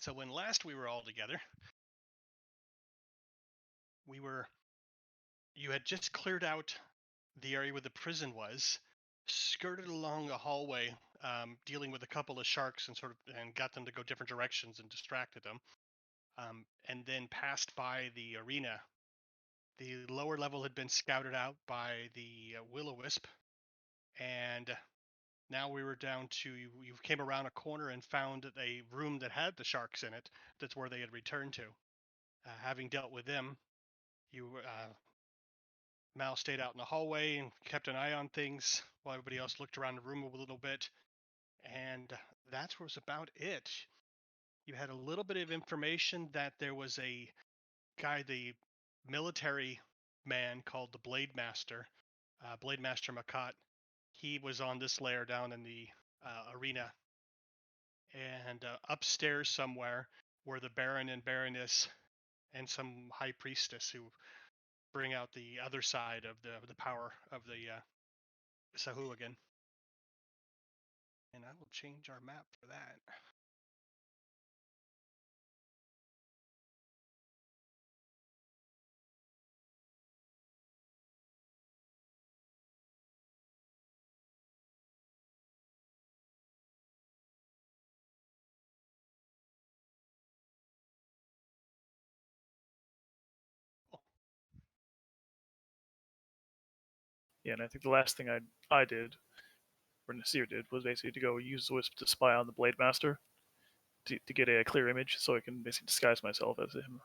So when last we were all together, we were you had just cleared out the area where the prison was, skirted along a hallway, dealing with a couple of sharks and got them to go different directions and distracted them, and then passed by the arena. The lower level had been scouted out by the will-o-wisp, and now we were down to you came around a corner and found a room that had the sharks in it. That's where they had returned to. Having dealt with them, you Mal stayed out in the hallway and kept an eye on things while everybody else looked around the room a little bit. And that was about it. You had a little bit of information that there was a guy, the military man called the Blade Master, Blade Master Makat. He was on this layer down in the arena. And upstairs somewhere were the Baron and Baroness and some high priestess who bring out the other side of the power of the Sahuagin. And I will change our map for that. Oh, Yeah, and I think the last thing I did, or Nasir did, was basically to go use the Wisp to spy on the Blade Master to get a clear image so I can basically disguise myself as him.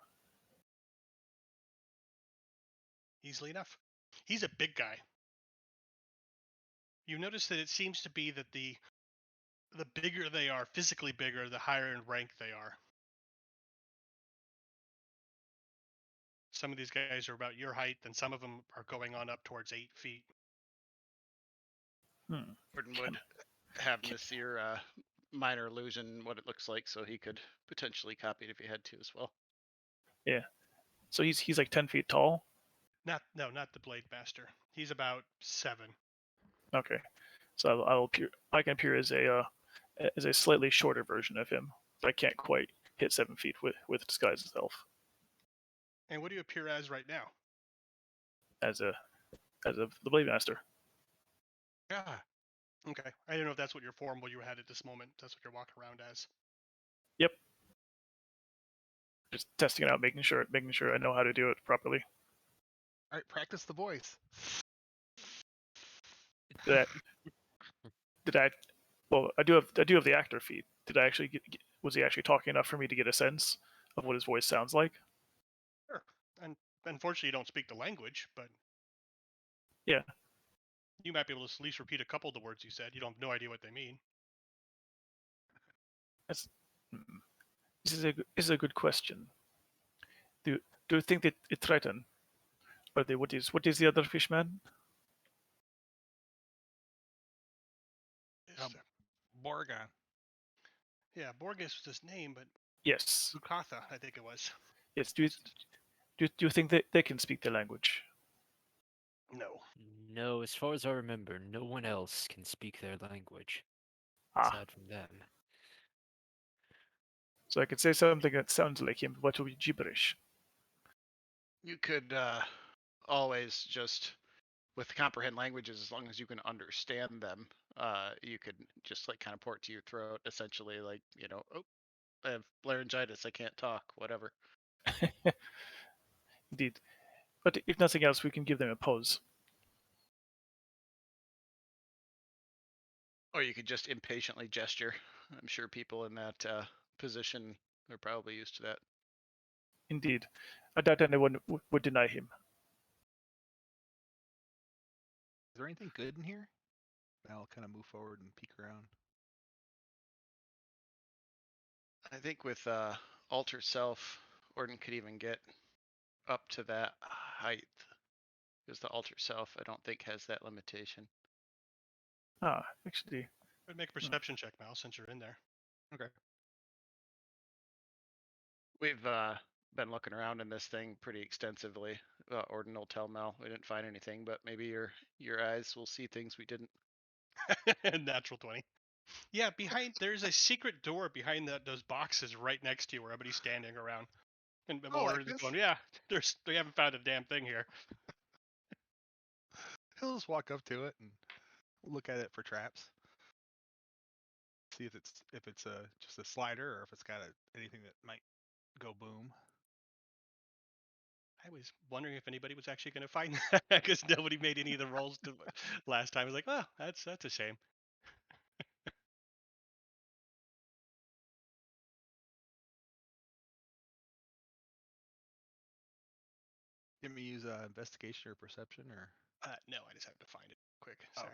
easily enough. He's a big guy. You notice that it seems to be that the bigger they are, physically bigger, the higher in rank they are. Some of these guys are about your height, and some of them are going on up towards 8 feet. Gordon would have Nasir minor illusion what it looks like, so he could potentially copy it if he had to as well. Yeah. So he's like 10 feet tall? Not the Blade Master. He's about 7. Okay. So I can appear as a slightly shorter version of him. But I can't quite hit 7 feet with disguise itself. And what do you appear as right now? As the Blade Master. Ah, okay. I didn't know if that's what your form you had at this moment. That's what you're walking around as. Yep. Just testing it out, making sure I know how to do it properly. All right, practice the voice. Did I? Well, I do have the actor feat. Did I actually was he actually talking enough for me to get a sense of what his voice sounds like? Sure. And unfortunately, you don't speak the language, but yeah, you might be able to at least repeat a couple of the words you said. You don't have no idea what they mean. This is a good question. Do you think that it threaten? Or what is the other fishman? Borga. Yeah, Borges was his name, but Yes. Bukatha, I think it was. Yes. Do you think that they can speak the language? No. No, as far as I remember, no one else can speak their language Ah, aside from them. so I could say something that sounds like him, but will be gibberish. You could always just, with comprehend languages, as long as you can understand them, you could just like kind of pour it to your throat, essentially, like, oh, I have laryngitis, I can't talk, whatever. Indeed. But if nothing else, we can give them a pose. Or you could just impatiently gesture. I'm sure people in that position are probably used to that. Indeed. I doubt anyone would deny him. Is there anything good in here? I'll kind of move forward and peek around. I think with Alter Self, Orden could even get up to that height. Because the Alter Self, I don't think, has that limitation. Ah, actually. But make a perception check, Mal, since you're in there. Okay. We've been looking around in this thing pretty extensively. Orden will tell Mel we didn't find anything, but maybe your eyes will see things we didn't. Natural 20. Yeah, there's a secret door behind those boxes right next to you where everybody's standing around. And Oh, like Warren's this? going, yeah, they haven't found a damn thing here. He'll just walk up to it and look at it for traps. See if it's just a slider or if it's got anything that might go boom. I was wondering if anybody was actually going to find that because nobody made any of the rolls last time. I was like, oh, that's a shame. Can we use investigation or perception or? No, I just have to find it quick. Sorry.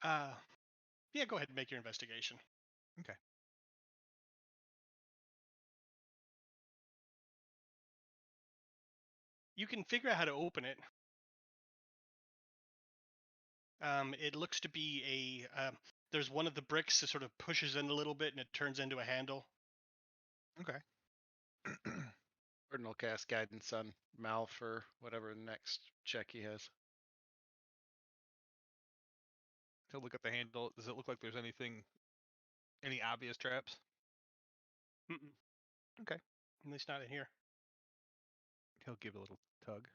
Okay. Yeah, go ahead and make your investigation. Okay. You can figure out how to open it. It looks to be there's one of the bricks that sort of pushes in a little bit and it turns into a handle. Okay. Ordinal cast guidance on Mal for whatever next check he has. He'll look at the handle. Does it look like there's any obvious traps? Mm-mm. Okay. At least not in here. He'll give it a little tug.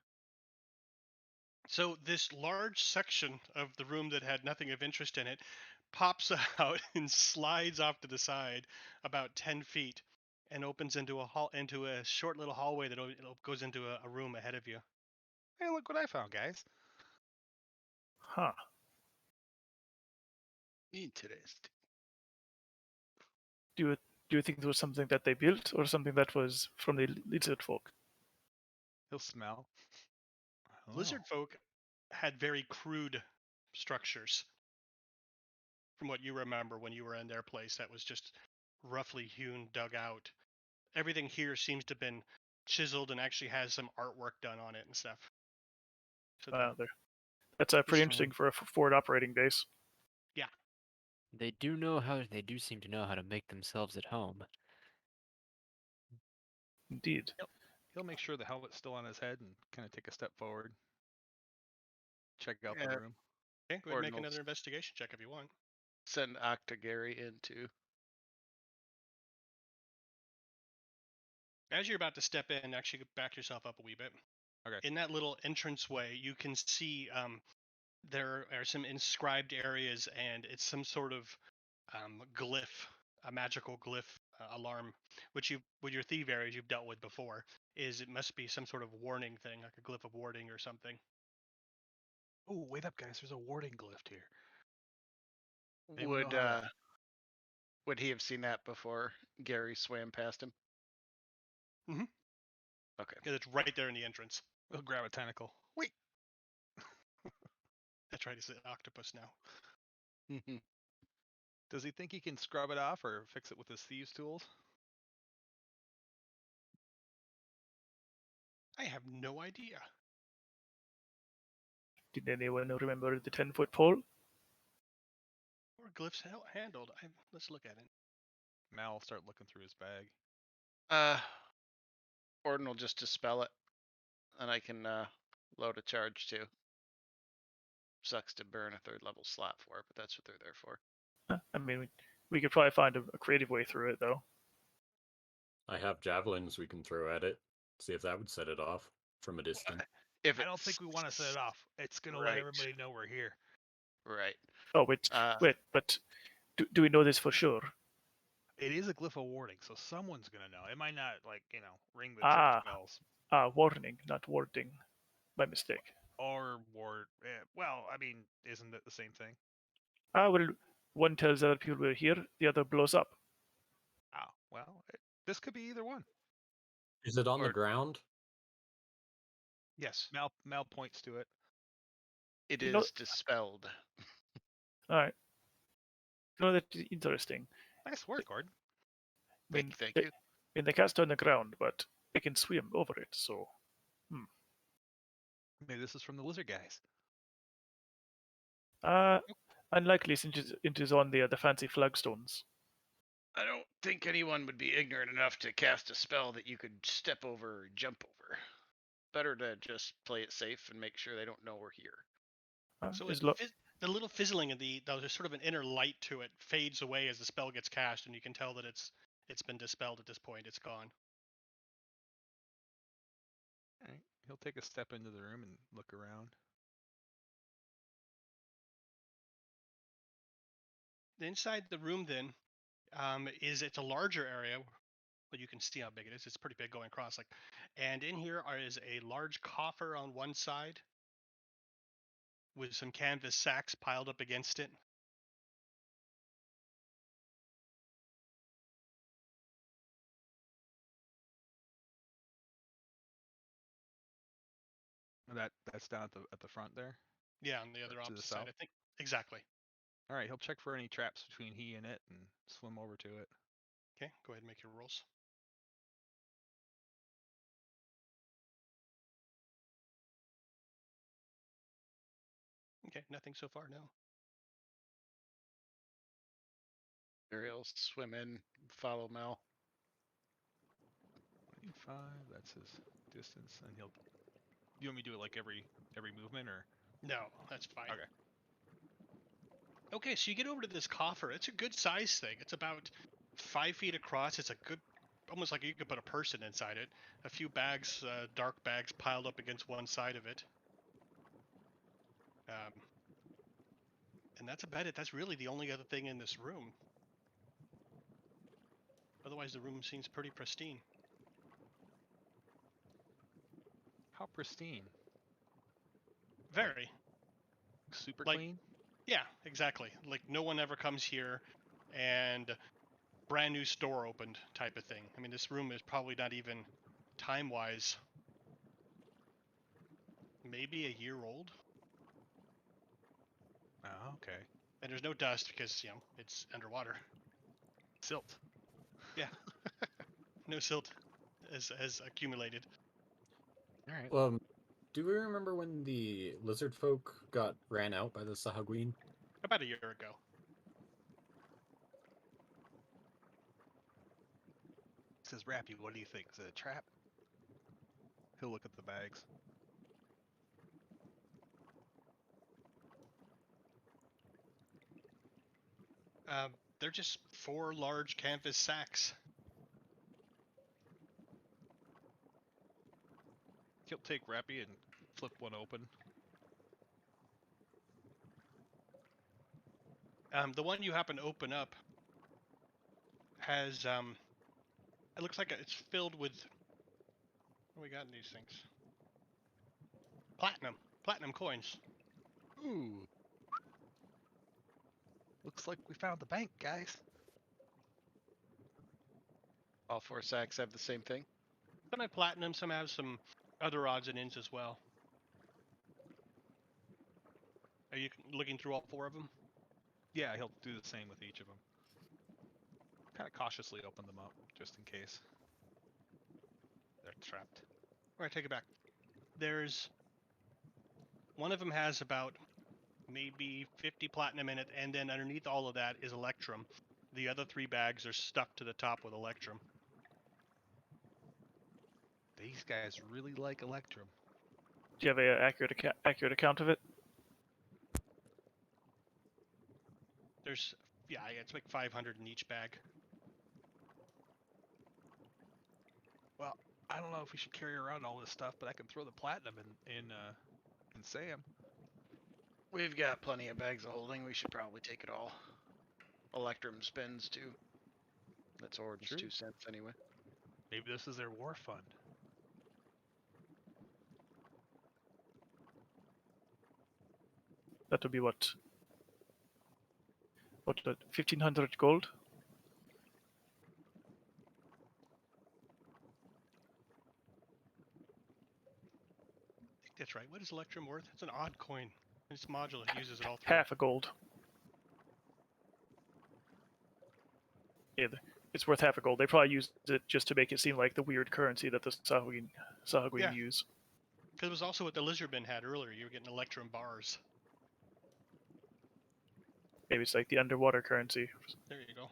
So this large section of the room that had nothing of interest in it pops out and slides off to the side about 10 feet and opens into a short little hallway that goes into a room ahead of you. Hey, look what I found, guys. Huh. Interesting. Do you think it was something that they built or something that was from the lizard folk? He'll smell. Lizard folk had very crude structures. From what you remember when you were in their place, that was just roughly hewn, dug out. Everything here seems to have been chiseled and actually has some artwork done on it and stuff. So that's pretty interesting for a forward operating base. Yeah. They do seem to know how to make themselves at home. Indeed. He'll make sure the helmet's still on his head and kind of take a step forward. Check out the room. Okay, go ahead and make Ordinals. another investigation check if you want. Send Octagary in too. As you're about to step in, actually back yourself up a wee bit. Okay. In that little entranceway, you can see there are some inscribed areas, and it's some sort of glyph, a magical glyph alarm, which with your thief areas you've dealt with before. It must be some sort of warning thing, like a glyph of warding or something. Oh, wait up, guys! There's a warding glyph here. Would he have seen that before Gary swam past him? Mm-hmm. Okay. Because it's right there in the entrance. He'll grab a tentacle. Wait. That's right. It's an octopus now. Does he think he can scrub it off or fix it with his thieves' tools? I have no idea. Did anyone remember the 10-foot pole? Or glyphs handled. Let's look at it. Mal will start looking through his bag. Orden will just dispel it, and I can load a charge too. Sucks to burn a third level slot for it, but that's what they're there for. I mean, we could probably find a creative way through it, though. I have javelins we can throw at it. See if that would set it off from a distance. I don't think we want to set it off. It's going to let everybody know we're here. Right. Oh, wait, but do we know this for sure? It is a glyph of warding, so someone's going to know. It might not, ring the church bells. Warning, not warding. My mistake. Or ward. Well, I mean, isn't it the same thing? Well, one tells other people we're here, the other blows up. Oh, well, this could be either one. Is it on the ground? Yes. Mal points to it. It is dispelled. All right. That's interesting. Nice work, Gordon. Thank you. I mean, they cast on the ground, but they can swim over it, so... Maybe this is from the lizard guys. Unlikely since it is on the fancy flagstones. I don't think anyone would be ignorant enough to cast a spell that you could step over or jump over. better to just play it safe and make sure they don't know we're here. So Is the little fizzling of there's sort of an inner light to it fades away as the spell gets cast, and you can tell that it's been dispelled at this point. It's gone. All right. He'll take a step into the room and look around. Inside the room then it's a larger area, but you can see how big it is. It's pretty big going across. And in here is a large coffer on one side with some canvas sacks piled up against it. That's down at the front there. Yeah, on the other To the opposite side, south? I think. Exactly. All right. He'll check for any traps between he and it and swim over to it. Okay, go ahead and make your rolls. Okay, nothing so far, no. Ariel, swim in, follow Mel. 25. That's his distance, and he'll. You want me to do it like every movement, or? No, that's fine. Okay. Okay, so you get over to this coffer. It's a good size thing. It's about 5 feet across. It's a good, almost like you could put a person inside it. A few bags, dark bags, piled up against one side of it. And that's about it. That's really the only other thing in this room. Otherwise, the room seems pretty pristine. How pristine? Very. Super Like- clean. Yeah, exactly. Like no one ever comes here, and brand new store opened type of thing. I mean, this room is probably not even time-wise maybe a year old. Oh, okay. And there's no dust because, it's underwater. Silt. No silt has accumulated. All right. Well, do we remember when the lizard folk got ran out by the Sahuagin? About a year ago. Says Rappy, what do you think? Is it a trap? He'll look at the bags. They're just 4 large canvas sacks. He'll take Rappy and flip one open. The one you happen to open up has it looks like it's filled with, what do we got in these things? Platinum coins. Ooh. Looks like we found the bank, guys. All 4 sacks have the same thing. Some have platinum, some have some other odds and ends as well. Are you looking through all 4 of them? Yeah, he'll do the same with each of them. Kind of cautiously open them up, just in case. They're trapped. All right, take it back. There's one of them has about maybe 50 platinum in it, and then underneath all of that is electrum. The other 3 bags are stuck to the top with electrum. These guys really like electrum. Do you have a accurate account of it? There's, it's like 500 in each bag. Well, I don't know if we should carry around all this stuff, but I can throw the platinum in Sam. We've got plenty of bags of holding. We should probably take it all. Electrum spins too. That's Orange's True. 2 cents anyway. Maybe this is their war fund. That would be what? 1,500 gold? I think that's right. What is electrum worth? It's an odd coin. It's modular. It uses it all through. Half a gold. Yeah, it's worth half a gold. They probably used it just to make it seem like the weird currency that the Sahuagin Yeah. use. Because it was also what the lizardmen had earlier. You were getting electrum bars. Maybe it's like the underwater currency. There you go.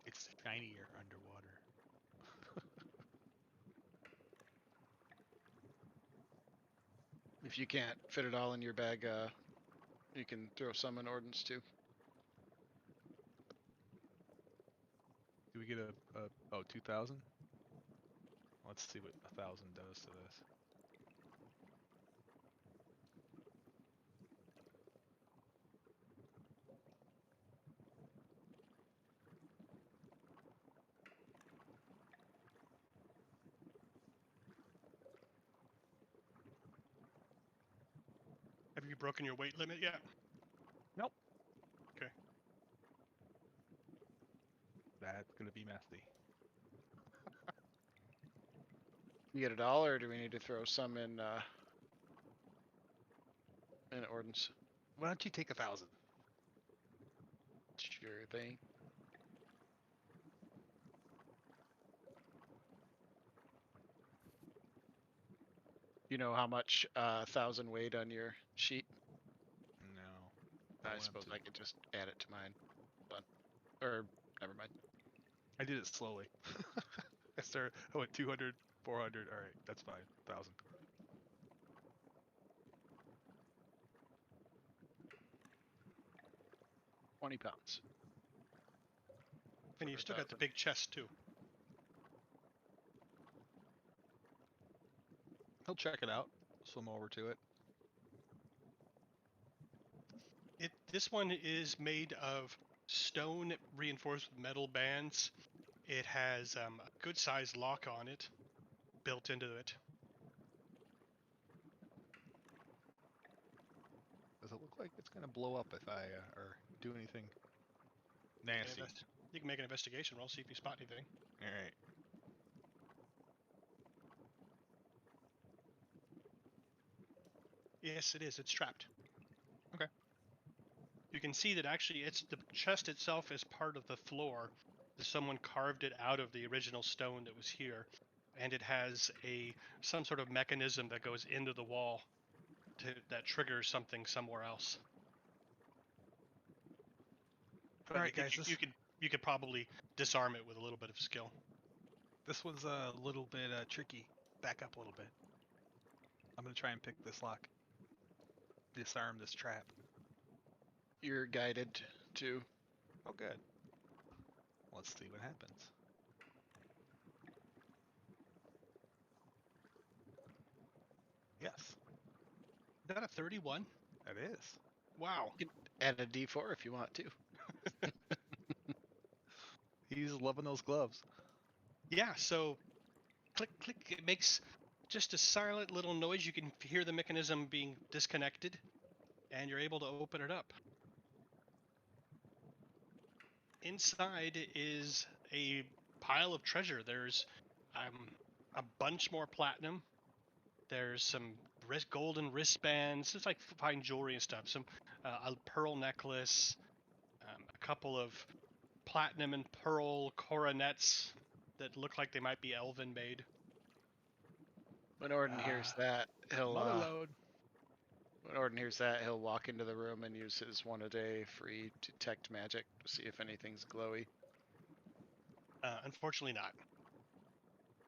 It's shinier underwater. If you can't fit it all in your bag, you can throw some in ordnance too. Do we get a 2,000? Let's see what 1,000 does to this. Have you broken your weight limit yet? Nope. Okay. That's gonna be messy. You get it all, or do we need to throw some in ordnance? Why don't you take 1,000? Sure thing. You know how much 1,000 weighed on your sheet? No. I went up suppose to- I could just add it to mine. But, or never mind. I did it slowly. I went 200, 400. All right, that's fine. 1,000. £20. And for you've still got the 1,000. big chest too. He'll check it out. Swim over to it. This one is made of stone reinforced with metal bands. It has a good sized lock on it, built into it. Does it look like it's gonna blow up if I or do anything nasty? You can make an investigation roll, see if you spot anything. All right. Yes, it is. It's trapped. Okay. You can see that actually it's the chest itself is part of the floor. Someone carved it out of the original stone that was here, and it has some sort of mechanism that goes into the wall that triggers something somewhere else. But All right, guys. you could probably disarm it with a little bit of skill. This one's a little bit tricky. Back up a little bit. I'm gonna try and pick this lock. Disarm this trap. You're guided to. Oh, good. Let's see what happens. Yes, Is that a 31? that is. Wow. You can add a D4 if you want to. He's loving those gloves. Yeah, so click, click. It makes just a silent little noise. You can hear the mechanism being disconnected, and you're able to open it up. Inside is a pile of treasure. There's a bunch more platinum. There's some golden wristbands. It's like fine jewelry and stuff. Some a pearl necklace, a couple of platinum and pearl coronets that look like they might be elven made. When Orden hears that, he'll Mother load. when Orden hears that, he'll walk into the room and use his 1 a day free detect magic to see if anything's glowy. Unfortunately, not.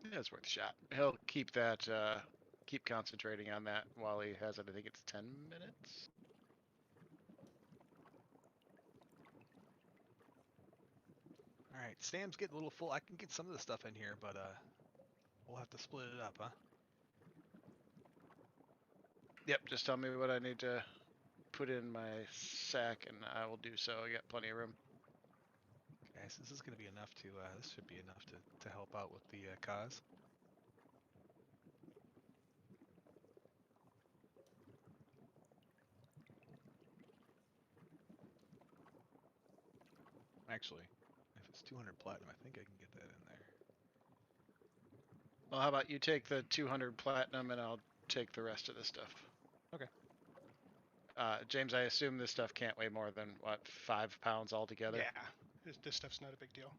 Yeah, it's worth a shot. He'll keep that keep concentrating on that while he has it. I think it's 10 minutes. All right, Sam's getting a little full. I can get some of the stuff in here, but we'll have to split it up, huh? Yep, just tell me what I need to put in my sack and I will do so. I got plenty of room. Guys, this is gonna be enough to. This should be enough to help out with the cause. Actually, if it's 200 platinum, I think I can get that in there. Well, how about you take the 200 platinum and I'll take the rest of the stuff. Okay. James, I assume this stuff can't weigh more than, what, 5 pounds altogether? Yeah, this stuff's not a big deal.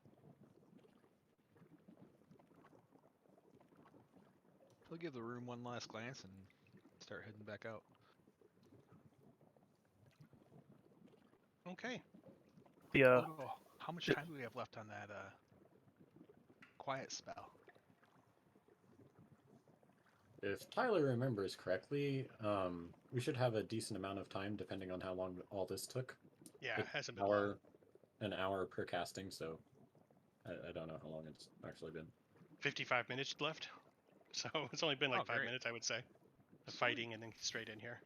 He'll give the room one last glance and start heading back out. Okay. Yeah. Oh, how much time do we have left on that quiet spell? If Tyler remembers correctly, we should have a decent amount of time, depending on how long all this took. Yeah, it hasn't An been long. hour, an hour per casting, so I don't know how long it's actually been. 55 minutes left. So it's only been like Oh, 5 great. minutes, I would say. The Sweet. fighting and then straight in here.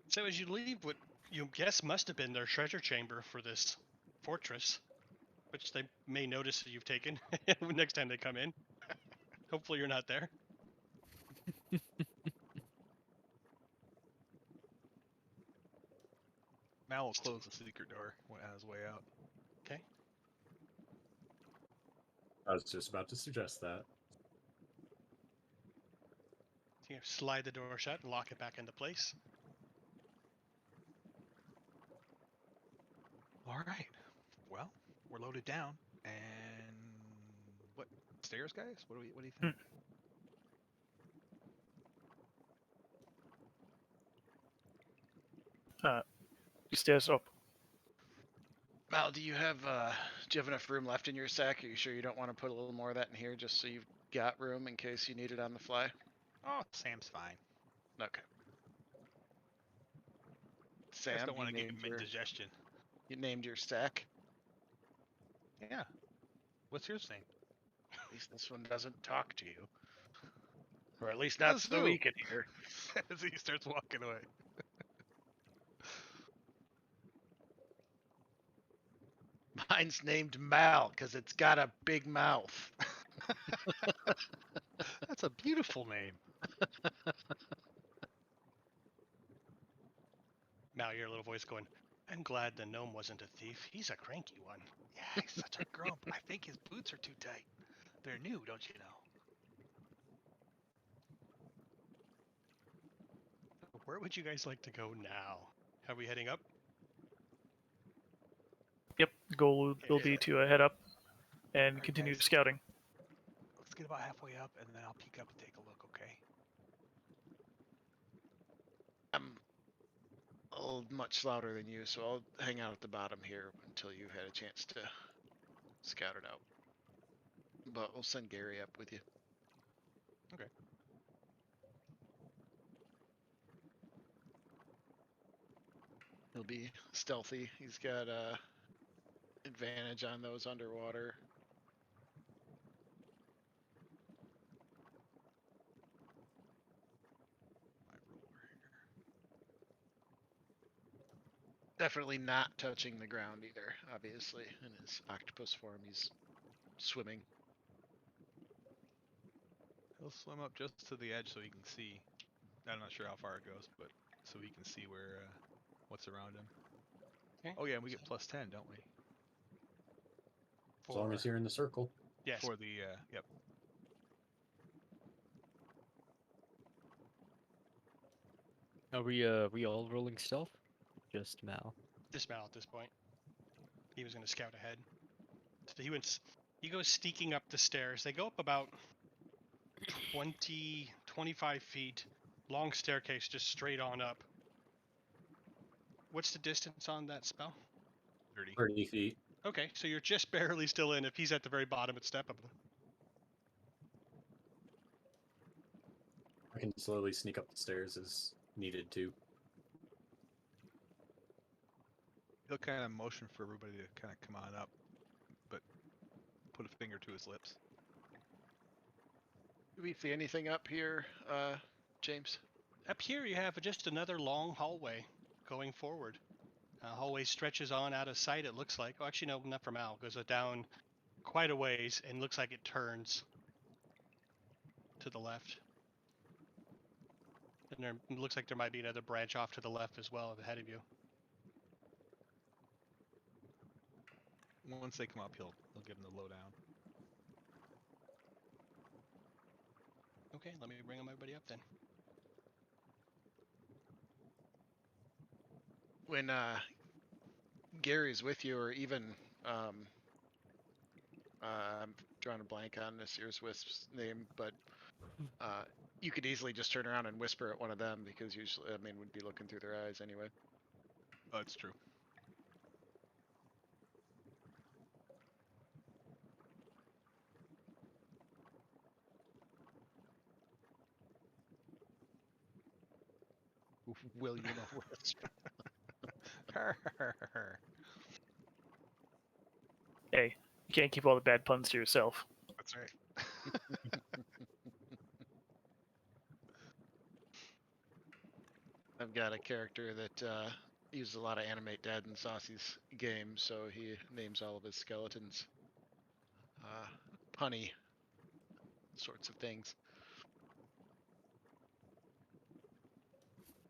So as you leave what you guess must have been their treasure chamber for this fortress, which they may notice that you've taken next time they come in. Hopefully you're not there. Mal will close the secret door on his way out. Okay. I was just about to suggest that. So you slide the door shut and lock it back into place. All right. Well, we're loaded down, and what stairs, guys? What do you think? He stares up. Mal, do you have enough room left in your sack? Are you sure you don't want to put a little more of that in here, just so you've got room in case you need it on the fly? Oh, Sam's fine. Okay. I just Sam, don't want to give him your, indigestion. you named your sack. Yeah. What's yours name? At least this one doesn't talk to you. Or at least not Does so who? we can hear. As he starts walking away. Mine's named Mal because it's got a big mouth. That's a beautiful name. Now you hear a little voice going, I'm glad the gnome wasn't a thief. He's a cranky one. Yeah, he's such a grump. I think his boots are too tight. They're new, don't you know? Where would you guys like to go now? Are we heading up? Yep. The goal will be to head up and Alright, continue guys. scouting. Let's get about halfway up, and then I'll peek up and take a look, okay? I'm much louder than you, so I'll hang out at the bottom here until you've had a chance to scout it out. But we'll send Gary up with you. Okay. He'll be stealthy. He's got advantage on those underwater. My roller here. Definitely not touching the ground either, obviously. In his octopus form, he's swimming. He'll swim up just to the edge so he can see. I'm not sure how far it goes, but so he can see where what's around him. Okay. Oh yeah, and we get plus 10, don't we? As long as you're in the circle. Yes. For the yep. Are we all rolling stealth? Just Mal. Dismount at this point. He was going to scout ahead. So he goes sneaking up the stairs. They go up about 20, 25 feet. Long staircase just straight on up. What's the distance on that spell? 30. 30 feet. Okay, so you're just barely still in. If he's at the very bottom, it's step up. I can slowly sneak up the stairs as needed to. He'll kind of motion for everybody to kind of come on up, but put a finger to his lips. Do we see anything up here, James? Up here, you have just another long hallway going forward. Hallway stretches on out of sight, it looks like. Oh, actually, no, not from Al. It goes down quite a ways and looks like it turns to the left. And there looks like there might be another branch off to the left as well ahead of you. Once they come up, he'll give him the lowdown. Okay, let me bring everybody up then. When Gary's with you, or even I'm drawing a blank on this year's Wisp's name, but you could easily just turn around and whisper at one of them, because usually, I mean, we'd be looking through their eyes anyway. Oh, it's true. Will you know wisp? Her. Hey, you can't keep all the bad puns to yourself. That's right. I've got a character that uses a lot of animate dead in Saucy's game, so he names all of his skeletons punny sorts of things.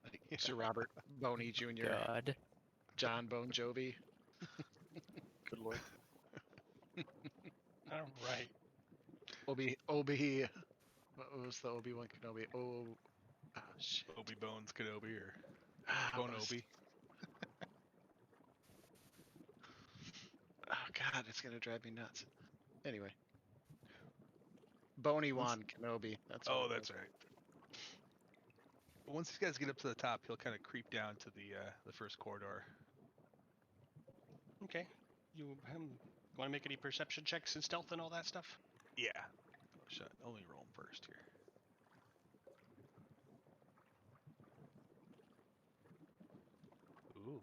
Like Sir Robert Boney Jr., God. John Bon Jovi. Good lord. All right. Obi. What was the Obi-Wan Kenobi? Shit. Obi Bones Kenobi or What was- Bonobi. Oh God, it's gonna drive me nuts. Anyway, Boney Wan Kenobi. That's what Oh, it that's was. right. Once these guys get up to the top, he'll kind of creep down to the first corridor. Okay. You want to make any perception checks and stealth and all that stuff? Yeah. Oh, shit. Only roll 'em first here. Ooh.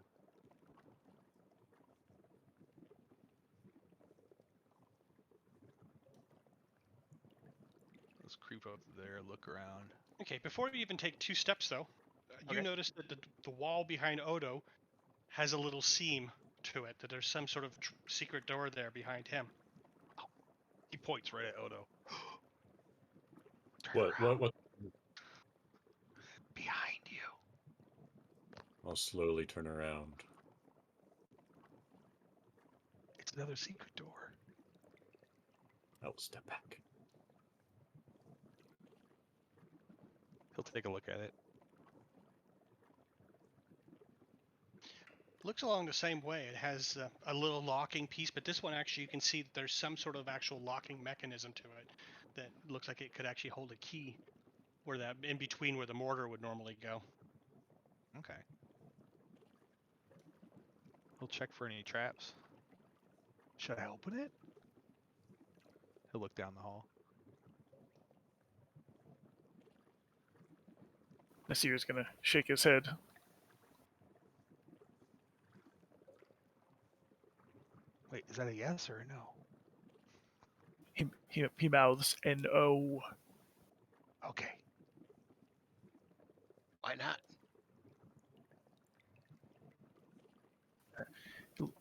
Let's creep up there, look around. Okay. Before you even take 2 steps, though, you Okay. notice that the wall behind Odo has a little seam to it. That there's some sort of secret door there behind him. He points right at Odo. Turn What? around. What? Behind you. I'll slowly turn around. It's another secret door. I'll step back. He'll take a look at it. Looks along the same way. It has a little locking piece, but this one actually you can see that there's some sort of actual locking mechanism to it that looks like it could actually hold a key where that in between where the mortar would normally go. Okay. He'll check for any traps. Should I open it? He'll look down the hall. Nasir's gonna shake his head. Wait, is that a yes or a no? He mouths N-O. Okay. Why not?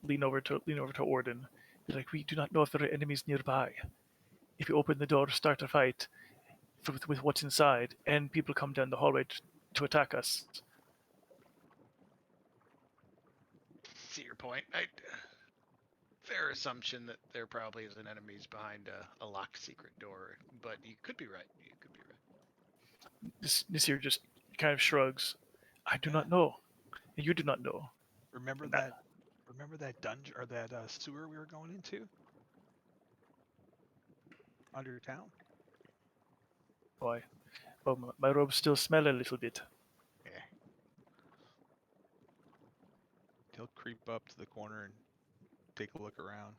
Lean over to Orden. He's like, we do not know if there are enemies nearby. If you open the door, start a fight with what's inside, and people come down the hallway to attack us. See your point. Fair assumption that there probably isn't enemies behind a locked secret door, but you could be right. You could be right. Nasir just kind of shrugs. I do not know. And you do not know. Remember And that? Remember that dungeon or that sewer we were going into? Under town? Why? Well, my robes still smell a little bit. Yeah. He'll creep up to the corner and take a look around.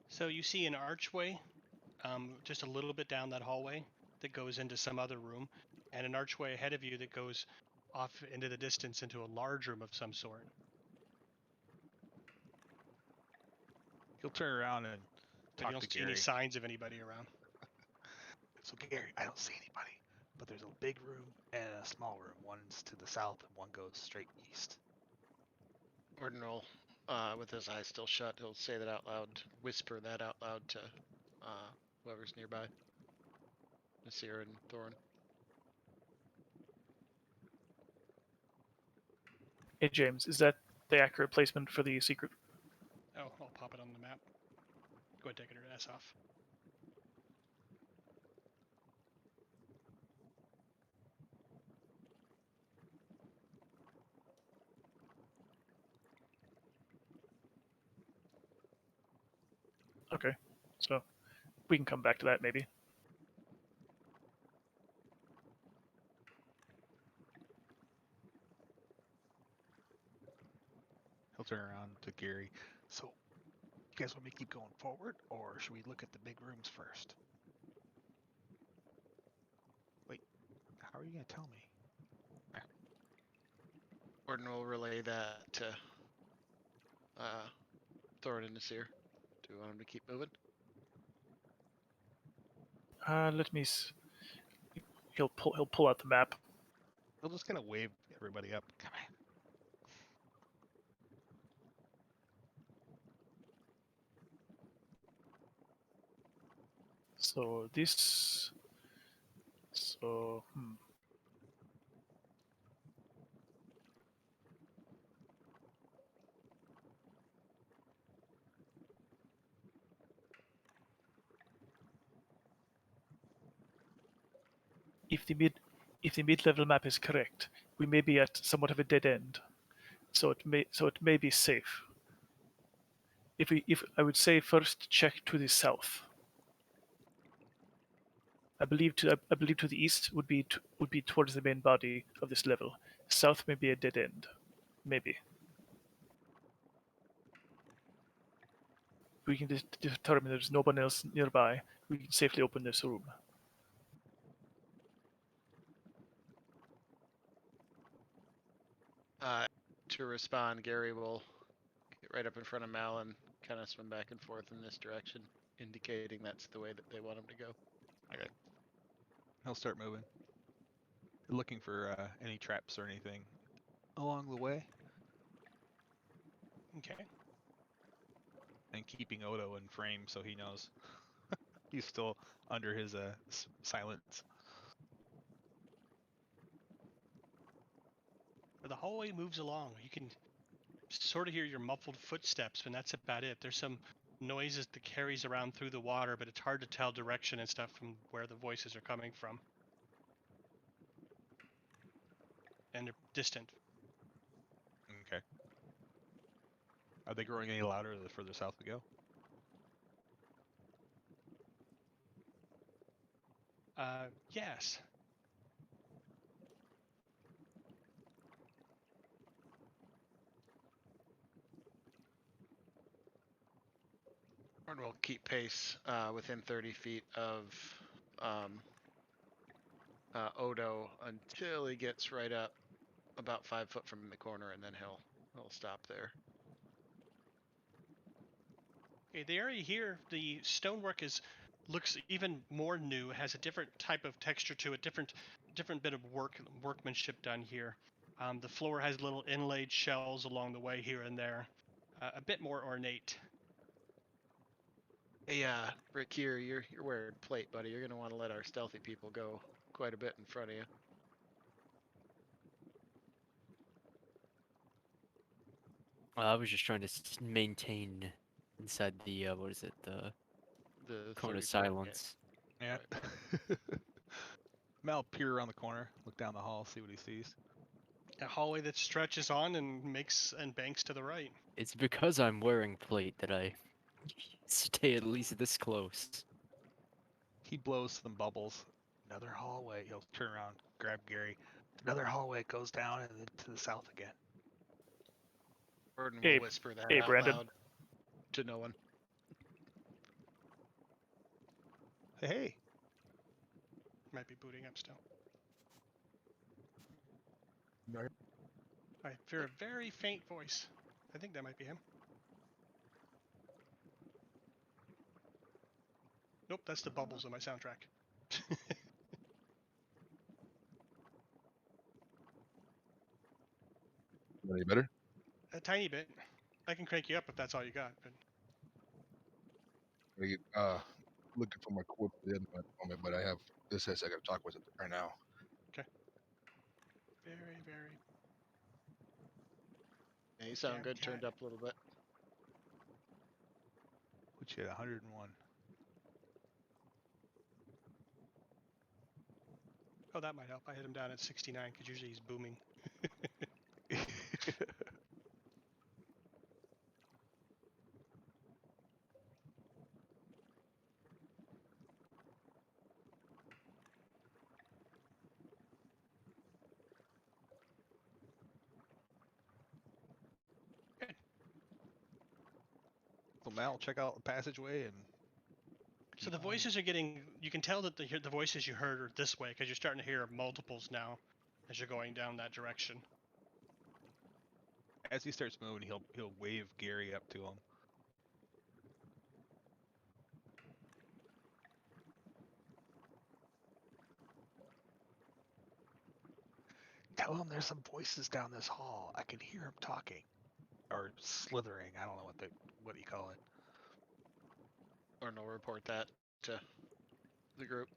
So you see an archway just a little bit down that hallway that goes into some other room, and an archway ahead of you that goes off into the distance into a large room of some sort. He'll turn around and But talk you don't to see any Gary. signs of anybody around. So Gary, I don't see anybody, but there's a big room and a small room. One's to the south and one goes straight east. Ordinal, with his eyes still shut, he'll say that out loud, whisper that out loud to whoever's nearby. Nasir and Thorin. Hey, James, is that the accurate placement for the secret? Oh, I'll pop it on the map. Go ahead, take your ass off. Okay, so we can come back to that maybe. He'll turn around to Gary. So, you guys want me to keep going forward, or should we look at the big rooms first? Wait, how are you gonna tell me? Gordon will relay that to Thorin and Nasir. Do we want him to keep moving? Let me. He'll pull out the map. He'll just kind of wave everybody up. Come on. So this. So if the mid-level map is correct, we may be at somewhat of a dead end. So it may be safe. If I would say first check to the south. I believe to the east would be towards the main body of this level. South may be a dead end, maybe. We can determine there's no one else nearby. We can safely open this room. To respond, Gary will get right up in front of Mal and kind of swim back and forth in this direction, indicating that's the way that they want him to go. Okay. He'll start moving. Looking for any traps or anything along the way. Okay. And keeping Odo in frame so he knows he's still under his silence. The hallway moves along. You can sort of hear your muffled footsteps, and that's about it. There's some noises that carries around through the water, but it's hard to tell direction and stuff from where the voices are coming from. And they're distant. Okay. Are they growing any louder the further south we go? Yes. Gordon will keep pace within 30 feet of Odo until he gets right up about 5 foot from the corner, and then he'll stop there. Okay, the area here, the stonework looks even more new. Has a different type of texture to it, different bit of workmanship done here. The floor has little inlaid shells along the way here and there, a bit more ornate. Hey, Rick, here, you're wearing plate, buddy. You're gonna want to let our stealthy people go quite a bit in front of you. I was just trying to maintain inside the what is it, the The cone 30 of foot, silence. Yeah. Mal peer around the corner, look down the hall, see what he sees. A hallway that stretches on and banks to the right. It's because I'm wearing plate that I stay at least this close. He blows some bubbles. Another hallway. He'll turn around, grab Gary. Another hallway goes down and then to the south again. Gordon Hey, will whisper that hey, out Brandon. loud to no one. Hey. Might be booting up still. No. I hear a very faint voice. I think that might be him. Nope, that's the bubbles on my soundtrack. Any better? A tiny bit. I can crank you up if that's all you got. But Are you looking for my cord for the other one at the moment, but I have this headset I got to talk with it right now. very, very. Yeah, you sound Damn good. cat. Turned up a little bit. Put you at 101. Oh, that might help. I hit him down at 69 because usually he's booming. So Mal, check out the passageway and. So the voices are getting. You can tell that the voices you heard are this way because you're starting to hear multiples now as you're going down that direction. As he starts moving, he'll wave Gary up to him. Tell him there's some voices down this hall. I can hear him talking, or slithering. I don't know what you call it. Or no, report that to the group.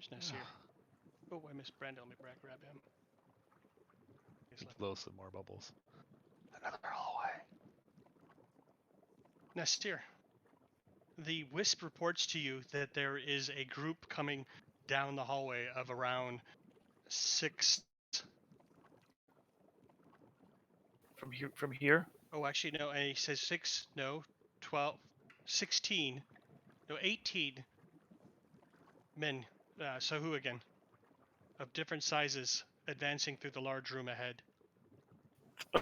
Where's Nasir? Oh, I missed Brandon. Let me grab him. He's left. Blow some more bubbles. Another hallway. Nasir, the wisp reports to you that there is a group coming down the hallway of around 6. From here. Oh, actually, no. And he says 6. No, 12, 16. No, 18 men. Sahuagin of different sizes advancing through the large room ahead.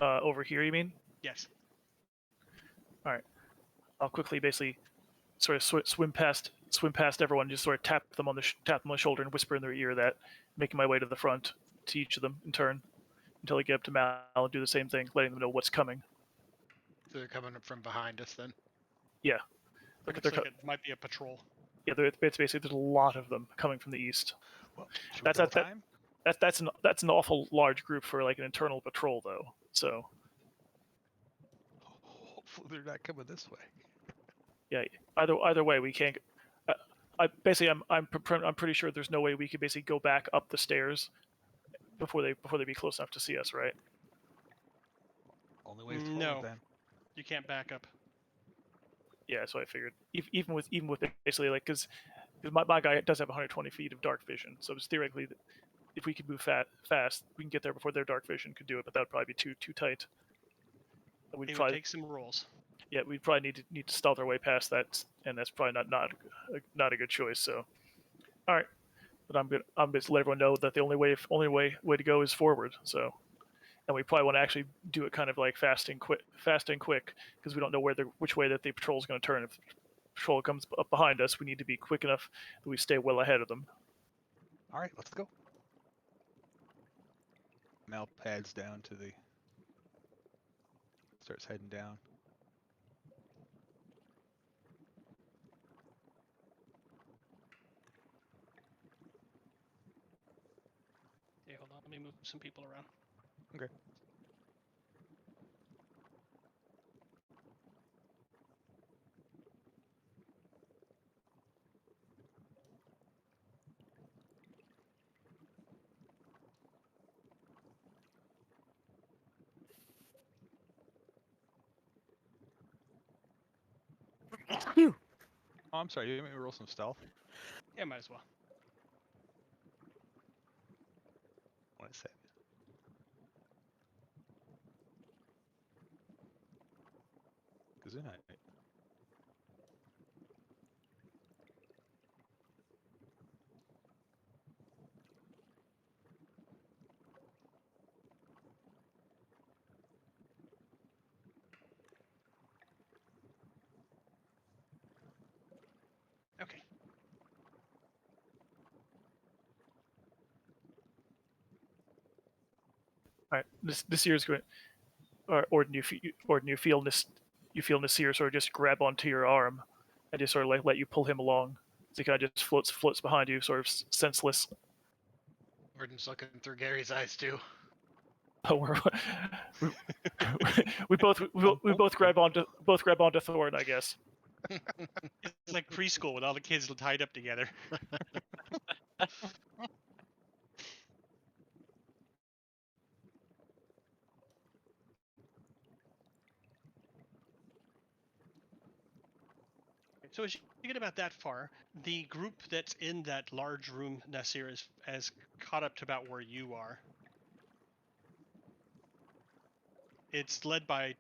Over here, you mean? Yes. All right. I'll quickly, basically, sort of swim past everyone, just sort of tap them on the shoulder and whisper in their ear that, making my way to the front to each of them in turn until I get up to Mal and do the same thing, letting them know what's coming. So they're coming up from behind us then? Yeah. It looks like it might be a patrol. Yeah, it's basically there's a lot of them coming from the east. Well, That's an awful large group for like an internal patrol though. So hopefully they're not coming this way. yeah, either way we can't. I'm pretty sure there's no way we could basically go back up the stairs before they be close enough to see us, right? Only way is No. forward then. You can't back up. Yeah, so I figured even with basically like because my guy does have 120 feet of dark vision, so it's theoretically if we could move fast, we can get there before their dark vision could do it, but that would probably be too tight. It would take some rolls. Yeah, we'd probably need to stealth our way past that, and that's probably not a good choice. So, all right, but I'm just let everyone know that the only way to go is forward. So, and we probably want to actually do it kind of like fast and quick, because we don't know which way that the patrol is going to turn. If the patrol comes up behind us, we need to be quick enough that we stay well ahead of them. All right, let's go. Mal pads down to starts heading down. Okay, hold on. Let me move some people around. Okay. Oh, I'm sorry. You want me to roll some stealth? Yeah, might as well. What is that? Gesundheit. Okay. All right, this year's going, or do you feel Nasir sort of just grab onto your arm and just sort of like let you pull him along. So he kind of just floats behind you, sort of senseless. Warden's looking through Gary's eyes too. Oh, we both grab onto Thorn, I guess. It's like preschool with all the kids tied up together. So as you get about that far, the group that's in that large room, Nasir, has caught up to about where you are. It's led by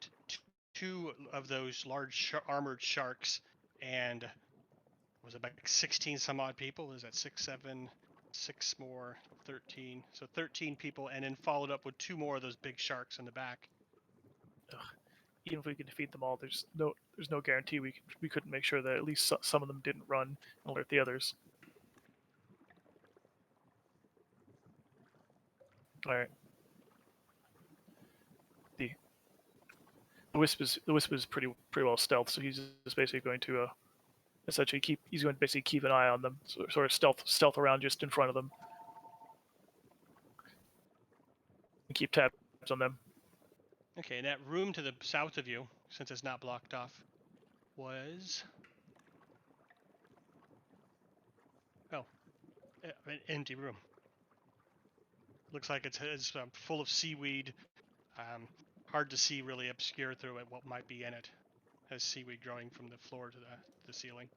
two of those large armored sharks, and was it like 16 some odd people? Is that 6, 7, 6 more, 13? So 13 people, and then followed up with 2 more of those big sharks in the back. Even if we can defeat them all, there's no guarantee we couldn't make sure that at least some of them didn't run and alert the others. All right. The wisp is pretty well stealth, so he's just basically going to essentially keep an eye on them, sort of stealth around just in front of them, and keep tabs on them. Okay, and that room to the south of you, since it's not blocked off, was an empty room. Looks like it's full of seaweed. Hard to see, really obscure through it what might be in it. Has seaweed growing from the floor to the ceiling.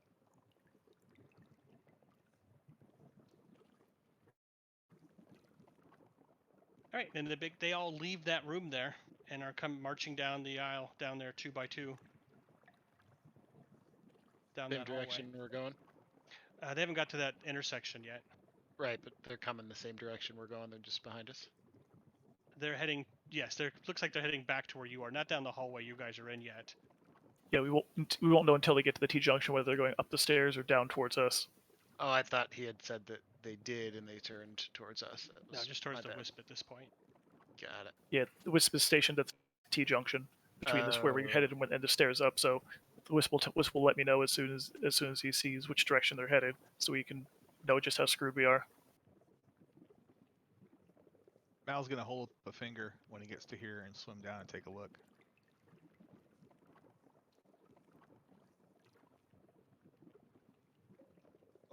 All right, and they all leave that room there and are marching down the aisle down there 2 by 2. Down Same that direction hallway. we're going. They haven't got to that intersection yet. Right, but they're coming the same direction we're going. They're just behind us. They're heading. Yes, looks like they're heading back to where you are, not down the hallway you guys are in yet. Yeah, we won't know until they get to the T-junction whether they're going up the stairs or down towards us. Oh, I thought he had said that they did and they turned towards us. No, just towards the wisp at this point. Got it. Yeah, the wisp is stationed at the T-junction between this where we headed and the stairs up. So the wisp will let me know as soon as he sees which direction they're headed, so we can know just how screwed we are. Mal's gonna hold up a finger when he gets to here and swim down and take a look.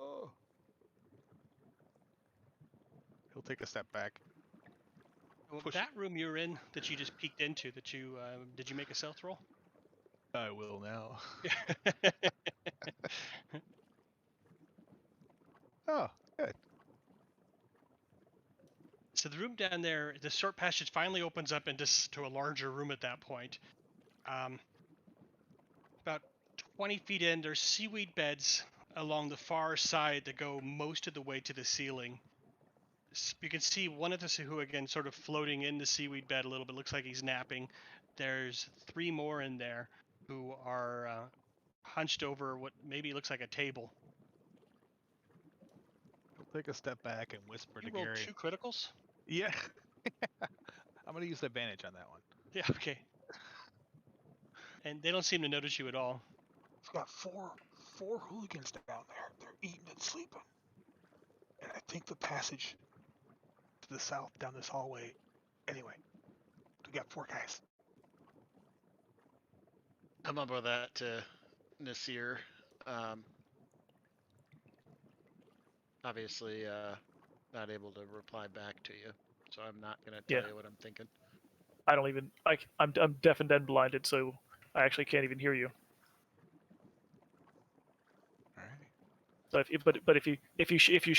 Oh. He'll take a step back. Well, Push. that room you're in that you just peeked into, did you make a stealth roll? I will now. Oh, good. So the room down there, the short passage finally opens up into to a larger room at that point. About 20 feet in, there's seaweed beds along the far side that go most of the way to the ceiling. You can see one of the Sahuagin sort of floating in the seaweed bed a little bit. Looks like he's napping. There's 3 more in there who are hunched over what maybe looks like a table. He'll take a step back and whisper You to rolled Gary. 2 criticals? Yeah. I'm gonna use advantage on that one. Yeah, okay. And they don't seem to notice you at all. We've got four hooligans down there. They're eating and sleeping. And I think the passage to the south down this hallway. Anyway, we got 4 guys. I'm up with that to Nasir. Obviously, not able to reply back to you, so I'm not gonna tell you what I'm thinking. I'm deaf and dead blinded, so I actually can't even hear you. All right. So if you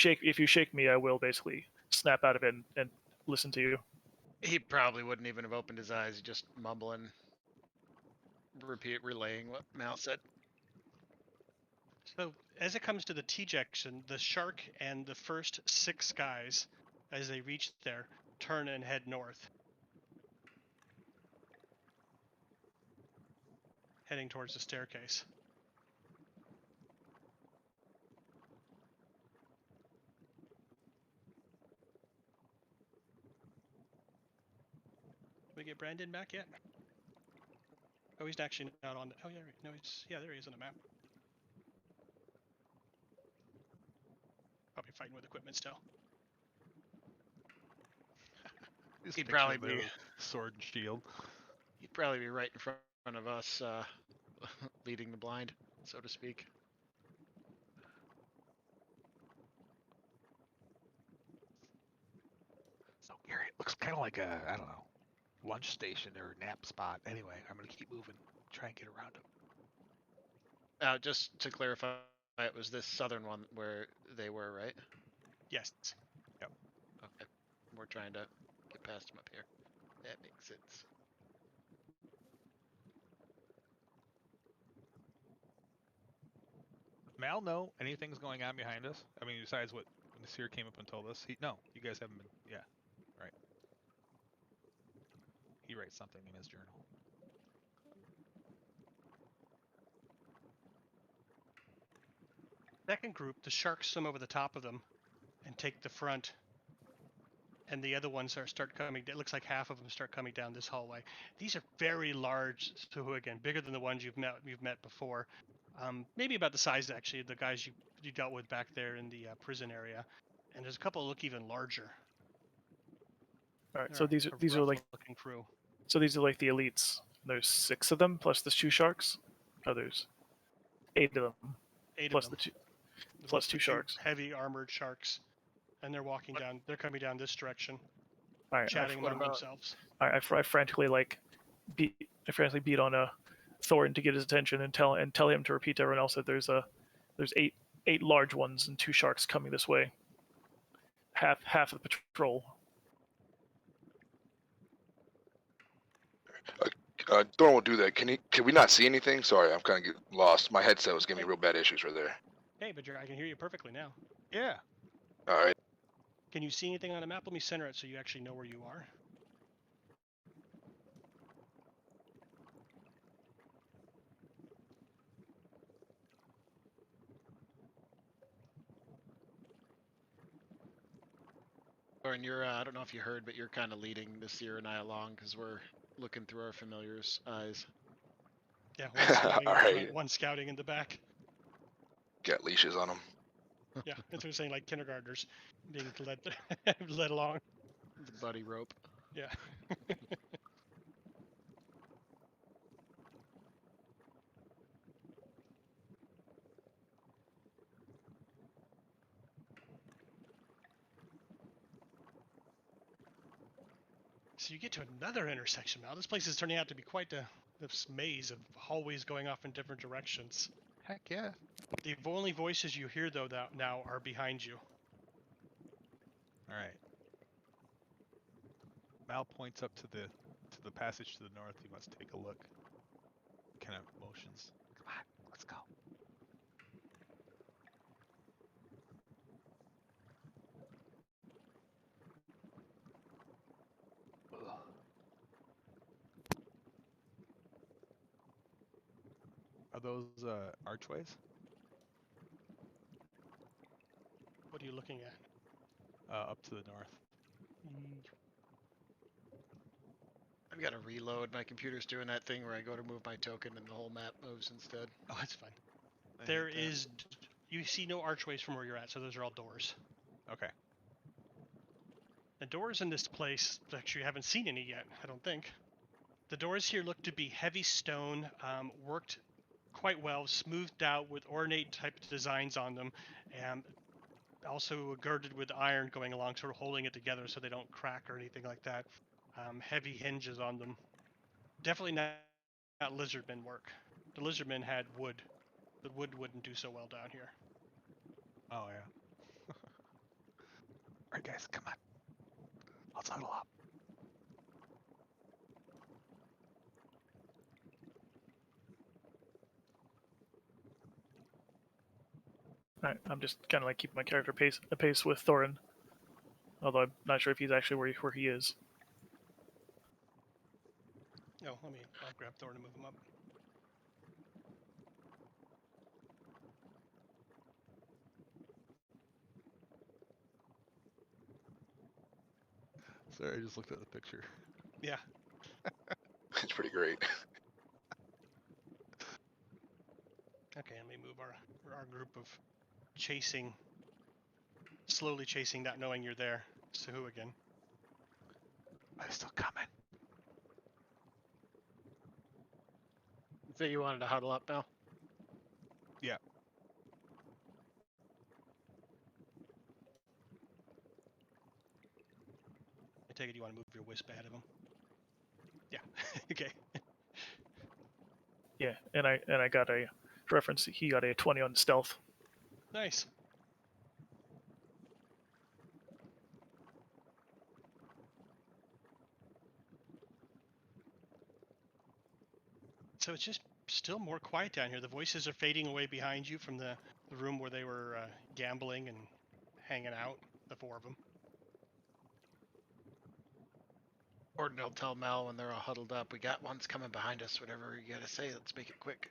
shake me, I will basically snap out of it and listen to you. He probably wouldn't even have opened his eyes, just mumbling, relaying what Mal said. So as it comes to the T-junction, the shark and the first 6 guys, as they reach there, turn and head north. Heading towards the staircase. Did we get Brandon back yet? Oh, he's actually not on. Oh, yeah, no, there he is on the map. Probably fighting with equipment still. Just He'd picture probably the be sword and shield. He'd probably be right in front of us, leading the blind, so to speak. So Gary, it looks kind of like a, I don't know, lunch station or nap spot. Anyway, I'm gonna keep moving, try and get around him. Just to clarify, it was this southern one where they were, right? Yes. Okay. We're trying to get past them up here. That makes sense. Mal know anything's going on behind us? I mean, besides what when the seer came up and told us. No, you guys haven't been. Yeah, right. He writes something in his journal. Second group, the sharks swim over the top of them and take the front, and the other ones start coming. It looks like half of them start coming down this hallway. These are very large Sahuagin, bigger than the ones you've met before. Maybe about the size actually of the guys you dealt with back there in the prison area, and there's a couple that look even larger. All right, They're so these a are rough like looking crew. like the elites. There's 6 of them plus the 2 sharks. Oh, there's 8 of them 8 plus of the them. 2 plus The 2 sharks. heavy armored sharks, and they're walking down. They're coming down this direction, All right, chatting what among about? themselves. I frantically beat on Thorin to get his attention and tell him to repeat to everyone else that there's 8 large ones and 2 sharks coming this way. Half of the patrol. Thorn will do that. Can we not see anything? Sorry, I'm kind of getting lost. My headset was giving me real bad issues right there. Hey, but I can hear you perfectly now. Yeah. All right. Can you see anything on the map? Let me center it so you actually know where you are. Lauren, you're, I don't know if you heard, but you're kind of leading the seer and I along because we're looking through our familiars' eyes. Yeah, one scouting in the Alright. front, one scouting in the back. Got leashes on them. Yeah, that's what I'm saying, like kindergartners being led led along. The buddy rope. Yeah. So you get to another intersection now. This place is turning out to be quite this maze of hallways going off in different directions. Heck yeah. The only voices you hear though now are behind you. All right. Mal points up to the passage to the north. He wants to take a look. Kind of motions. Come on, let's go. Ugh. Are those archways? What are you looking at? Up to the north. I've got to reload. My computer's doing that thing where I go to move my token and the whole map moves instead. Oh, that's fine. I There hate that. is. You see no archways from where you're at, so those are all doors. Okay. The doors in this place, actually, you haven't seen any yet, I don't think. The doors here look to be heavy stone, worked quite well, smoothed out with ornate type designs on them, and also girded with iron going along, sort of holding it together so they don't crack or anything like that. Heavy hinges on them. Definitely not lizardmen work. The lizardmen had wood. The wood wouldn't do so well down here. Oh yeah. All right, guys, come on. Let's huddle up. Right, I'm just kind of like keeping my character pace with Thorin, although I'm not sure if he's actually where he is. Oh, I'll grab Thor to move him up. Sorry, I just looked at the picture. Yeah. It's pretty great. Okay, let me move our group of slowly chasing, not knowing you're there. Sahuagin. Are they still coming? So you wanted to huddle up now? Yeah. I take it you want to move your wisp ahead of him. Yeah. Okay. Yeah, and I got reference, he got a 20 on stealth. Nice. So it's just still more quiet down here. The voices are fading away behind you from the room where they were gambling and hanging out, the four of them. Orden will tell Mel when they're all huddled up, we got ones coming behind us, whatever you gotta say, let's make it quick.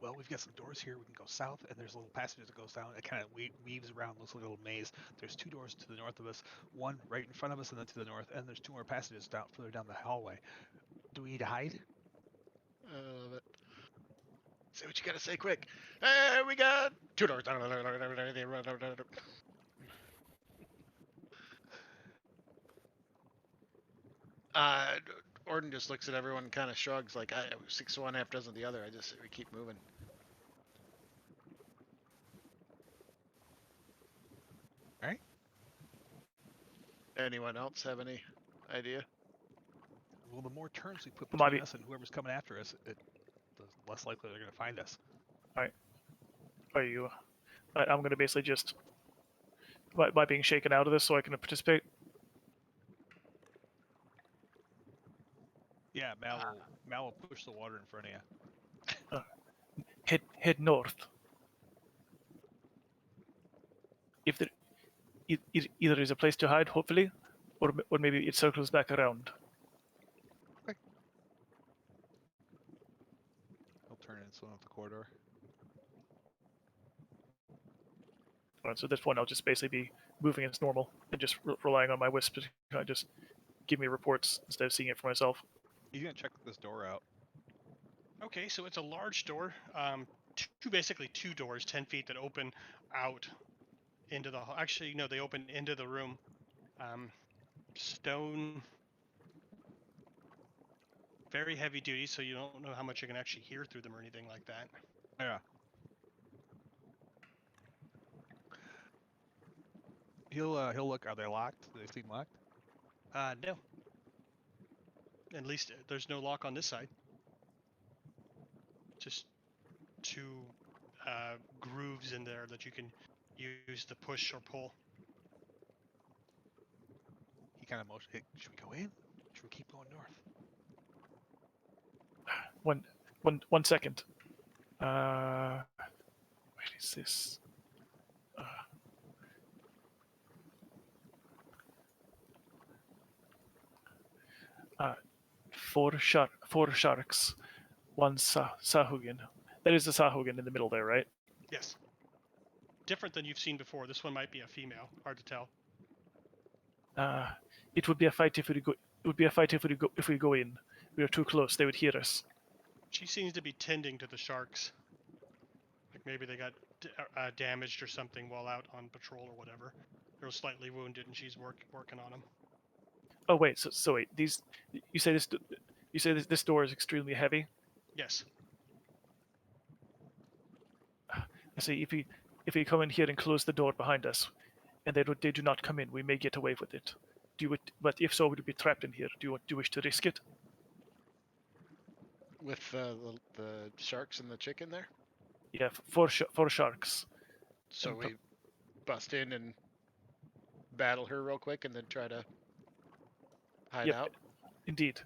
Well, we've got some doors here. We can go south, and there's little passages that goes down. It kind of weaves around, looks like a little maze. There's 2 doors to the north of us, one right in front of us, and then to the north. And there's 2 more passages down further down the hallway. Do we need to hide? Love it. Say what you gotta say quick. Hey, we got 2 doors. Orden just looks at everyone and kind of shrugs, like, 6 one, half dozen the other. We keep moving. All right. Anyone else have any idea? Well, the more turns we put Might between be- us and whoever's coming after us, the less likely they're going to find us. Are you? I'm going to basically just by being shaken out of this, so I can participate. Yeah, Mal will push the water in front of you. Head north. If there either is a place to hide, hopefully, or maybe it circles back around. He'll turn and swim up the corridor. Alright, so at this point, I'll just basically be moving as normal and just relying on my wisp to kind of just give me reports instead of seeing it for myself. He's gonna check this door out. Okay, so it's a large door. Basically two doors, 10 feet, that open out into the hall. Actually, no, they open into the room. Stone, very heavy duty, so you don't know how much you can actually hear through them or anything like that. Yeah. He'll look. Are they locked? Do they seem locked? No. At least there's no lock on this side. Just 2 grooves in there that you can use to push or pull. He kind of motions. Hey, should we go in? Should we keep going north? One second. Where is this? Four sharks, one Sahuagin. That is the Sahuagin in the middle there, right? Yes. Different than you've seen before. This one might be a female. Hard to tell. It would be a fight if we go. It would be a fight if we go in. We are too close. They would hear us. She seems to be tending to the sharks. Like maybe they got damaged or something while out on patrol or whatever. They're slightly wounded, and she's working on them. Oh wait, so wait. These you say this door is extremely heavy. Yes. I say if we come in here and close the door behind us, and they do not come in, we may get away with it. But if so, we'd be trapped in here. Do you wish to risk it? With the sharks and the chicken there? Yeah, four sharks. So And we bust in and battle her real quick and then try to hide Yep. out? Indeed.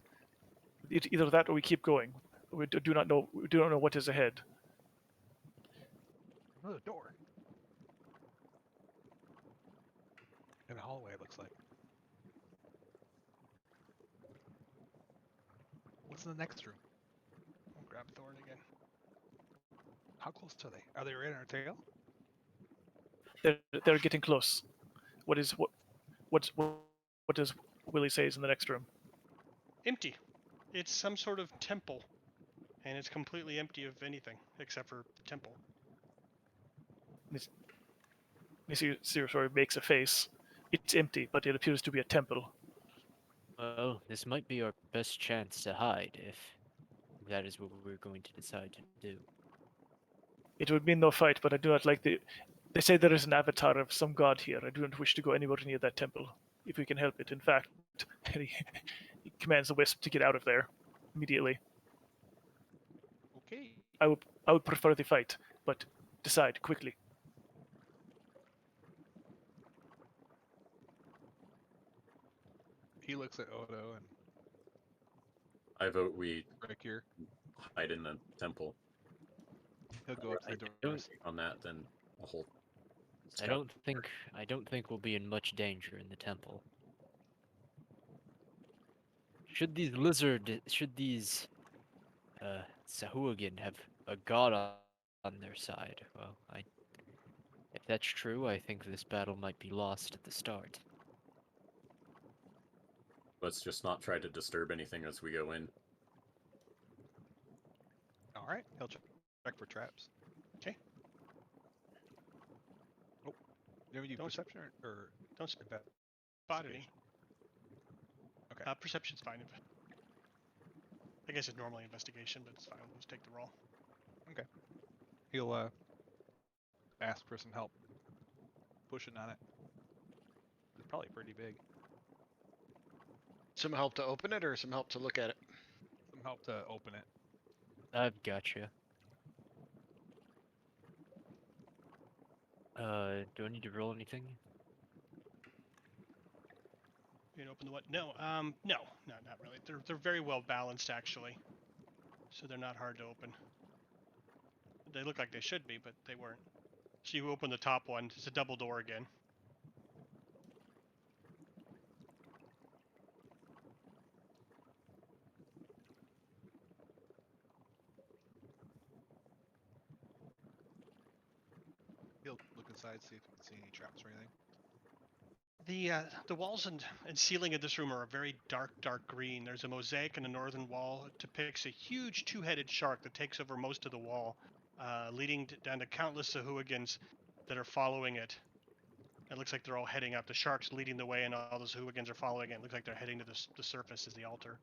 Either that or we keep going. We do not know what is ahead. Another door. In a hallway, it looks like. What's in the next room? I'll grab Thorn again. How close are they? Are they right on our tail? They're getting close. What does Willie say is in the next room? Empty. It's some sort of temple, and it's completely empty of anything except for the temple. Sort of makes a face. It's empty, but it appears to be a temple. Well, this might be our best chance to hide if that is what we're going to decide to do. It would mean no fight, but I do not like the... They say there is an avatar of some god here. I do not wish to go anywhere near that temple, if we can help it. In fact, he commands the wisp to get out of there immediately. Okay. I would prefer the fight. but decide quickly. He looks at Odo and I vote we Rick here. hide in the temple. He'll go up to I the door. don't, On that, then a whole. I don't think we'll be in much danger in the temple. Should these Sahuagin have a god on their side, well, if that's true, I think this battle might be lost at the start. Let's just not try to disturb anything as we go in. All right, he'll check for traps. 'Kay. Oh, you ever do Don't- perception or Don't invest? spot any. Okay. Perception's fine. I guess it's normally investigation, but it's fine. We'll just take the roll. He'll ask for some help pushing on it. It's probably pretty big. Some help to open it, or some help to look at it? Some help to open it. I've gotcha. Do I need to roll anything? You can open the what? No, no, not really. They're very well balanced actually, so they're not hard to open. They look like they should be, but they weren't. So you open the top one. It's a double door again. He'll look inside, see if he can see any traps or anything. The walls and ceiling of this room are a very dark green. There's a mosaic in the northern wall. It depicts a huge two-headed shark that takes over most of the wall, leading down to countless Sahuagins that are following it. It looks like they're all heading up. The shark's leading the way, and all the Sahuagins are following it. It looks like they're heading to the surface as the altar.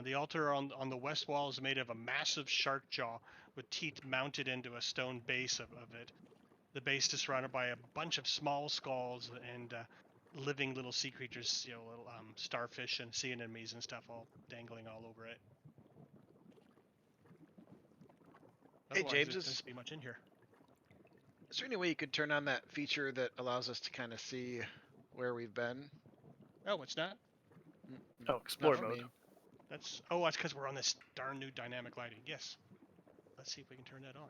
The altar on the west wall is made of a massive shark jaw with teeth mounted into a stone base of it. The base is surrounded by a bunch of small skulls and living little sea creatures, little starfish and sea anemones and stuff all dangling all over it. Hey, Otherwise, James, there is- doesn't be much in here. Is there any way you could turn on that feature that allows us to kind of see where we've been? Oh, it's not? Oh, explore Not for mode. me. That's because we're on this darn new dynamic lighting. Yes. Let's see if we can turn that on.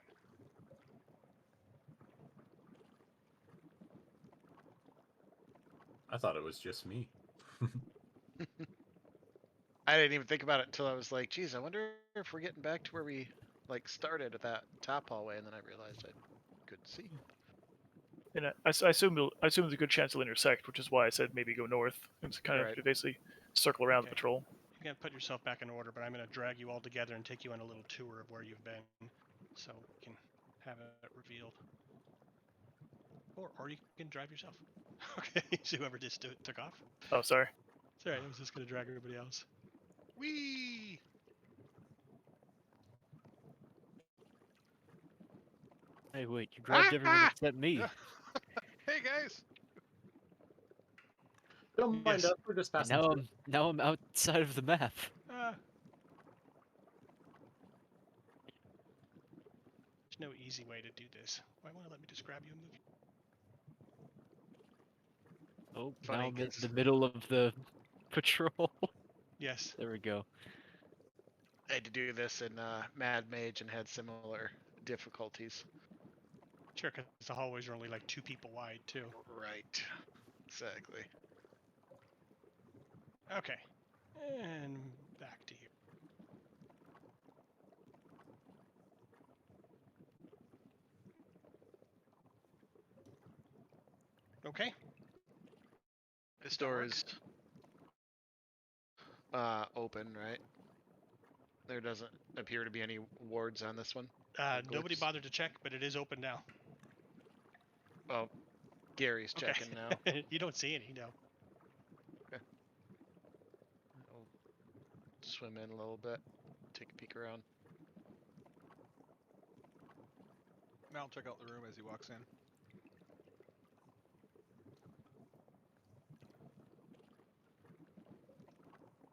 I thought it was just me. I didn't even think about it until I was like, geez, I wonder if we're getting back to where we started at that top hallway, and then I realized I couldn't see. And I assume there's a good chance it'll intersect, which is why I said maybe go north and kind Right. of basically circle around the Okay. patrol. You can put yourself back in order, but I'm going to drag you all together and take you on a little tour of where you've been, so we can have it revealed. Or you can drive yourself. Okay, so whoever just took off. Oh, sorry. It's alright, I was just going to drag everybody else. Whee! Hey, wait, you grabbed everyone Ah! except me. Hey guys! Don't mind Yes. us. We're just And passing. now I'm outside of the map. There's no easy way to do this. Why won't it let me just grab you and move you? Oh, Funny, now I'm in 'cause- the middle of the patrol. Yes. There we go. I had to do this in Mad Mage and had similar difficulties. Sure, because the hallways are only like 2 people wide, too. Right. Exactly. Okay. And back to here. Okay. This door is open, right? There doesn't appear to be any wards on this one. Nobody glitches. bothered to check, but it is open now. Oh, Gary's Okay. checking now. You don't see any, no. I'll swim in a little bit, take a peek around. I'll check out the room as he walks in.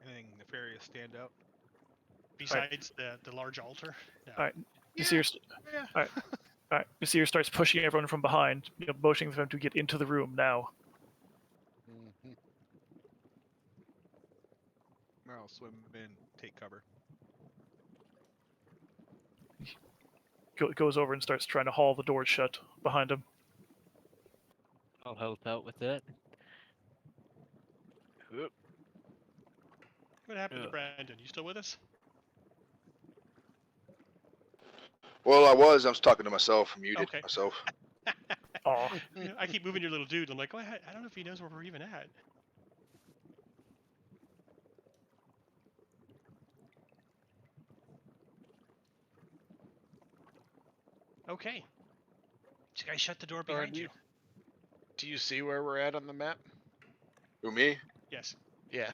Anything nefarious stand out? Besides the large altar. No. All right. You Yeah. see your st- Yeah. All right. Nasir starts pushing everyone from behind, motioning for them to get into the room now. Mhm. I'll swim in, take cover. Goes over and starts trying to haul the doors shut behind him. I'll help out with that. Oop. What happened to Ugh. Brandon? You still with us? Well, I was talking to myself, muted Okay. myself. Aw. I keep moving your little dude. I'm like, oh, I don't know if he knows where we're even at. Okay. So you guys shut the door behind you. Do you see where we're at on the map? Who, me? Yes. Yeah.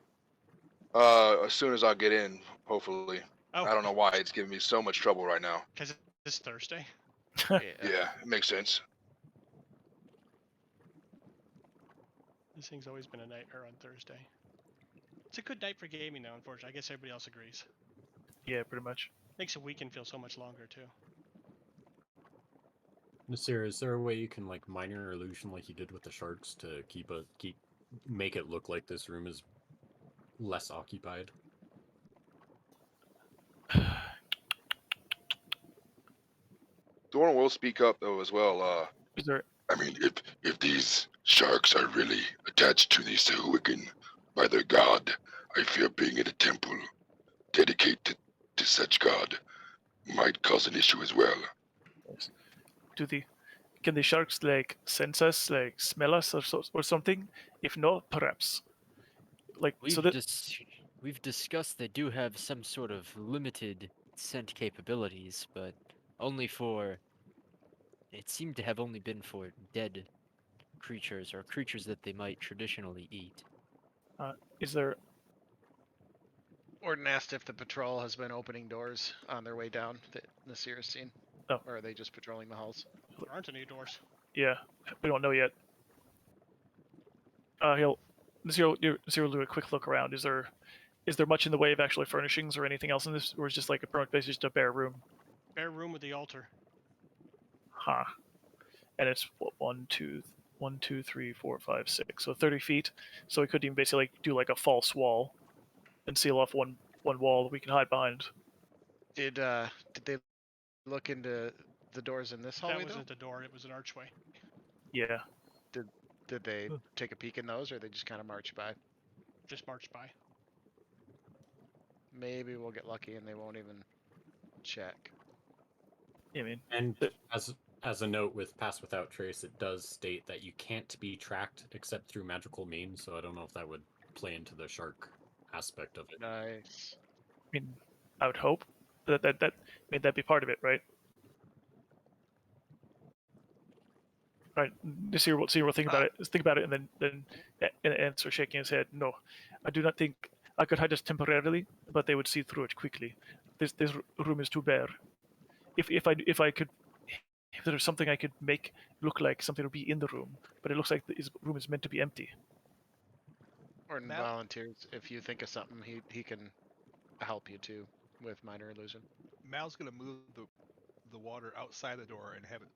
As soon as I get in, hopefully. Oh, I don't know why it's giving me so much trouble right now. because it's Thursday. Yeah. Yeah, it makes sense. This thing's always been a nightmare on Thursday. It's a good night for gaming, though, unfortunately. I guess everybody else agrees. Yeah, pretty much. Makes a weekend feel so much longer, too. Nasir, is there a way you can like minor illusion like you did with the sharks to make it look like this room is less occupied? Doran will speak up though as well. Is there? I mean, if these sharks are really attached to the Sahuagin by their god, I fear being in a temple dedicated to such god might cause an issue as well. Can the sharks like sense us, like smell us, or something? If not, perhaps We've discussed they do have some sort of limited scent capabilities, but only for. It seemed to have only been for dead creatures or creatures that they might traditionally eat. Is there? Orden asked if the patrol has been opening doors on their way down that Nasir has seen. Oh. Or are they just patrolling the halls? There aren't any doors. Yeah, we don't know yet. Nasir will do a quick look around. Is there much in the way of actually furnishings or anything else in this, or is it just like a permanent base, just a bare room? Bare room with the altar. Huh. And it's what, 1, 2, 3, 4, 5, 6. So 30 feet. So we could even basically do like a false wall and seal off one wall that we can hide behind. Did they look into the doors in this hallway That wasn't though? a door, it was an archway. Yeah. Did they take a peek in those, or they just kind of march by? Just marched by. Maybe we'll get lucky and they won't even check. I mean, And as a note with Pass Without Trace, it does state that you can't be tracked except through magical means, so I don't know if that would play into the shark aspect of it. Nice. I mean, I would hope that that'd be part of it, right? Right. Nasir will think about it. Think about it, and then answer, shaking his head. No, I do not think I could hide us temporarily, but they would see through it quickly. This room is too bare. If I could, if there was something I could make look like something would be in the room, but it looks like this room is meant to be empty. Orden Mal- volunteers. If you think of something, he can help you too with minor illusion. Mal's gonna move the water outside the door and have it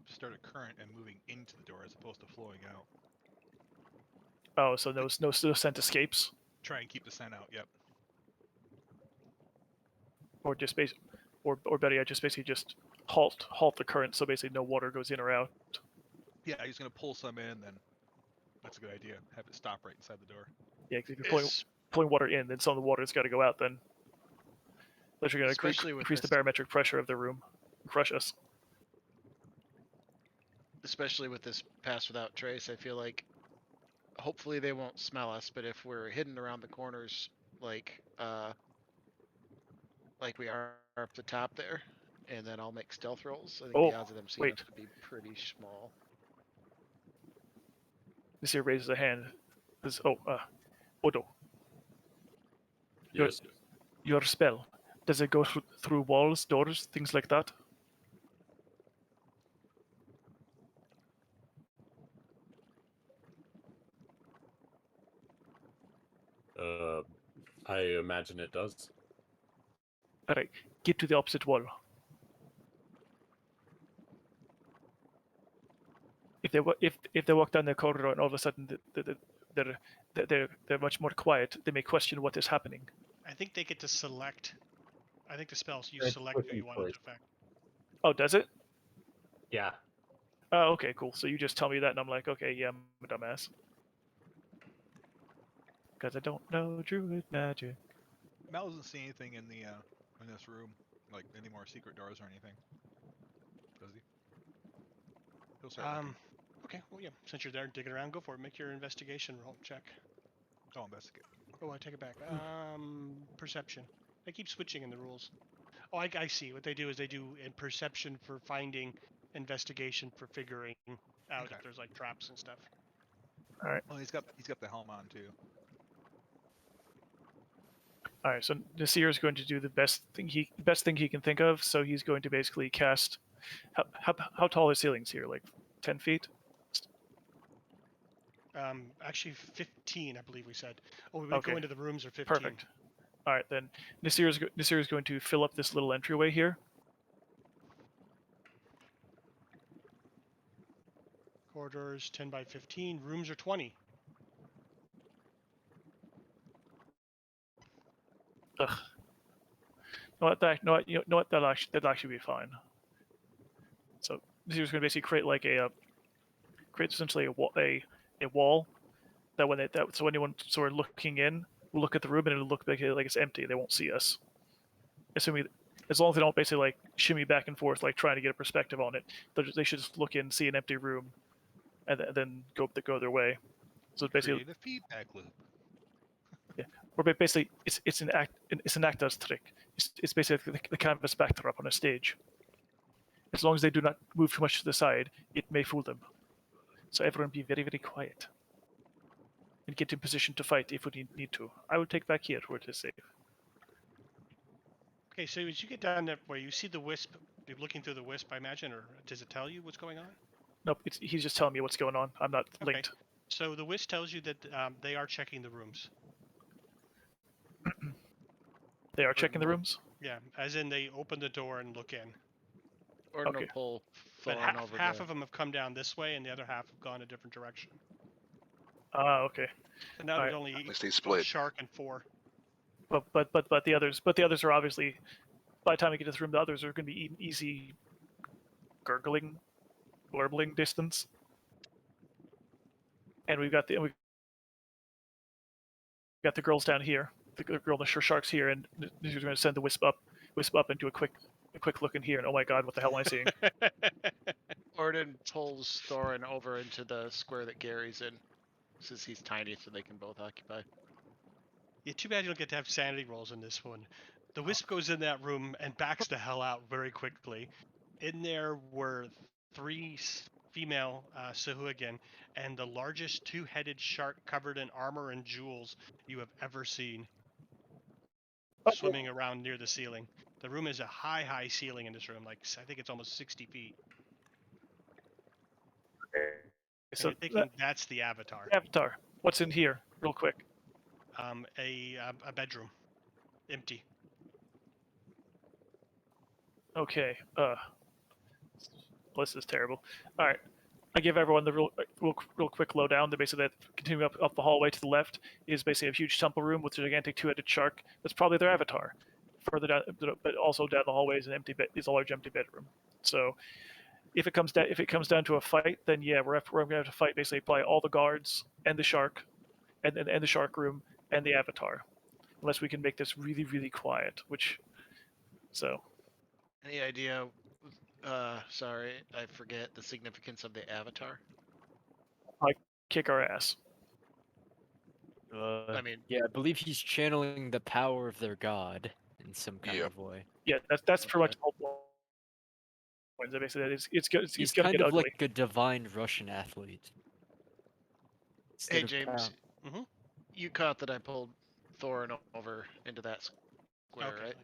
start a current and moving into the door as opposed to flowing out. Oh, so no scent escapes, Try and keep the scent out. Yep. or just or better yet, just basically just halt the current, so basically no water goes in or out. Yeah, he's gonna pull some in. Then that's a good idea. Have it stop right inside the door. Yeah, because if you're pulling water in, then some of the water's got to go out. Then, unless you're going to Especially with increase the this- barometric pressure of the room, crush us. Especially with this Pass Without Trace, I feel like hopefully they won't smell us, but if we're hidden around the corners like we are up the top there, and then I'll make stealth rolls, I think the odds of them seeing us would be pretty small. This here raises a hand. Says, Odo, Yes. your spell, does it go through walls, doors, things like that? I imagine it does. Alright, get to the opposite wall. if they walk down the corridor and all of a sudden they're much more quiet, they may question what is happening. I think they get to select. I think the spells you It's select who quick you want it choice. to affect. Oh, does it? Yeah. Oh, okay, cool. So you just tell me that, and I'm like, okay, yeah, I'm a dumbass. Because I don't know druid magic. Mel doesn't see anything in the in this room, like any more secret doors or anything. Does he? He'll start looking. Okay, well, yeah. Since you're there digging around, go for it. Make your investigation roll check. Oh, investigate. Oh, I take it back. Perception. I keep switching in the rules. Oh, I see. What they do is they do in perception for finding, investigation for figuring out Okay. if there's like traps and stuff. All right. Well, he's got the helm on too. All right. So Nasir is going to do the best thing he can think of. So he's going to basically cast. How tall are ceilings here? Like 10 feet? Actually 15, I believe we said. Oh, we Okay. go into the rooms are 15. Perfect. All right, then Nasir is going to fill up this little entryway here. Corridors 10 by 15. Rooms are 20. Ugh. No, what? That'll actually be fine. So Nasir's going to basically create essentially a wall that so anyone sort of looking in will look at the room and it'll look like it's empty. They won't see us. Assuming, as long as they don't basically like shimmy back and forth like trying to get a perspective on it, they should just look in, see an empty room, and then go their way. So basically, Create a feedback loop. yeah, or basically it's an actor's trick. It's basically the canvas backdrop on a stage. As long as they do not move too much to the side, it may fool them. So everyone be very, very quiet. And get in position to fight if we need to. I will take back here where it is safe. Okay, so as you get down that way, you see the wisp. You're looking through the wisp, I imagine, or does it tell you what's going on? Nope, he's just telling me what's going on. I'm not linked. So the wisp tells you that they are checking the rooms. They are checking the rooms? Yeah, as in they open the door and look in. Or Okay. no pull But Thorin over half the... of them have come down this way, and the other half have gone a different direction. Ah, okay. So now there's only Unless they split. Shark and 4. But the others are obviously, by the time we get to this room, the others are going to be easy gurgling, blarbling distance. And we've got the girls down here, the girl and the sharks here, and she's going to send the wisp up and do a quick look in here. And oh my god, what the hell am I seeing? Orden pulls Thorin over into the square that Gary's in. Since he's tiny, so they can both occupy. Yeah, too bad you don't get to have sanity rolls in this one. The wisp goes in that room and backs the hell out very quickly. In there were 3 female Sahuagin and the largest 2-headed shark covered in armor and jewels you have ever seen, swimming around near the ceiling. The room is a high ceiling in this room. Like, I think it's almost 60 feet. So you're thinking that's the Avatar. Avatar. What's in here, real quick? A bedroom, empty. Okay. This is terrible. All right. I give everyone the real quick lowdown. They basically continue up the hallway to the left is basically a huge temple room with a gigantic 2-headed shark. That's probably their avatar. Further down, but also down the hallway is a large empty bedroom. So if it comes down to a fight, then yeah, we're going to have to fight basically by all the guards and the shark, and the shark room and the avatar, unless we can make this really, really quiet. Any idea? Sorry, I forget the significance of the Avatar. Kick our ass. I mean, Yeah, I believe he's channeling the power of their god in some kind Yep. of way. Yeah, that's pretty much the whole point. Basically, it's going He's to kind get of ugly. like a divine Russian athlete. hey Instead of James, Mhm. you caught that I pulled Thorin over into that square, Okay. right?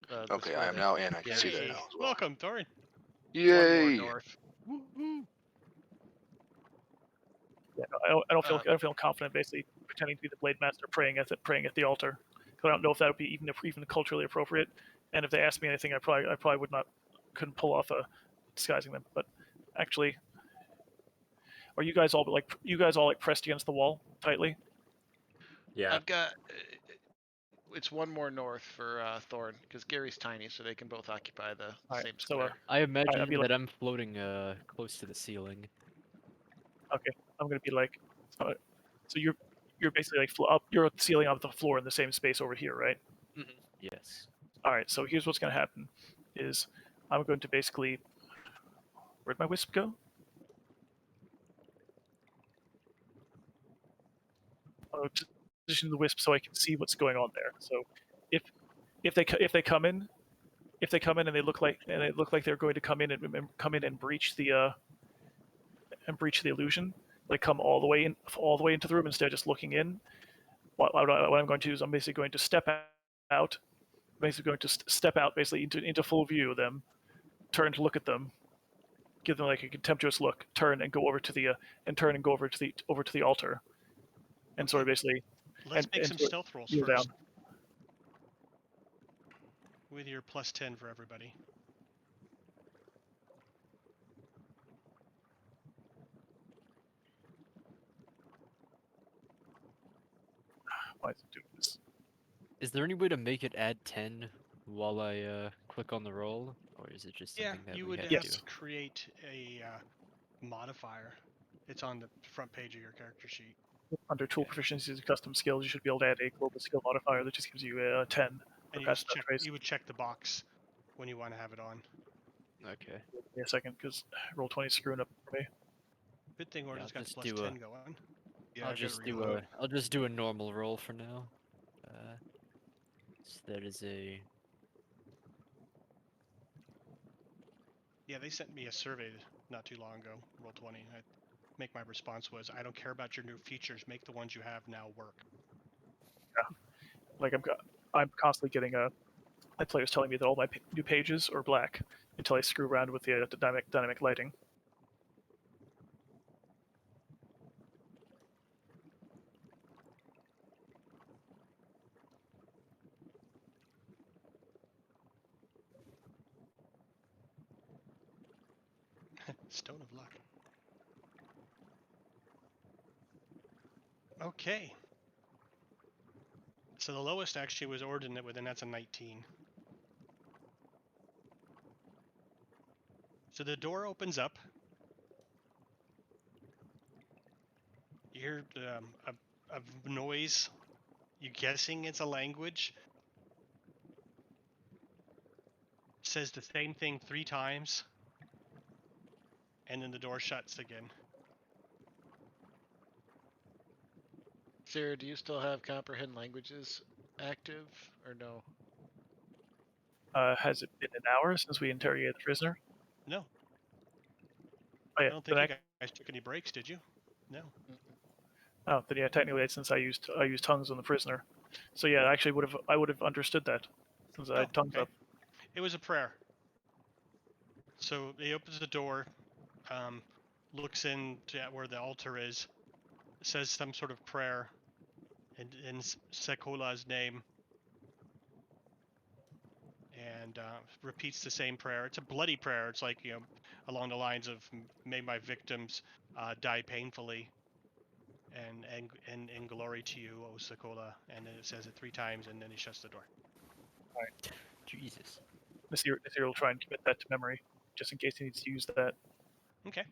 The Okay, square I am that now in. I can see that Hey, now as well. welcome, Thorin. One more Yay! north. Woo-hoo. Yeah, I don't feel confident basically pretending to be the blade master praying at the altar. I don't know if that would be even culturally appropriate. And if they asked me anything, I probably couldn't pull off disguising them. But actually, are you guys all like pressed against the wall tightly? Yeah. I've got. It's one more north for Thorn, because Gary's tiny, so they can both occupy the Alright, same so, square. I imagine be like- that I'm floating close to the ceiling. Okay, I'm gonna be like, so you're basically like you're at the ceiling of the floor in the same space over here, right? Yes. All right, so here's what's gonna happen: is I'm going to basically, where'd my wisp go? I'll position the wisp so I can see what's going on there. So if they come in and they look like they're going to come in and breach the illusion, like come all the way into the room instead of just looking in. What I'm going to do is I'm basically going to step out, basically into full view of them, turn to look at them, give them like a contemptuous look, turn and go over to the altar, and sort of basically Let's make some sort of stealth rolls kneel first. down. With your plus 10 for everybody. Why is it doing this? Is there any way to make it add 10 while I click on the roll, or is it just Yeah, something that you we would have have to to do? create a modifier. It's on the front page of your character sheet. Under tool proficiencies and custom skills, you should be able to add a global skill modifier that just gives you a 10 for And you pass just without check. trace. You would check the box when you want to have it on. Okay. Give me a second, because Roll20 is screwing up for me. Good thing Orden's got the just plus do 10 going. Yeah, I'll I've got just to do reload. I'll just do a normal roll for now. So that is a Yeah, they sent me a survey not too long ago. Roll20. My response was, I don't care about your new features. Make the ones you have now work. Like I'm constantly getting my players telling me that all my new pages are black until I screw around with the dynamic lighting. Stone of luck. Okay. So the lowest actually was Orden, and that's a 19. So the door opens up. You hear a noise. You're guessing it's a language. It says the same thing 3 times. And then the door shuts again. Sarah, do you still have comprehend languages active or no? Has it been an hour since we interrogated the prisoner? No. Oh, yeah. I don't think you guys took any breaks, did you? No. Oh, then yeah, technically since I used tongues on the prisoner, so yeah, actually I would have understood that since I had tongues okay. up. It was a prayer. So he opens the door, looks in at where the altar is, says some sort of prayer in Sekola's name, and repeats the same prayer. It's a bloody prayer. It's like, along the lines of, may my victims die painfully, and in glory to you, O Sekola. And then it says it 3 times, and then he shuts the door. All right. Jesus. Nasir will try and commit that to memory, just in case he needs to use that. Okay.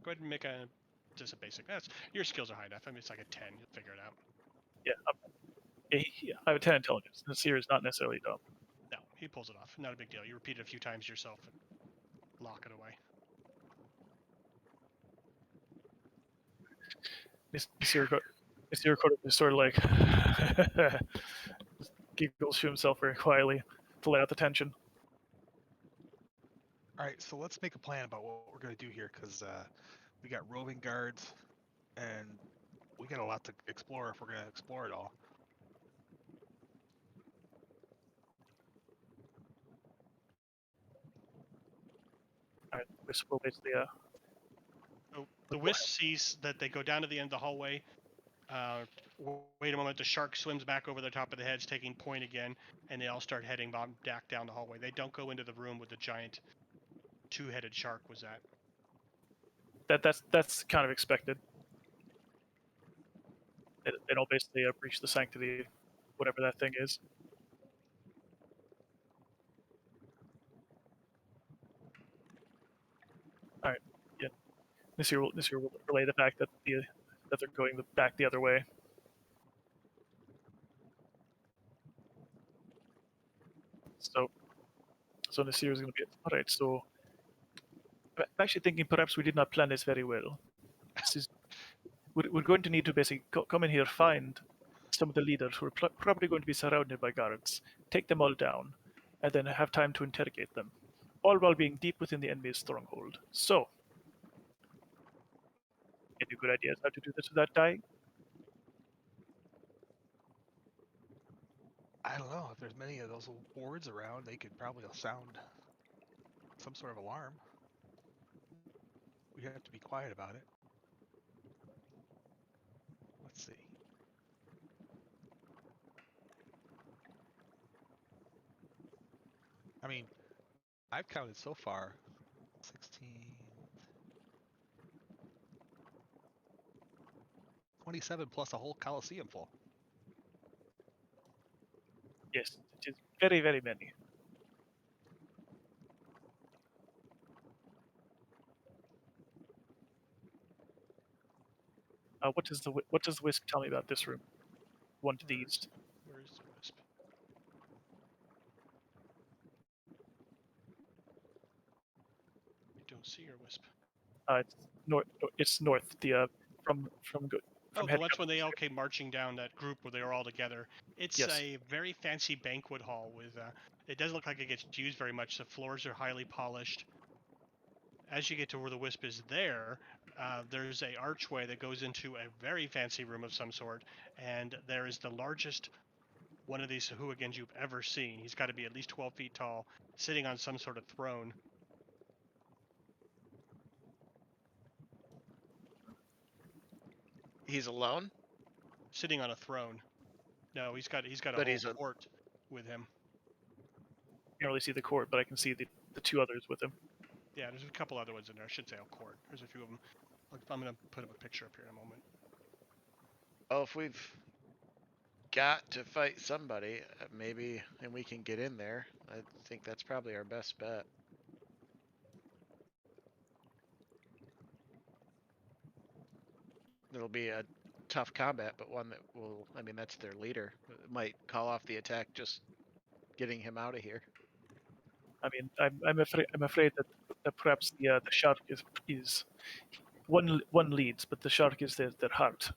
Go ahead and make just a basic. Your skills are high enough. I mean, it's like a 10. You'll figure it out. Yeah, I have a 10 intelligence. Nasir is not necessarily dumb. No, he pulls it off. Not a big deal. You repeat it a few times yourself and lock it away. Nasir is sort of like giggles to himself very quietly to lay out the tension. All right, so let's make a plan about what we're going to do here, because we got roving guards, and we got a lot to explore if we're going to explore it all. All right, Wisp will basically So the Wisp sees that they go down to the end of the hallway. Wait a moment. The shark swims back over the top of the heads, taking point again, and they all start heading back down the hallway. They don't go into the room with the giant 2-headed shark was at. That's kind of expected. It'll basically breach the sanctity, whatever that thing is. All right, yeah. This year will relay the fact that they're going back the other way. So this year is going to be all right. So I'm actually thinking perhaps we did not plan this very well. We're going to need to basically come in here, find some of the leaders who are probably going to be surrounded by guards, take them all down, and then have time to interrogate them, all while being deep within the enemy's stronghold. So, any good ideas how to do this without dying? I don't know. If there's many of those wards around, they could probably sound some sort of alarm. We have to be quiet about it. Let's see. I mean, I've counted so far 16, 27 plus a whole Coliseum full. Yes, it is very, very many. What does the Wisp tell me about this room? One to the east. Where is the wisp? I don't see your wisp. It's north. It's north. From Oh, heading that's up. when they all came marching down that group where they were all together. It's Yes. a very fancy banquet hall with. It doesn't look like it gets used very much. The floors are highly polished. As you get to where the wisp is there's a archway that goes into a very fancy room of some sort, and there is the largest one of these Sahuagins you've ever seen. He's got to be at least 12 feet tall, sitting on some sort of throne. He's alone? Sitting on a throne. No, he's got a But whole he's a- court with him. You can't really see the court, but I can see the two others with him. Yeah, there's a couple other ones in there. I should say a court. There's a few of them. I'm going to put up a picture up here in a moment. Oh, if we've got to fight somebody, maybe, and we can get in there, I think that's probably our best bet. It'll be a tough combat, but one that will, I mean, that's their leader. It might call off the attack just getting him out of here. I mean, I'm afraid that perhaps the shark is one leads, but the shark is their heart.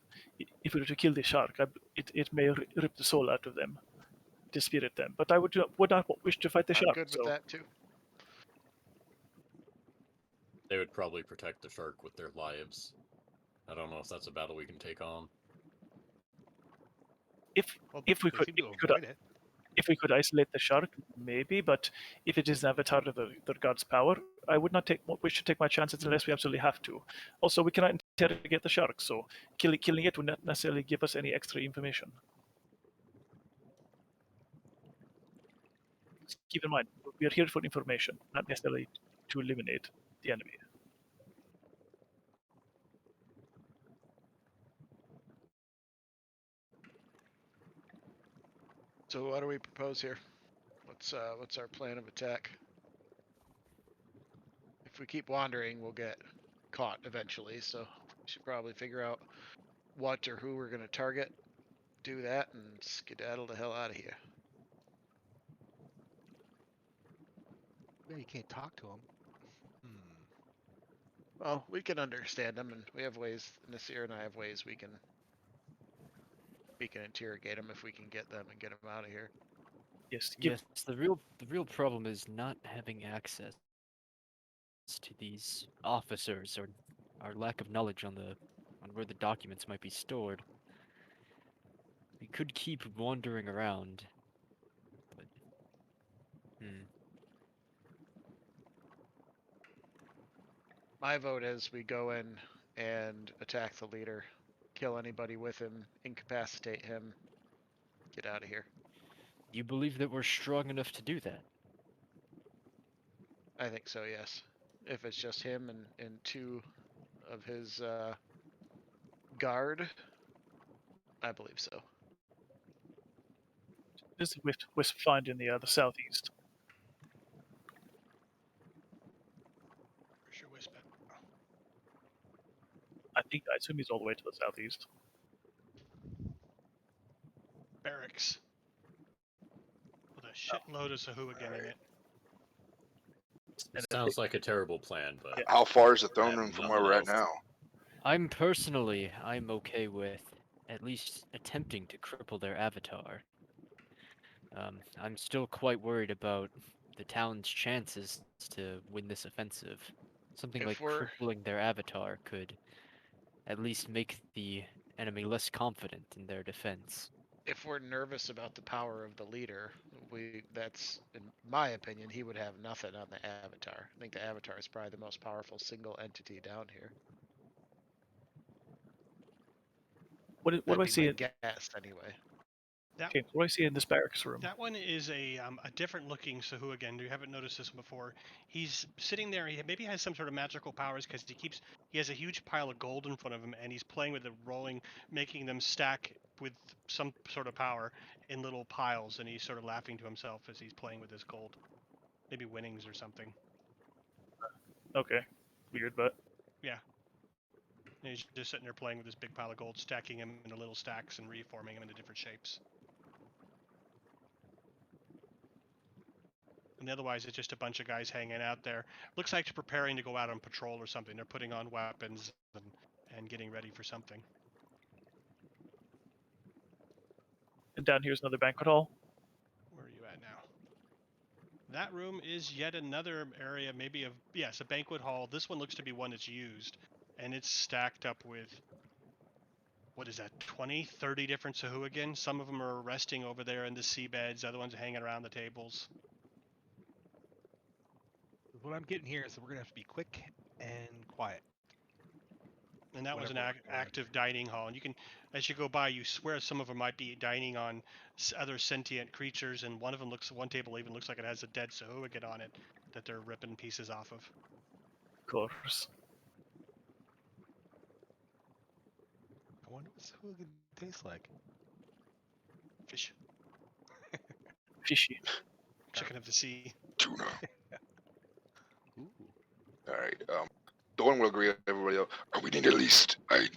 If we were to kill the shark, it may rip the soul out of them, dispirit them. But I would not wish to fight the I'm shark. good with that too. They would probably protect the shark with their lives. I don't know if that's a battle we can take on. If we could, seem to avoid it. If we could isolate the shark, maybe. But if it is an avatar of the god's power, I would not wish to take my chances unless we absolutely have to. Also, we cannot interrogate the shark, so killing it would not necessarily give us any extra information. Just keep in mind, we are here for information, not necessarily to eliminate the enemy. So what do we propose here? What's our plan of attack? If we keep wandering, we'll get caught eventually, so we should probably figure out what or who we're going to target, do that, and skedaddle the hell out of here. Yeah, you can't talk to them. Well, we can understand them, and we have ways, Nasir and I have ways we can interrogate them if we can get them and get them out of here. Yes. Yes, the real problem is not having access to these officers or our lack of knowledge on where the documents might be stored. We could keep wandering around, but My vote is we go in and attack the leader, kill anybody with him, incapacitate him, get out of here. You believe that we're strong enough to do that? I think so, yes. If it's just him and two of his guard? I believe so. This is Wisp find in the southeast. Where's your Wisp at? I assume he's all the way to the southeast. Barracks. With a shitload of Sahuagin in it. And Sounds like a terrible plan, but How far is the I throne have room from nothing where we're at else. now? I'm okay with at least attempting to cripple their avatar. I'm still quite worried about the town's chances to win this offensive. Something If like we're- crippling their avatar could at least make the enemy less confident in their defense. If we're nervous about the power of the leader, that's, in my opinion, he would have nothing on the Avatar. I think the Avatar is probably the most powerful single entity down here. What do I That'd be see? my guess, anyway. Okay, what do I see in this barracks room? That one is a different looking Sahuagin. You haven't noticed this one before. He's sitting there. He maybe has some sort of magical powers because he has a huge pile of gold in front of him, and he's playing with it, making them stack with some sort of power in little piles, and he's sort of laughing to himself as he's playing with his gold. Maybe winnings or something. Okay, weird, but Yeah. And he's just sitting there playing with this big pile of gold, stacking them into little stacks and reforming them into different shapes. And otherwise, it's just a bunch of guys hanging out there. Looks like they're preparing to go out on patrol or something. They're putting on weapons and getting ready for something. and down here's another banquet hall. Where are you at now? That room is yet another area, maybe a banquet hall. This one looks to be one that's used, and it's stacked up with, what is that, 20, 30 different Sahuagin? Some of them are resting over there in the seabeds, other ones are hanging around the tables. What I'm getting here is that we're gonna have to be quick and quiet. And that was an Whatever we're going active dining hall. And you can, as you go by, you swear some of them might be dining on other sentient creatures. And one table even looks like it has a dead Sahuagin on it that they're ripping pieces off of. Of course. I wonder what Sahuagin tastes like. Fish. Fishy. Chicken of the sea. Tuna. Ooh. All right. Thorn will agree with everybody else. We need at least. I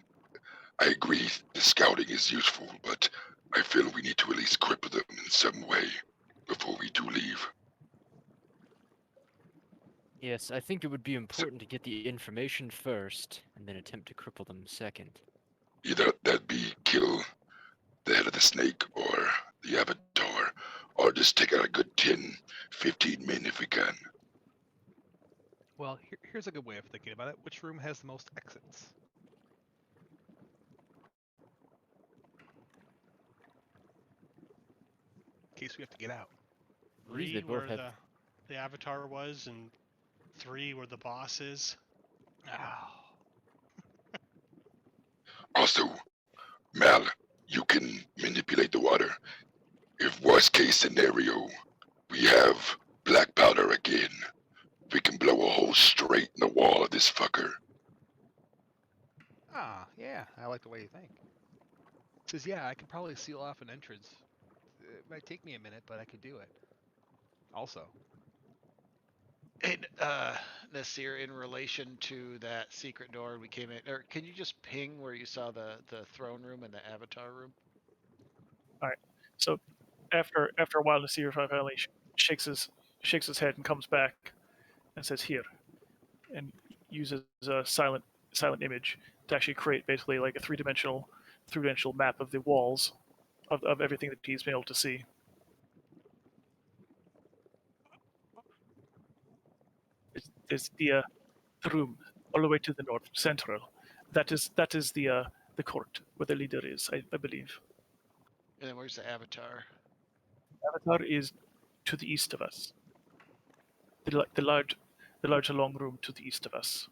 agree. The scouting is useful, but I feel we need to at least cripple them in some way before we do leave. Yes, I think it would be important to get the information first, and then attempt to cripple them second. Either that be kill the head of the snake or the avatar, or just take out a good 10, 15 men if we can. Well, here's a good way of thinking about it. Which room has the most exits? In case we have to get out. I believe they 3 both where have. the avatar was, and 3 where the boss is. Oh. Also, Mal, you can manipulate the water. If worst case scenario, we have black powder again, we can blow a hole straight in the wall of this fucker. Ah, yeah, I like the way you think. Says, yeah, I could probably seal off an entrance. It might take me a minute, but I could do it. Also. And Nasir, in relation to that secret door we came in, or can you just ping where you saw the throne room and the avatar room? So after a while, Nasir finally shakes his head and comes back and says, "Here," and uses a silent image to actually create basically like a three-dimensional map of the walls of everything that he's been able to see. There's the room all the way to the north, central. That is the court where the leader is, I believe. And then where's the avatar? Avatar is to the east of us. The large long room to the east of us.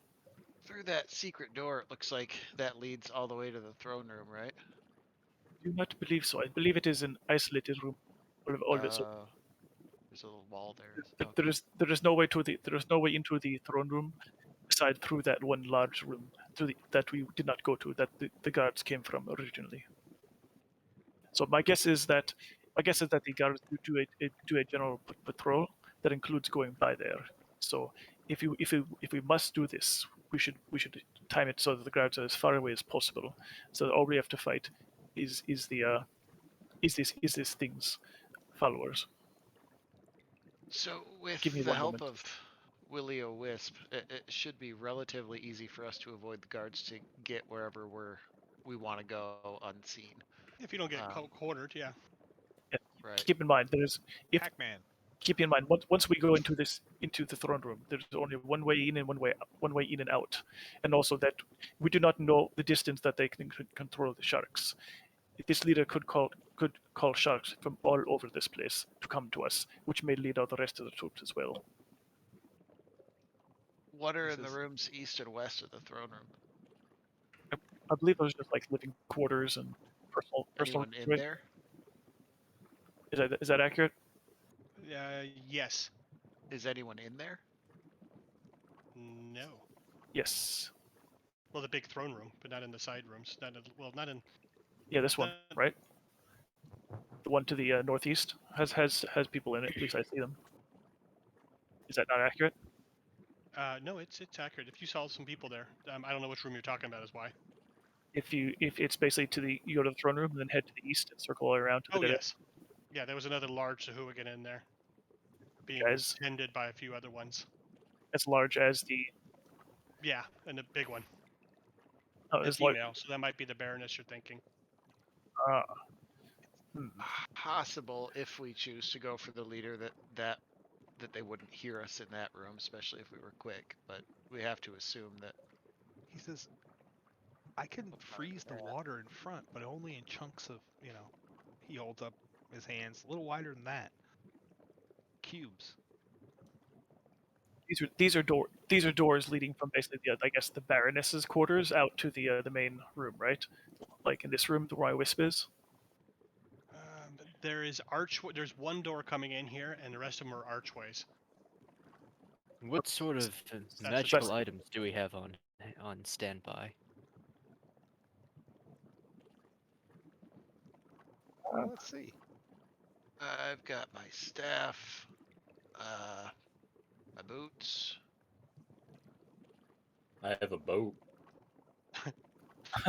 Through that secret door, it looks like that leads all the way to the throne room, right? I do not believe so. I believe it is an isolated room. All of it. So There's a little wall there. there is no way into the throne room aside through that one large room that we did not go to, that the guards came from originally. So my guess is that the guards do a general patrol that includes going by there. So if we must do this, we should time it so that the guards are as far away as possible. So that all we have to fight is this thing's followers. So with Give me the one help moment. of Willy-O-Wisp, it should be relatively easy for us to avoid the guards to get wherever we want to go unseen. If you don't get cornered, yeah. Right. Keep in mind, Pac-Man. keep in mind once we go into the throne room, there's only one way in and one way in and out, and also that we do not know the distance that they can control the sharks. This leader could call sharks from all over this place to come to us, which may lead out the rest of the troops as well. What are This in the is- rooms east and west of the throne room? I believe those are just like living quarters and personal. Anyone in there? Is that accurate? Yes. Is anyone in there? No. Yes. Well, the big throne room, but not in the side rooms. Not in. Yeah, this one, right? The one to the northeast has people in it. At least I see them. Is that not accurate? No, it's accurate. If you saw some people there, I don't know which room you're talking about. Is why. If it's basically you go to the throne room and then head to the east and circle all around to the dead yes. Yeah, there was another large Sahuagin in there, being tended by a few other ones. As large as the. Yeah, and a big one. Oh, it's female, so that might be the Baroness you're thinking. Possible if we choose to go for the leader that they wouldn't hear us in that room, especially if we were quick. But we have to assume that. He says, I can freeze the water in front, but only in chunks of, he holds up his hands a little wider than that. Cubes. These are doors leading from basically the Baroness's quarters out to the main room, right? Like in this room, the Roy Wisp is. There is There's one door coming in here, and the rest of them are archways. What sort of magical items do we have on standby? Let's see. I've got my staff, my boots. I have a boat.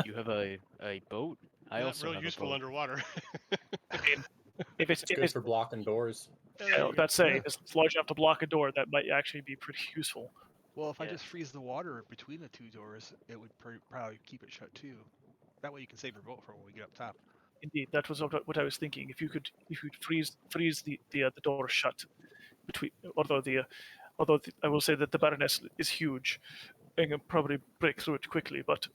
You have a boat? I also real have useful a boat. Underwater. If it's good for blocking doors. Yeah, that's saying it's large enough to block a door. That might actually be pretty useful. Well, if I just freeze the water between the two doors, it would probably keep it shut too. That way you can save your boat for when we get up top. Indeed, that was what I was thinking. If you could freeze the door shut between, although I will say that the Baroness is huge and can probably break through it quickly, but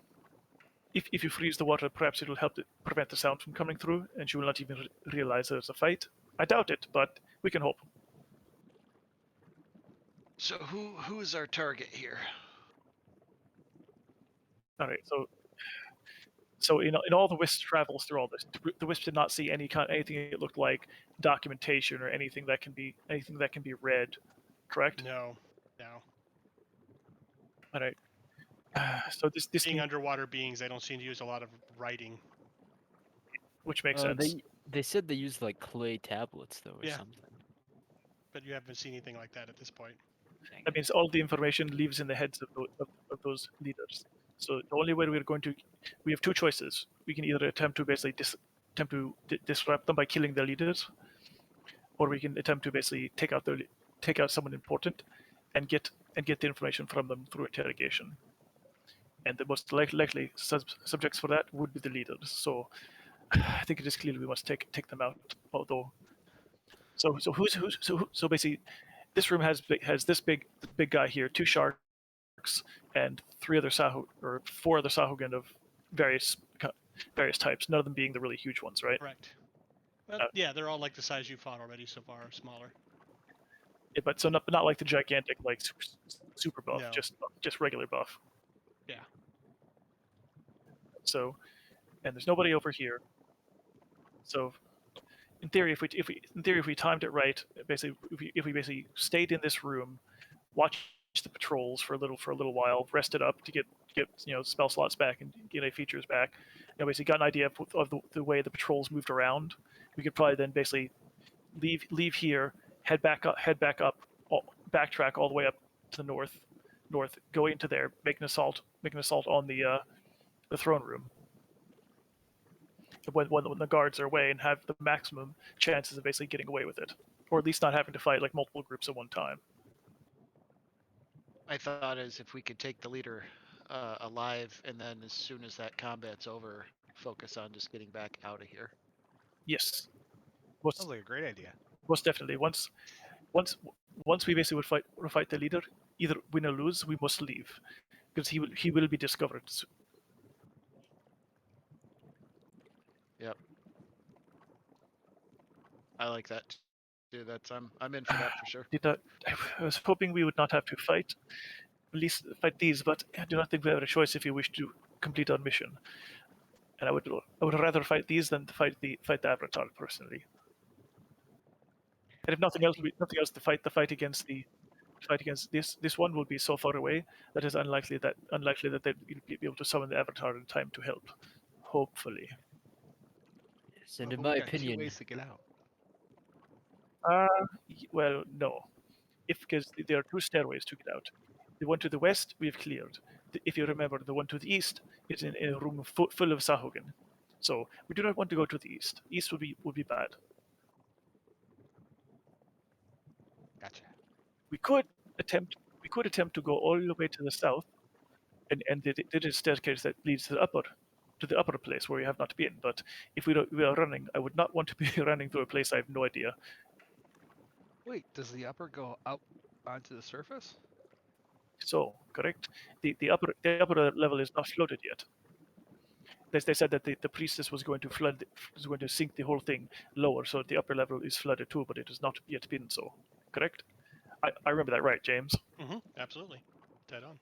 if you freeze the water, perhaps it will help prevent the sound from coming through, and she will not even realize there's a fight. I doubt it, but we can hope. So who is our target here? All right, so in all the Wisp travels through all this, the Wisp did not see anything that looked like documentation or anything that can be read, correct? No. All right. So this being underwater beings, they don't seem to use a lot of writing, which makes sense. They said they used like clay tablets though, or something. But you haven't seen anything like that at this point. That means all the information lives in the heads of those leaders. So the only way we have two choices. We can either attempt to basically disrupt them by killing their leaders, or we can attempt to basically take out someone important, and get the information from them through interrogation. And the most likely subjects for that would be the leaders. So I think it is clear we must take them out. Although, so basically, this room has this big guy here, two sharks, and four other Sahuagin of various types. None of them being the really huge ones, right? Correct. Well, yeah, they're all like the size you fought already so far, smaller. Yeah, but so not like the gigantic, like super buff, No. just regular buff. Yeah. So, and there's nobody over here. So, in theory, if we timed it right, basically, if we basically stayed in this room, watched the patrols for a little while, rested up to get spell slots back and get features back. Basically got an idea of the way the patrols moved around. We could probably then basically leave here, head back up, backtrack all the way up to the north, go into there, make an assault on the throne room. When the guards are away, and have the maximum chances of basically getting away with it, or at least not having to fight like multiple groups at one time. My thought is if we could take the leader alive, and then as soon as that combat's over, focus on just getting back out of here. Yes, Sounds like a great idea. most definitely. Once we basically would fight the leader, either win or lose, we must leave, because he will be discovered. Yep. I like that too. I'm in for that for sure. I was hoping we would not have to fight, at least fight these, but I do not think we have a choice if we wish to complete our mission. And I would rather fight these than to fight the Avatar personally. And if nothing else, to fight against this one will be so far away that it's unlikely that they'll be able to summon the Avatar in time to help. Hopefully. Yes, and But in we my got 2 opinion, ways to get out. Well, no. Because there are 2 stairways to get out. The one to the west we have cleared. If you remember, the one to the east is in a room full of Sahuagin. So we do not want to go to the east. East would be bad. Gotcha. We could attempt to go all the way to the south, and there is a staircase that leads to the upper place where we have not been. But if we are running, I would not want to be running through a place I have no idea. Wait, does the upper go up onto the surface? So correct. The upper level is not flooded yet. They said that the priestess was going to sink the whole thing lower, so the upper level is flooded too, but it has not yet been so. Correct? I remember that right, James. Absolutely. Dead on.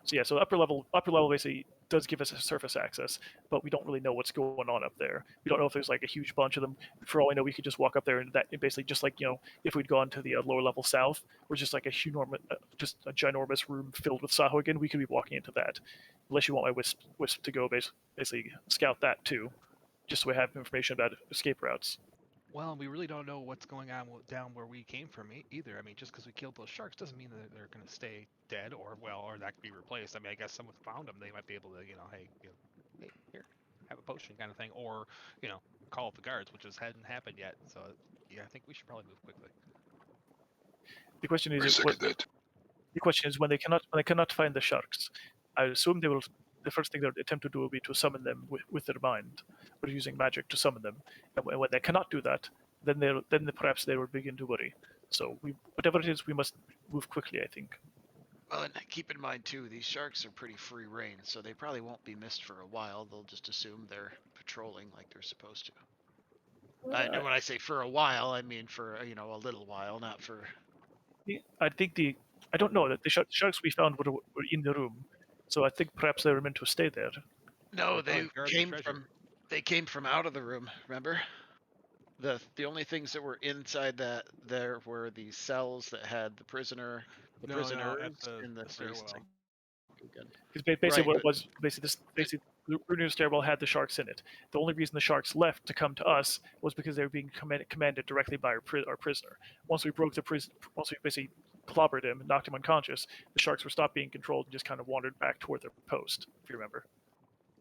So yeah, so upper level basically does give us a surface access, but we don't really know what's going on up there. We don't know if there's like a huge bunch of them. For all I know, we could just walk up there and that basically just like if we'd gone to the lower level south, or just like just a ginormous room filled with Sahuagin, we could be walking into that. Unless you want my wisp to go basically scout that too, just so we have information about escape routes. Well, we really don't know what's going on down where we came from either. I mean, just because we killed those sharks doesn't mean that they're going to stay dead or that could be replaced. I mean, I guess someone found them. They might be able to, hey, hey, here, have a potion kind of thing, or call up the guards, which hadn't happened yet. So yeah, I think we should probably move quickly. The question is, I second that. the question is when they cannot find the sharks, I assume they will. The first thing they'll attempt to do will be to summon them with their mind, or using magic to summon them. And when they cannot do that, then perhaps they will begin to worry. So whatever it is, we must move quickly, I think. Well, and keep in mind too, these sharks are pretty free range, so they probably won't be missed for a while. They'll just assume they're patrolling like they're supposed to. And when I say for a while, I mean for a little while, not for. I think I don't know that the sharks we found were in the room, so I think perhaps they were meant to stay there. No, They they guard the came treasure. they came from out of the room. Remember, the only things that were inside that there were the cells that had the prisoners at in the stairwell. priest. Because basically Right, what it was, basically the Ruiner stairwell had the sharks in it. The only reason the sharks left to come to us was because they were being commanded directly by our prisoner. Once we basically clobbered him and knocked him unconscious, the sharks were stopped being controlled and just kind of wandered back toward their post, if you remember.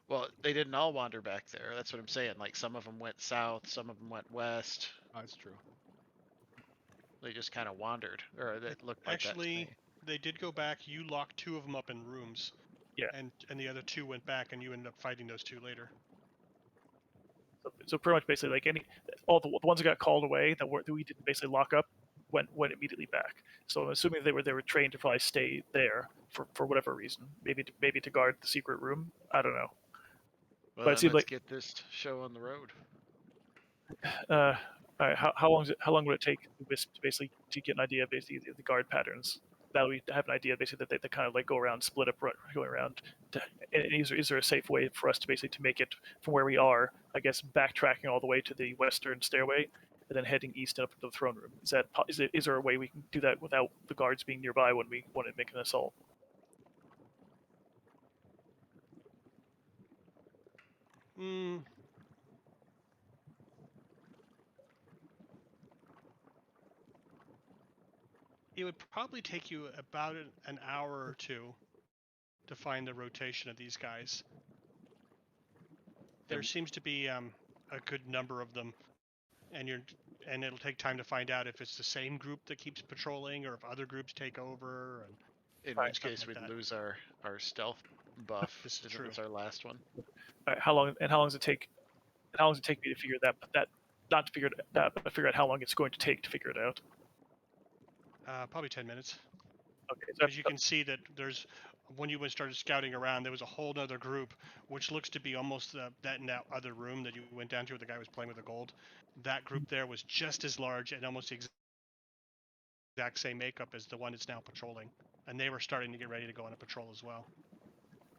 Well, they didn't all wander back there. That's what I'm saying. Like some of them went south, some of them went west. Oh, that's true. They just kind of wandered, or it looked like that to Actually, me. they did go back. You locked 2 of them up in rooms. Yeah. And the other 2 went back, and you ended up fighting those 2 later. So pretty much basically like all the ones that got called away that we didn't basically lock up went immediately back. So I'm assuming they were trained to probably stay there for whatever reason. Maybe to guard the secret room. I don't know. Well, But it seems let's like get this show on the road. all right, how long would it take Wisp to basically to get an idea of basically the guard patterns? That we have an idea basically that they kind of like go around, split up, going around. And is there a safe way for us to basically to make it from where we are? I guess backtracking all the way to the western stairway and then heading east and up into the throne room. Is there a way we can do that without the guards being nearby when we want to make an assault? It would probably take you about an hour or two to find the rotation of these guys. There seems to be a good number of them, and it'll take time to find out if it's the same group that keeps patrolling or if other groups take over. And In Right. which case, like we'd that. lose our stealth buff. This is if true. It was our last one. All right, how long does it take? How long does it take me to figure that not to figure it out, but to figure out how long it's going to take to figure it out? Probably 10 minutes. Okay, so Because you can see that when you started scouting around, there was a whole other group, which looks to be almost that in that other room that you went down to where the guy was playing with the gold. That group there was just as large and almost the exact same makeup as the one that's now patrolling. And they were starting to get ready to go on a patrol as well.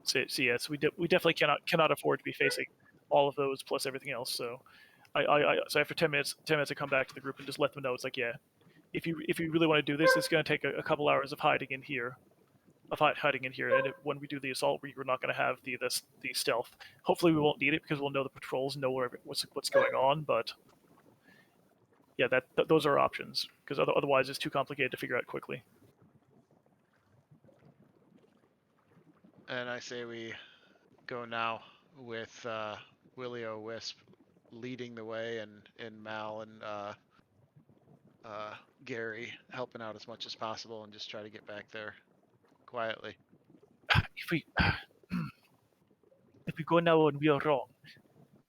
So yes, we definitely cannot afford to be facing all of those plus everything else. So, so after 10 minutes, I come back to the group and just let them know it's like, yeah, if you really want to do this, it's going to take a couple hours of hiding in here, and when we do the assault, we're not going to have the stealth. Hopefully, we won't need it because we'll know the patrols, know what's going on. But yeah, those are options because otherwise it's too complicated to figure out quickly. And I say we go now with Willie O Wisp leading the way, and Mal and Gary helping out as much as possible, and just try to get back there quietly. If we go now and we are wrong,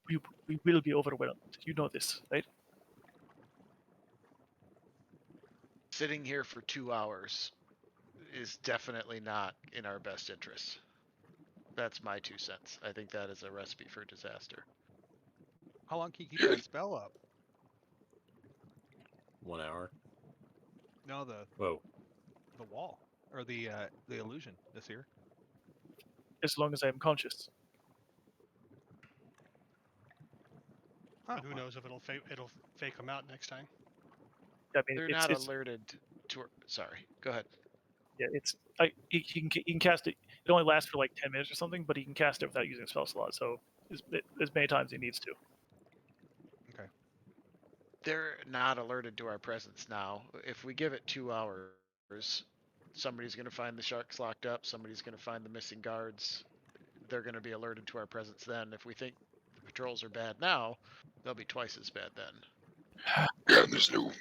we will be overwhelmed. You know this, right? Sitting here for 2 hours is definitely not in our best interest. That's my 2 cents. I think that is a recipe for disaster. How long can you keep that spell up? 1 hour. No, Whoa. the wall or the illusion this year. As long as I am conscious. But who knows if it'll fake them out next time. I mean, They're not alerted to. Sorry, go ahead. Yeah, he can cast it. It only lasts for like 10 minutes or something, but he can cast it without using a spell slot. So as many times as he needs to. Okay. They're not alerted to our presence now. If we give it 2 hours, somebody's going to find the sharks locked up. Somebody's going to find the missing guards. They're going to be alerted to our presence then. If we think the patrols are bad now, they'll be twice as bad then. Yeah, and there's no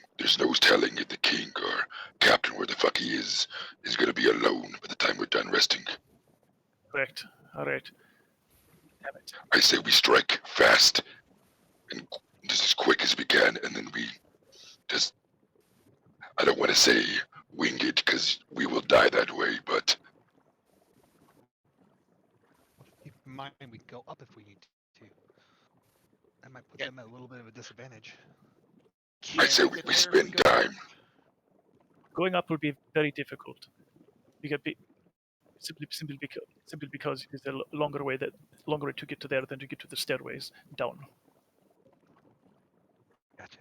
telling if the king or captain, where the fuck he is gonna be alone by the time we're done resting. Correct. All right. Damn it. I say we strike fast and just as quick as we can, and then we just, I don't want to say wing it, because we will die that way, but Keep in mind we go up if we need to. That might put them at a little bit of a disadvantage. I say Can't we get there if spend go time. Going up would be very difficult. Simply because it's a longer way to get to there than to get to the stairways down. Gotcha.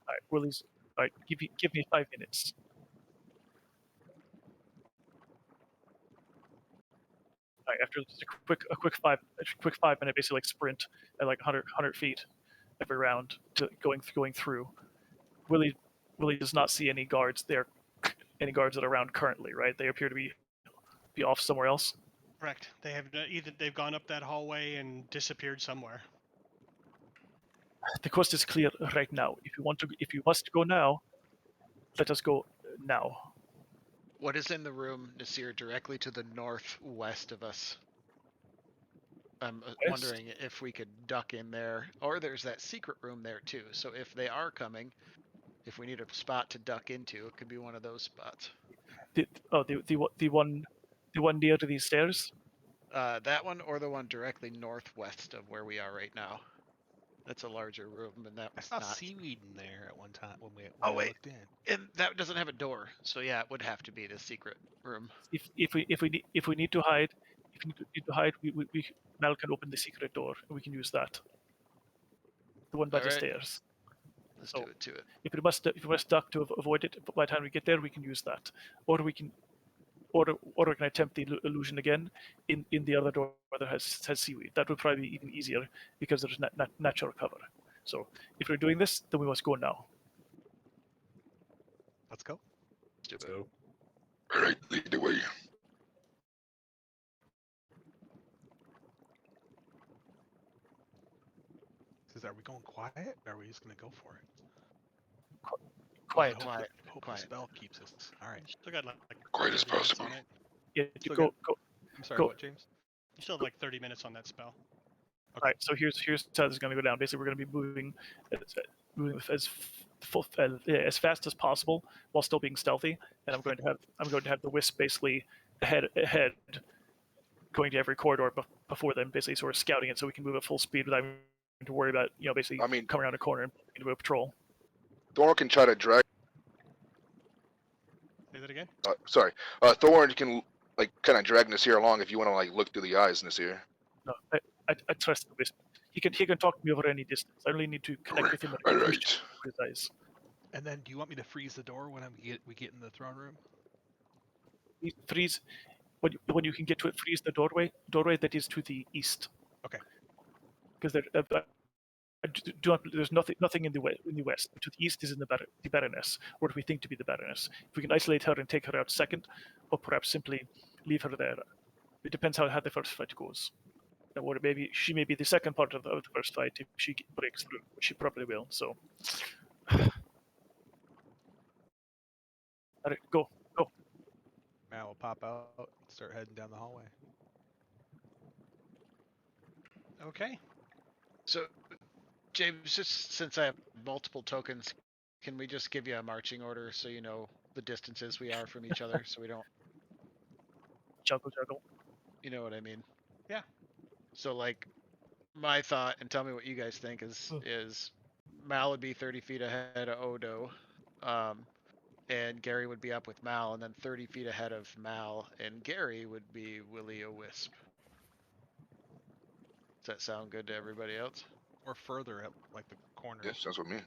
All right, Willie's. All right, give me 5 minutes. All right, after just a quick 5 minute basically like sprint at like 100 feet every round to going through. Willie does not see any guards there, any guards that are around currently, right? They appear to be off somewhere else. Correct. They have either they've gone up that hallway and disappeared somewhere. The coast is clear right now. If you must go now, let us go now. What is in the room, Nasir, directly to the northwest of us? I'm wondering if we could duck in there, or there's that secret room there too. So if they are coming, if we need a spot to duck into, it could be one of those spots. The one near to these stairs. That one or the one directly northwest of where we are right now. That's a larger room, and that I was saw not. seaweed in there at one time when Oh, I wait. looked in. And that doesn't have a door, so yeah, it would have to be the secret room. If we need to hide, we Mel can open the secret door and we can use that. The one by the Alright. stairs. Let's So do it. if we must duck to avoid it, by the time we get there, we can use that, or we can. or we can attempt the illusion again in the other door that has seaweed. That would probably be even easier because there's natural cover. So if we're doing this, then we must go now. Let's go. Let's do it. So All right, lead the way. Are we going quiet? Or are we just gonna go for it? Quiet. Hope Quiet, the quiet. spell keeps us. All right. Still got like Quiet as 30 minutes possible. on it. Yeah, you Still go. I'm sorry. Go. What, James? You still have like 30 minutes on that spell. All right. So here's how this is going to go down. Basically, we're going to be moving as fast as possible while still being stealthy, and I'm going to have the wisp basically ahead, going to every corridor before them, basically sort of scouting it so we can move at full speed without having to worry about basically I mean- coming around a corner and into a patrol. Thorn can try to drag. Say that again? Sorry. Thorn can like kind of drag this here along if you want to like look through the eyes in this here. No, I trust the wisp. He can talk to me over any distance. I only need to connect with him at All a right. crucial with his eyes. And then, do you want me to freeze the door when we get in the throne room? Freeze when you can get to it. Freeze the doorway that is to the east. Okay. Because there's nothing in the west. To the east is in the Baroness, or what we think to be the Baroness. If we can isolate her and take her out second, or perhaps simply leave her there. It depends how the first fight goes. Or maybe she may be the second part of the first fight if she breaks through, which she probably will. So, all right, go. Matt will pop out and start heading down the hallway. Okay. So, James, just since I have multiple tokens, can we just give you a marching order so you know the distances we are from each other, so we don't, Juggle. you know what I mean? Yeah. So, like, my thought, and tell me what you guys think, is Mal would be 30 feet ahead of Odo, and Gary would be up with Mal, and then 30 feet ahead of Mal and Gary would be Willy-O-Wisp. Does that sound good to everybody else? Or further at like the corners. Yeah, sounds what I mean.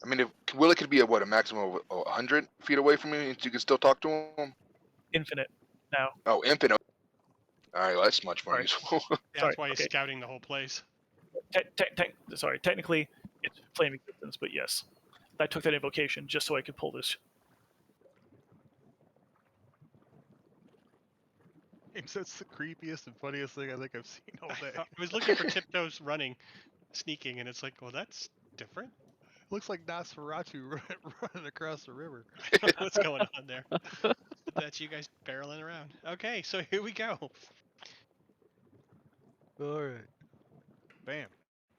I mean, if Willie could be at what a maximum of 100 feet away from me, and you can still talk to him. Infinite now. Oh, infinite. All right, well, that's much more Sorry. useful. That's Sorry, why he's okay. scouting the whole place. Technically, it's flaming distance, but yes. I took that invocation just so I could pull this. James, that's the creepiest and funniest thing I think I've seen all day. I was looking for Tiptoes running, sneaking, and it's like, well, that's different. Looks like Nosferatu running across the river. What's going on there? That's you guys barreling around. Okay, so here we go. All right. Bam.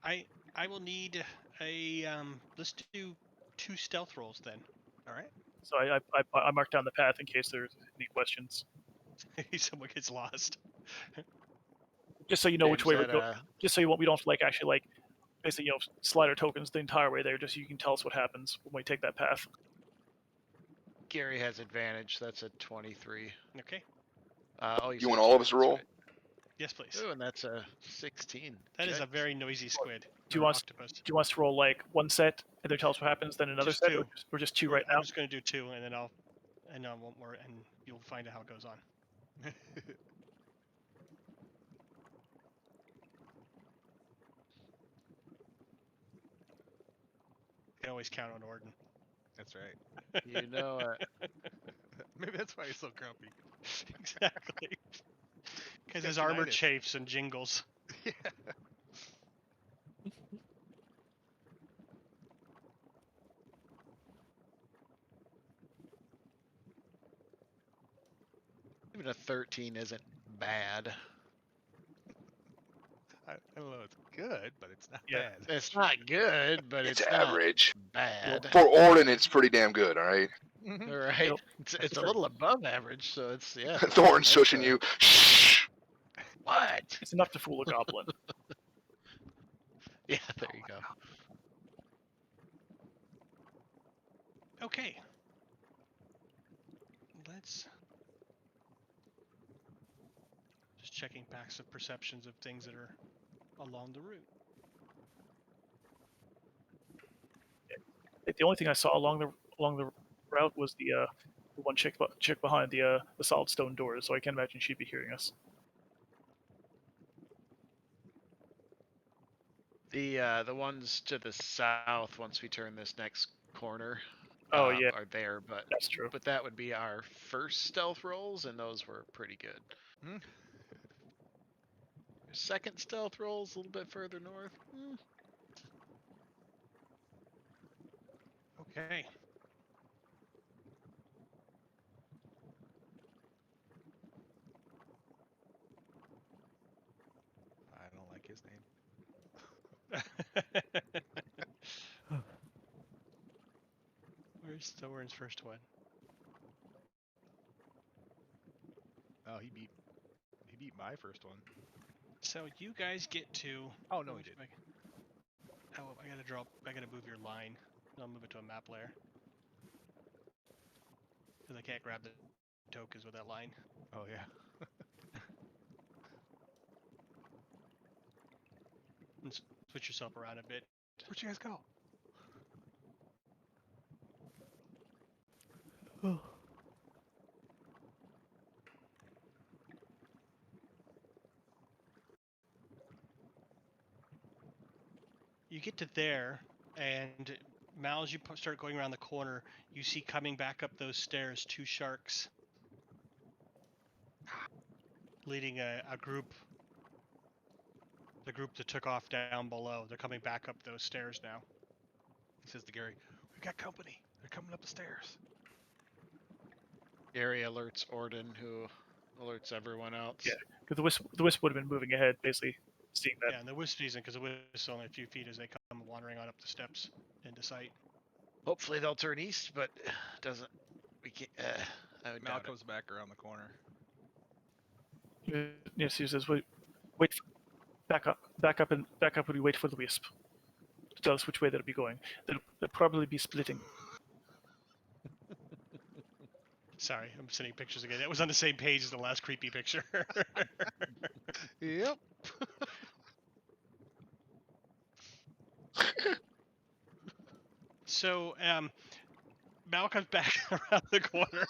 I will need a let's do 2 stealth rolls then. All right. So I marked down the path in case there's any questions. Someone gets lost. Just so you know which James, way we're that, going. Just so we don't actually basically slide our tokens the entire way there, just so you can tell us what happens when we take that path. Gary has advantage. That's a 23. Okay. You want all of us to roll? Yes, please. Ooh, and that's a 16. That is a Jets. very noisy squid. Do you or want octopus. Do you want us to roll like one set and then tell us what happens, then another Just set, 2. or just 2 right now? I'm just going to do 2, and then I'll one more, and you'll find out how it goes on. You can always count on Orden. That's right. You know it. Maybe that's why he's so grumpy. Exactly. Because got his armor tinnitus. chafes and jingles. Yeah. Even a 13 isn't bad. I don't know. It's good, but it's not Yeah. bad. It's not good, but It's it's average. not bad. For Orden, it's pretty damn good. All right. Mhm. All right. Yep. It's a little above average, so it's yeah. Thorn's that's shushing a- you. Shh. What? It's enough to fool a goblin. Yeah, there you go. Okay. Let's just checking packs of perceptions of things that are along the route. Like, the only thing I saw along the route was the one chick behind the solid stone doors, so I can't imagine she'd be hearing us. The ones to the south, once we turn this next corner, Oh yeah, are there, but that's true. But that would be our first stealth rolls, and those were pretty good. Hmm? Second stealth rolls a little bit further north. Okay. I don't like his name. Where's Thorn's first one? Oh, he beat my first one. So you guys get to. Oh no, he if did. Oh, I gotta drop. I gotta move your line. I'll move it to a map layer. Because I can't grab the tokens with that line. Oh yeah. And switch yourself around a bit. Where'd you guys go? You get to there, and Mal, as you start going around the corner, you see coming back up those stairs 2 sharks leading a group. The group that took off down below. They're coming back up those stairs now. He says to Gary, "We've got company. They're coming up the stairs." Gary alerts Orden, who alerts everyone else. Yeah, because the wisp would have been moving ahead, basically seeing that. Yeah, and the wisp season, because the wisp is only a few feet as they come wandering on up the steps into sight. Hopefully they'll turn east, but doesn't. We can't. I would Mal doubt it. comes back around the corner. Yes, he says, "Wait, back up, and we wait for the wisp to tell us which way they'll be going. They'll probably be splitting." Sorry, I'm sending pictures again. That was on the same page as the last creepy picture. Yep. So, Mal comes back around the corner.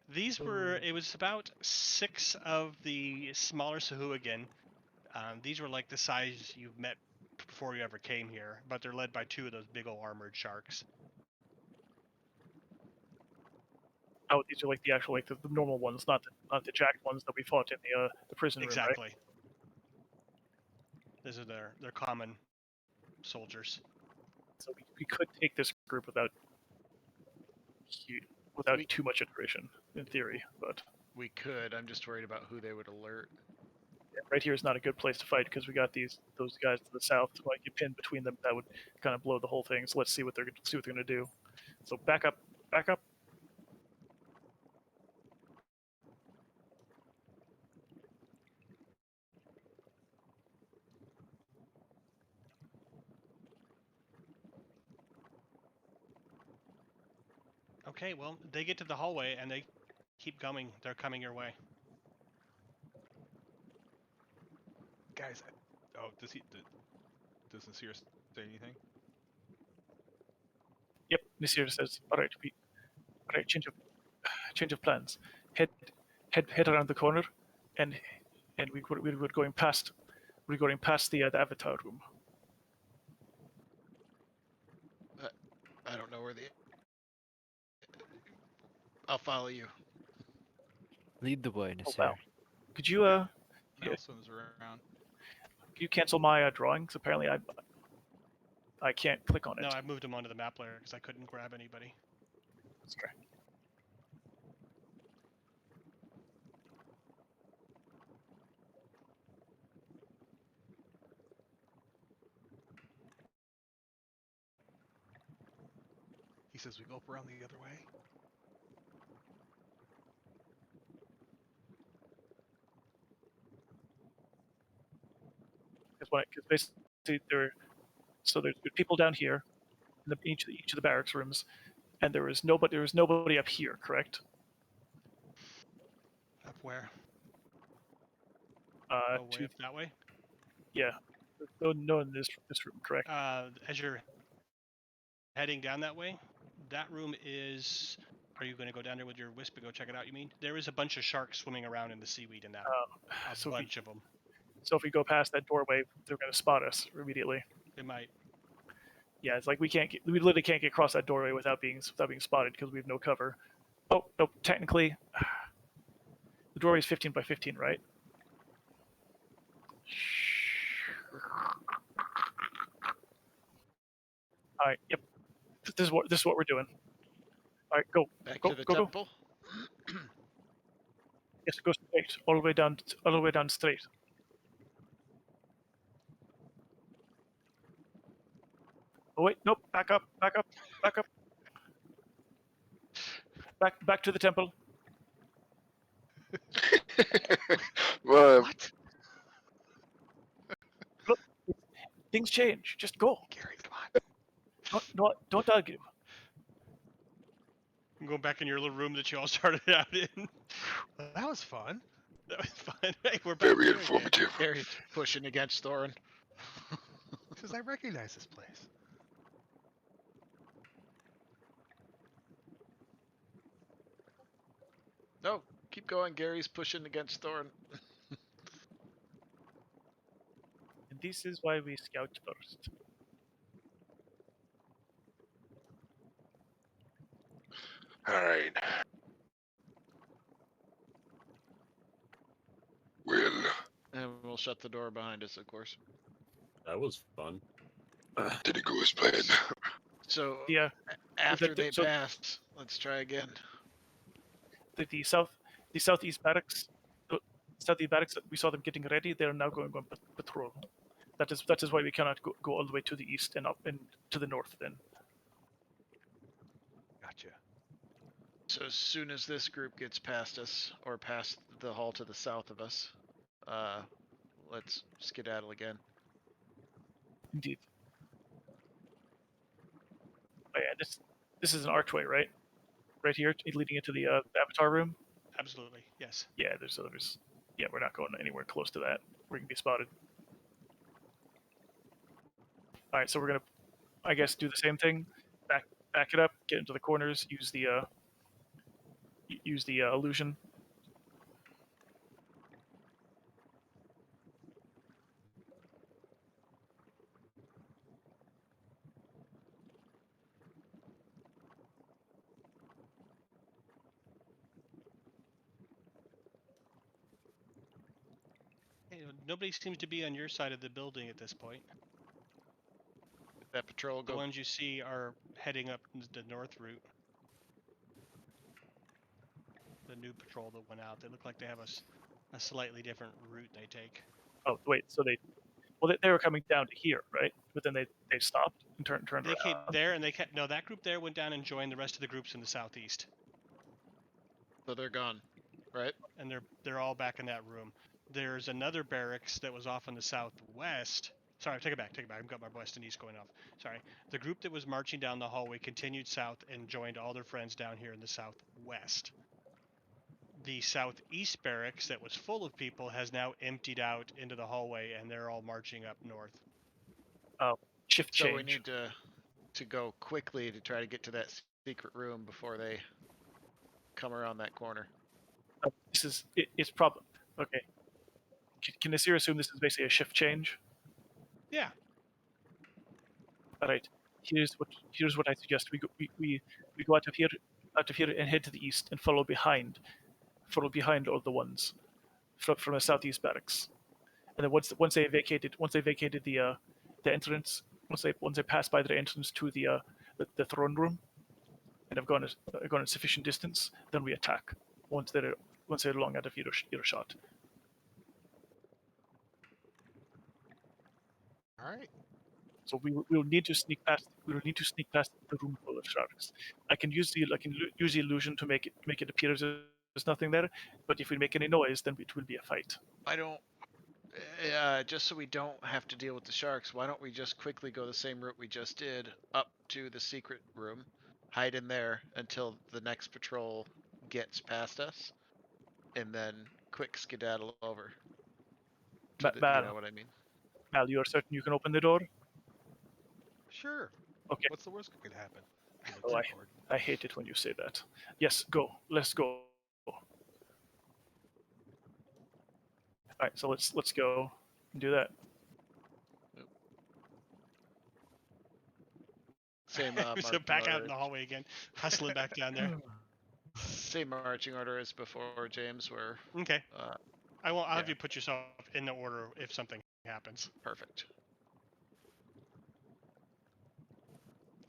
These were, it was about 6 of the smaller Sahuagin. These were like the size you've met before you ever came here, but they're led by 2 of those big old armored sharks. Oh, these are like the actual, like the normal ones, not the jacked ones that we fought in the prison room, right? Exactly. These are their common soldiers. So we could take this group without too much iteration, in theory, but We could. I'm just worried about who they would alert. right here is not a good place to fight because we got those guys to the south. Like, you pin between them, that would kind of blow the whole thing. So let's see what they're going to do. So back up. Okay, well, they get to the hallway and they keep coming. They're coming your way. Guys, oh, does Nasir say anything? Yep, Nasir says, all right, change of plans. Head around the corner, and we're going past the avatar room. I don't know where the. I'll follow you. Lead the way, Oh Nasir. wow! Could you Mal swims around. Can you cancel my drawings? Apparently, I can't click on it. No, I moved them onto the map layer because I couldn't grab anybody. Sorry. He says we go up around the other way. Because basically there's people down here in each of the barracks rooms, and there was nobody up here, correct? Up where? Uh, Oh, way up that way? yeah. No in this room, correct? As you're heading down that way, that room is. Are you going to go down there with your wisp and go check it out? You mean there is a bunch of sharks swimming around in the seaweed in that room. A so bunch of them. So if we go past that doorway, they're going to spot us immediately. They might. Yeah, it's like we literally can't get across that doorway without being spotted because we have no cover. Oh no, technically, the doorway is 15 by 15, right? All right. Yep. This is what we're doing. All right, go. Back Go, to the go, go. temple. Yes, go straight, all the way down straight. Oh wait, nope. Back up. Back to the temple. Well, What? Look, things change. Just go. Gary, come on. Don't argue. I'm going back in your little room that you all started out in. That was fun. That was fun. Hey, we're back very here again. informative. Gary's pushing against Thorin. Because I recognize this place. No, keep going. Gary's pushing against Thorin. And this is why we scout first. All right. Well, And we'll shut the door behind us, of course. That was fun. did it go as planned? So Yeah. after they so- pass, let's try again. The southeast barracks, we saw them getting ready. They are now going on patrol. That is why we cannot go all the way to the east and up and to the north. Then Gotcha. So as soon as this group gets past us, or past the hall to the south of us, let's skedaddle again. indeed. Oh, yeah, this is an archway, right? Right here, leading into the avatar room. Absolutely, yes. Yeah, there's others. Yeah, we're not going anywhere close to that. We're gonna be spotted. All right, so we're gonna, I guess, do the same thing. Back it up. Get into the corners. Use the illusion. Hey, nobody seems to be on your side of the building at this point. That patrol The go. ones you see are heading up the north route. The new patrol that went out. They look like they have a slightly different route they take. Oh wait, so they were coming down to here, right? But then they stopped and turned They around. came there and no, that group there went down and joined the rest of the groups in the southeast. So they're gone, right? And they're all back in that room. There's another barracks that was off in the southwest. Sorry, take it back. I've got my west and east going off. Sorry. The group that was marching down the hallway continued south and joined all their friends down here in the southwest. The southeast barracks that was full of people has now emptied out into the hallway and they're all marching up north. Shift change. So we need to go quickly to try to get to that secret room before they come around that corner. It's problem. Okay. Can Nasir assume this is basically a shift change? Yeah. All right. Here's what I suggest. We go out of here and head to the east and follow behind all the ones from the southeast barracks. And then once they vacated the entrance, once they pass by the entrance to the throne room, and have gone a sufficient distance, then we attack once they're long out of earshot. All right. So we will need to sneak past. We will need to sneak past the room full of sharks. I can use the illusion to make it appear as there's nothing there. But if we make any noise, then it will be a fight. I don't. Just so we don't have to deal with the sharks, why don't we just quickly go the same route we just did up to the secret room, hide in there until the next patrol gets past us, and then quick skedaddle over. You know what I mean? Mal, you are certain you can open the door? Sure. Okay. What's the worst that could happen? He looks Oh, forward. I hate it when you say that. Yes, go. Let's go. All right, so let's go and do that. Same So marching back out order. in the hallway again, hustling back down there. Same marching order as before, James. Where Okay. I'll have yeah. you put yourself in the order if something happens. Perfect.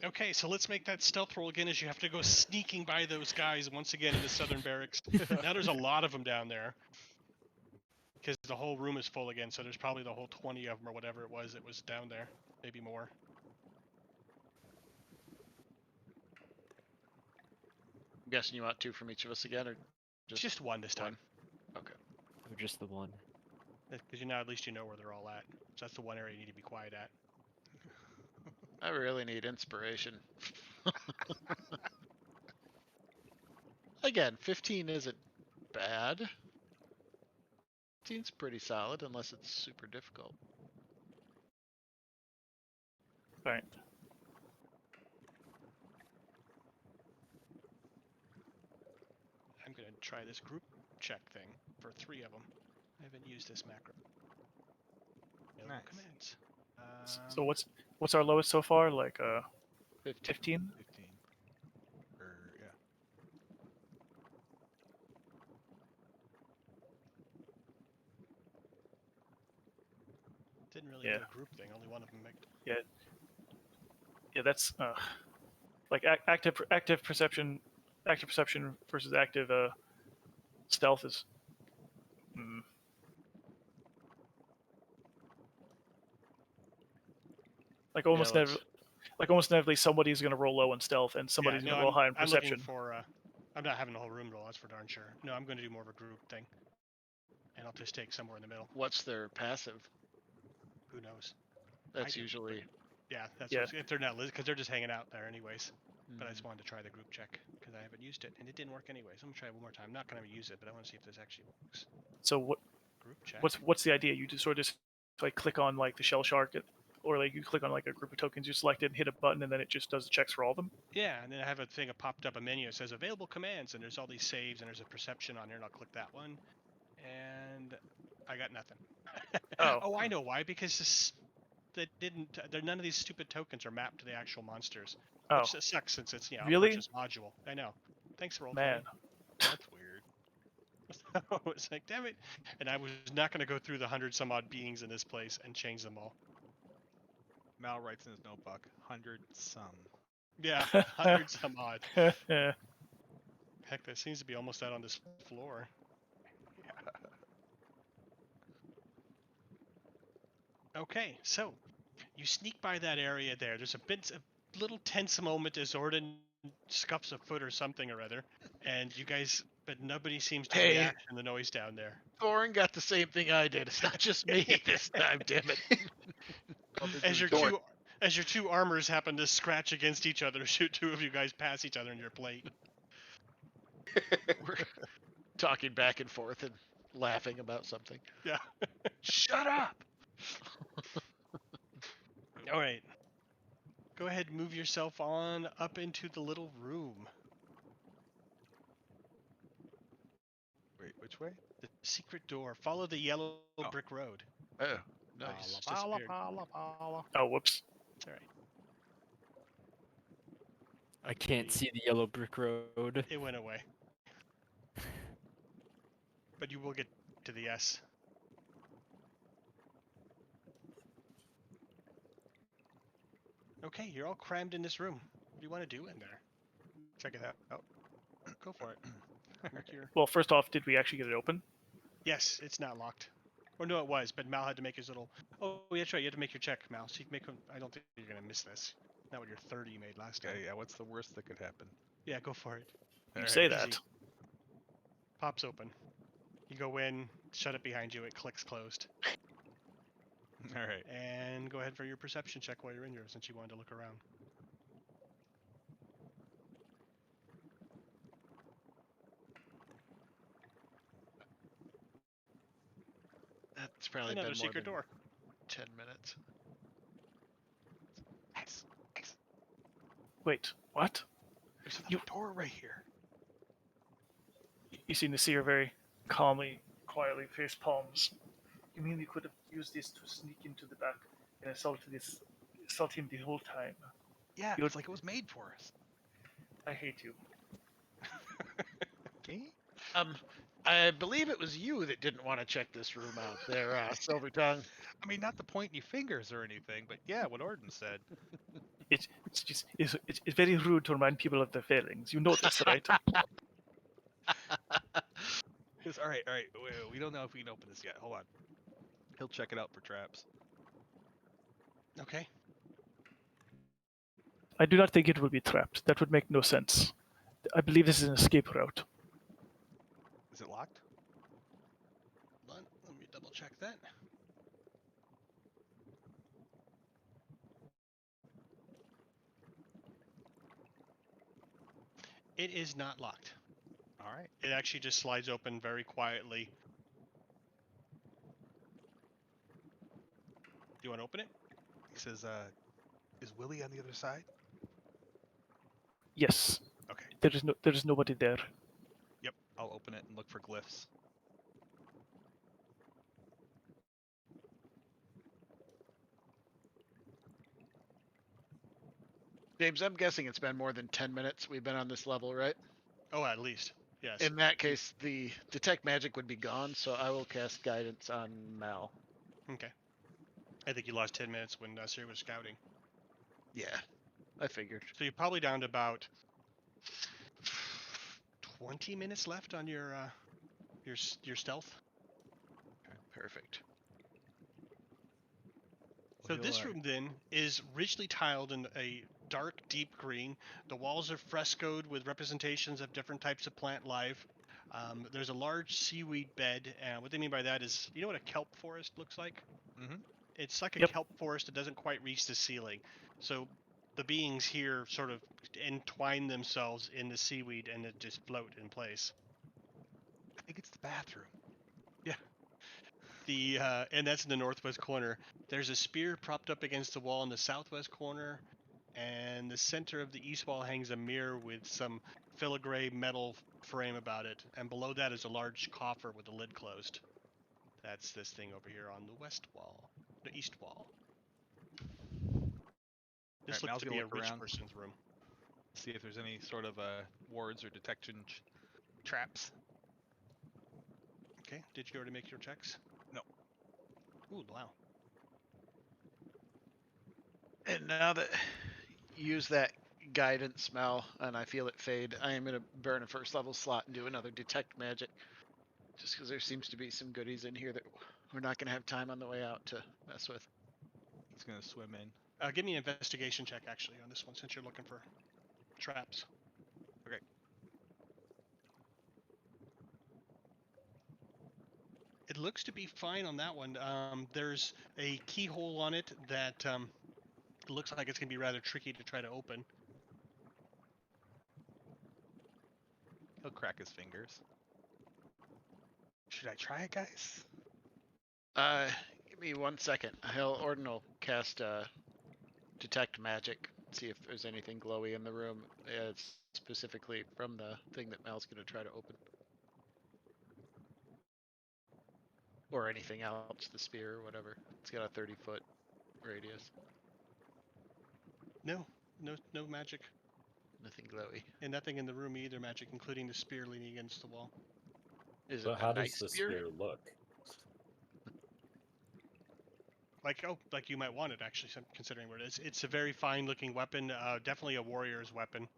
Okay, so let's make that stealth roll again as you have to go sneaking by those guys once again in the southern barracks. Now there's a lot of them down there. Because the whole room is full again, so there's probably the whole 20 of them or whatever it was that was down there. Maybe more. I'm guessing you want 2 from each of us again, or Just one this time. Okay. Or just the one. Because now at least you know where they're all at. So that's the one area you need to be quiet at. I really need inspiration. Again, 15 isn't bad. 15's pretty solid, unless it's super difficult. All right. I'm going to try this group check thing for 3 of them. I haven't used this macro. No Nice. commands. So what's our lowest so far? Like 15? 15. Yeah. Didn't really Yeah. do a group thing. Only one of them made. Yeah, that's like active perception versus active stealth is. Like almost never, like almost inevitably somebody's gonna roll low on stealth and somebody's gonna roll high on I'm perception. looking for. I'm not having the whole room roll. That's for darn sure. No, I'm going to do more of a group thing, and I'll just take somewhere in the middle. What's their passive? Who knows? That's do, usually. Yeah, that's Yeah. if they're not because they're just hanging out there anyways. But I Mm. just wanted to try the group check because I haven't used it and it didn't work anyways. I'm gonna try it one more time. I'm not gonna use it, but I want to see if this actually works. So what? Group check. What's the idea? You just sort of just like click on like the shell shark, or like you click on like a group of tokens you selected and hit a button, and then it just does the checks for all of them. Yeah, and then I have a thing popped up a menu that says available commands, and there's all these saves, and there's a perception on there, and I'll click that one, and I got nothing. Oh. I know why, because none of these stupid tokens are mapped to the actual monsters. Oh. Which sucks since it's a Really? purchase module. I know. Thanks, Roll20. Man. That's weird. It's like, damn it. And I was not going to go through the 100 some odd beings in this place and change them all. Mal writes in his notebook, 100 some. Yeah, 100 some odd. Yeah. Heck, that seems to be almost out on this floor. Okay, so you sneak by that area there. There's a little tense moment as Orden scuffs a foot or something or other, and you guys, but nobody seems to Hey. react to the noise down there. Thorin got the same thing I did. It's not just me this time, damn it. As your two armors happen to scratch against each other, shoot 2 of you guys pass each other in your plate. We're talking back and forth and laughing about something. Yeah. Shut up! All right. Go ahead and move yourself on up into the little room. Wait, which way? The secret door. Follow the yellow brick road. Oh, nice. Disappeared. Oh, whoops. It's all right. I can't see the yellow brick road. It went away. But you will get to the S. Okay, you're all crammed in this room. What do you want to do in there? Check it out. Oh, Go for it. Make your... Well, first off, did we actually get it open? Yes, it's not locked. Or no, it was, but Mal had to make his little... Oh, yeah, that's right. You had to make your check, Mal. So you can make... I don't think you're going to miss this. Not what your 30 you made last time. yeah. What's the worst that could happen? Yeah, go for it. You All say right, that. Easy. Pops open. You go in, shut it behind you, it clicks closed. All right. And go ahead for your perception check while you're in here, since you wanted to look around. That's probably Another been more secret than door. 10 minutes. X. Wait, what? There's another door right here. You see Nasir very calmly, quietly face palms. You mean we could have used this to sneak into the back and assault him the whole time? Yeah, You'd- it's like it was made for us. I hate you. Okay. I believe it was you that didn't want to check this room out there, Silver Tongue. I mean, not to point any fingers or anything, but yeah, what Orden said. It's very rude to remind people of their failings. You know this, right? All right. Wait, we don't know if we can open this yet. Hold on. He'll check it out for traps. Okay. I do not think it will be trapped. That would make no sense. I believe this is an escape route. Is it locked? Hold on, let me double check that. It is not locked. All right. It actually just slides open very quietly. Do you want to open it? He says, "Is Willie on the other side?" Yes. Okay. There is nobody there. Yep. I'll open it and look for glyphs. James, I'm guessing it's been more than 10 minutes we've been on this level, right? Oh, at least. Yes. In that case, the detect magic would be gone, so I will cast guidance on Mal. Okay. I think you lost 10 minutes when Siri was scouting. Yeah, I figured. So you're probably down to about 20 minutes left on your stealth. Perfect. So this room then is richly tiled in a dark, deep green. The walls are frescoed with representations of different types of plant life. There's a large seaweed bed, and what they mean by that is, you know what a kelp forest looks like? Mm-hmm. It's like a Yep. kelp forest that doesn't quite reach the ceiling. So the beings here sort of entwine themselves in the seaweed and it just float in place. I think it's the bathroom. And that's in the northwest corner. There's a spear propped up against the wall in the southwest corner, and the center of the east wall hangs a mirror with some filigree metal frame about it, and below that is a large coffer with the lid closed. That's this thing over here on the west wall, the east wall. This Alright, looks Mal's to gonna be a look rich around. person's room. See if there's any sort of wards or detection traps. Okay, did you already make your checks? No. Ooh, wow. And now that you use that guidance smell and I feel it fade, I am going to burn a first level slot and do another detect magic. Just because there seems to be some goodies in here that we're not going to have time on the way out to mess with. He's gonna swim in. Give me an investigation check, actually, on this one, since you're looking for traps. Okay. It looks to be fine on that one. There's a keyhole on it that looks like it's going to be rather tricky to try to open. He'll crack his fingers. Should I try it, guys? Give me 1 second. Orden will cast detect magic. See if there's anything glowy in the room. It's specifically from the thing that Mal's going to try to open. Or anything else, the spear or whatever. It's got a 30-foot radius. No magic. Nothing glowy. And nothing in the room either magic, including the spear leaning against the wall. Is But it how a does nice the spear? spear look? Like you might want it, actually, considering what it is. It's a very fine-looking weapon, definitely a warrior's weapon.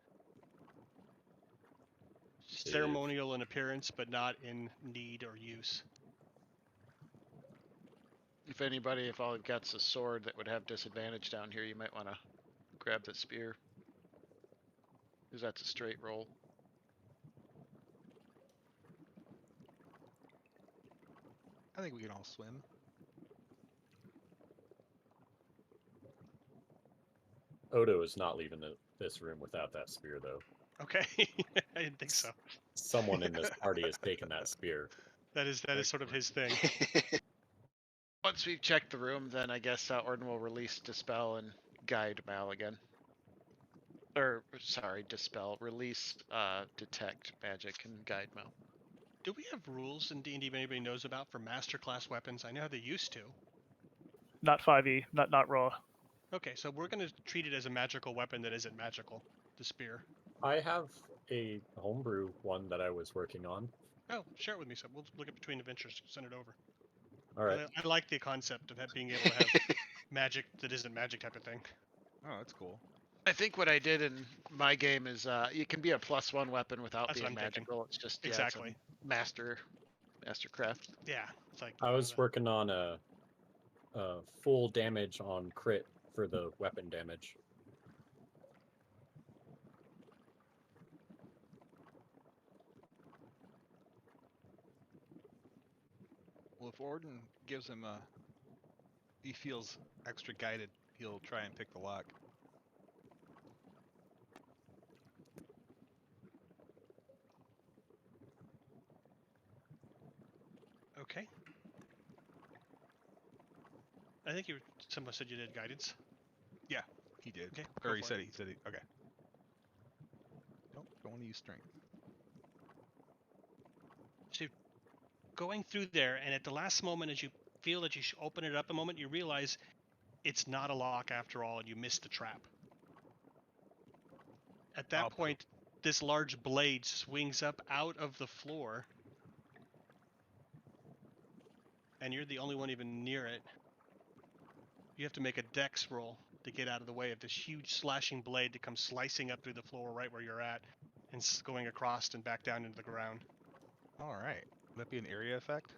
Ceremonial in appearance, but not in need or use. If all you've got's a sword that would have disadvantage down here, you might want to grab the spear. Because that's a straight roll. I think we can all swim. Odo is not leaving this room without that spear, though. Okay, I didn't think so. Someone in this party has taken that spear. That is sort of his thing. Once we've checked the room, then I guess Orden will release Dispel and guide Mal again. Or, sorry, Dispel. Release Detect Magic and guide Mal. Do we have rules in D&D anybody knows about for master class weapons? I know they used to. Not 5e, not raw. Okay, so we're going to treat it as a magical weapon that isn't magical. The spear. I have a homebrew one that I was working on. Oh, share it with me. So we'll look at Between Adventures. Send it over. All right. I like the concept of being able to have magic that isn't magic type of thing. Oh, that's cool. I think what I did in my game is it can be a +1 weapon without That's what being I'm thinking. magical. It's just Exactly. it's a mastercraft. Yeah, it's like I was working on a full damage on crit for the weapon damage. Well, if Orden gives him he feels extra guided, he'll try and pick the lock. Okay. I think someone said you did guidance. Yeah, he did. Okay, Or go he for said it. he said he. Okay. Nope, don't want to use strength. So going through there, and at the last moment, as you feel that you should open it up a moment, you realize it's not a lock after all, and you missed the trap. At that point, this large blade swings up out of the floor, and you're the only one even near it. You have to make a dex roll to get out of the way of this huge slashing blade that comes slicing up through the floor right where you're at, and going across and back down into the ground. All right. Would that be an area effect?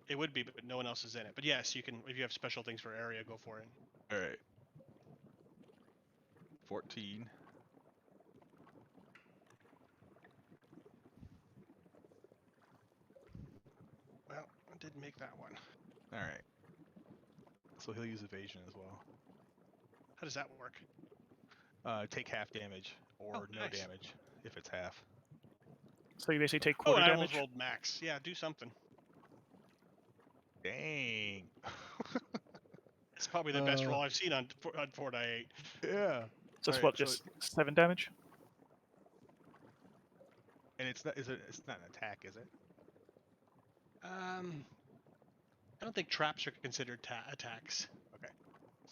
It would be, but no one else is in it. But yes, you can. If you have special things for area, go for it. All right. 14. Well, I did make that one. All right. So he'll use evasion as well. How does that work? Take half damage or no nice. damage if it's half. So you basically take Oh, quarter and I damage. almost rolled max. Yeah, do something. Dang. It's probably the best roll I've seen on 4-8. Yeah. So it's Alright, what, just 7 damage? And it's not. It's not an attack, is it? I don't think traps are considered attacks. Okay.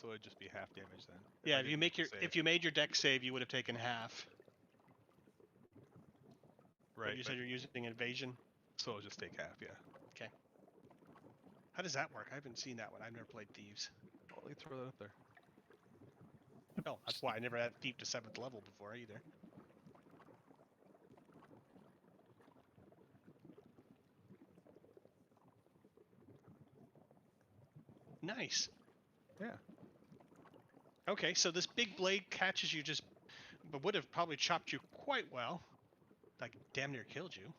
So it'd just be half damage then. Yeah, I if you didn't make the save. if you made your dex save, you would have taken half. Right. But you said you're using evasion. So it'll just take half. Yeah. Okay. How does that work? I haven't seen that one. I've never played Thieves. Oh, let me throw that up there. Oh, that's why I never had Thief to 7th level before either. Nice. Yeah. Okay, so this big blade catches you but would have probably chopped you quite well. Like, damn near killed you.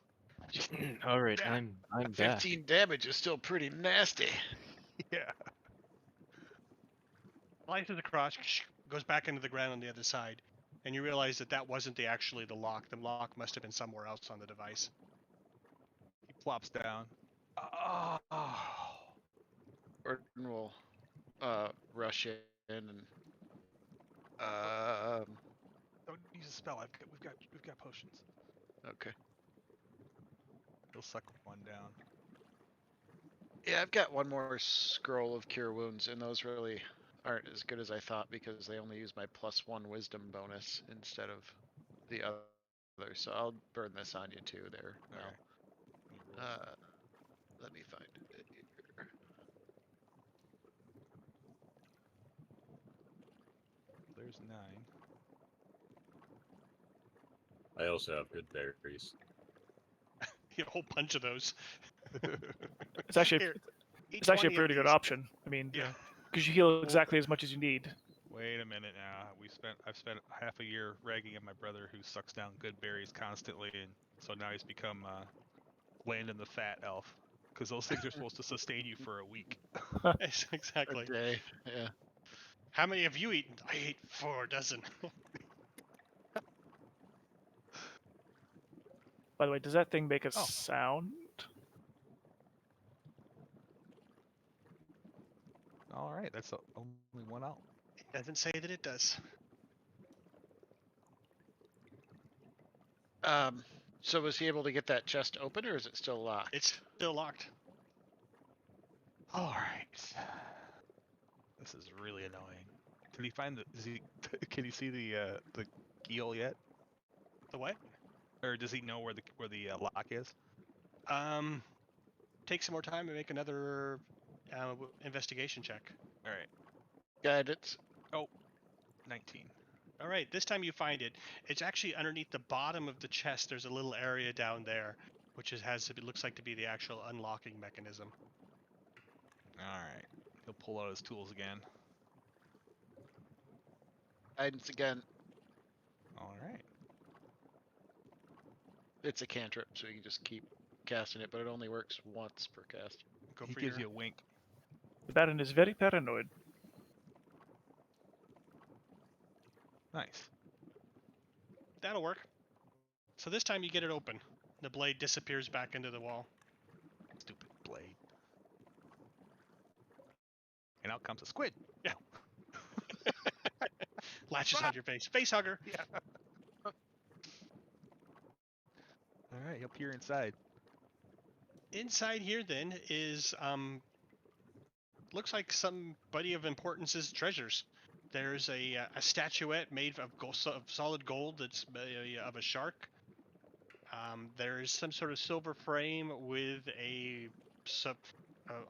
All right, Yeah. I'm back. 15 damage is still pretty nasty. Yeah. Slices across, goes back into the ground on the other side, and you realize that wasn't actually the lock. The lock must have been somewhere else on the device. He flops down. Oh. Orden will rush in and Don't use a spell. We've got potions. okay. He'll suck one down. Yeah, I've got one more scroll of cure wounds, and those really aren't as good as I thought because they only use my +1 wisdom bonus instead of the other. So I'll burn this on you too there. Okay. Let me find it here. There's 9. I also have good berries. A whole bunch of those. It's actually Here, eat it's actually a 20 of pretty good these. option. I mean, Yeah. because you heal exactly as much as you need. Wait a minute now. I've spent half a year ragging on my brother who sucks down good berries constantly, and so now he's become Landon the Fat Elf. Because those things are supposed to sustain you for a week. Yes, exactly. A day. Yeah. How many have you eaten? I ate 4 dozen. By the way, does that thing make a Oh. sound? All right, that's only one out. It doesn't say that it does. So was he able to get that chest open, or is it still locked? It's still locked. All right. This is really annoying. Can he find the? Can he see the keyhole yet, The what? or does he know where the lock is? Take some more time and make another investigation check. All right. Guidance. 19. All right, this time you find it. It's actually underneath the bottom of the chest. There's a little area down there, which it looks like to be the actual unlocking mechanism. All right. He'll pull out his tools again. Guidance again. All right. It's a cantrip, so you can just keep casting it, but it only works once per cast. Go He for gives your. you a wink. The Baron is very paranoid. Nice. That'll work. So this time you get it open. The blade disappears back into the wall. Stupid blade. And out comes a squid. Yeah. Latches on your face. Face hugger. Yeah. All right. He'll peer inside. Inside here then is looks like somebody of importance's treasures. There's a statuette made of solid gold that's of a shark. There's some sort of silver frame with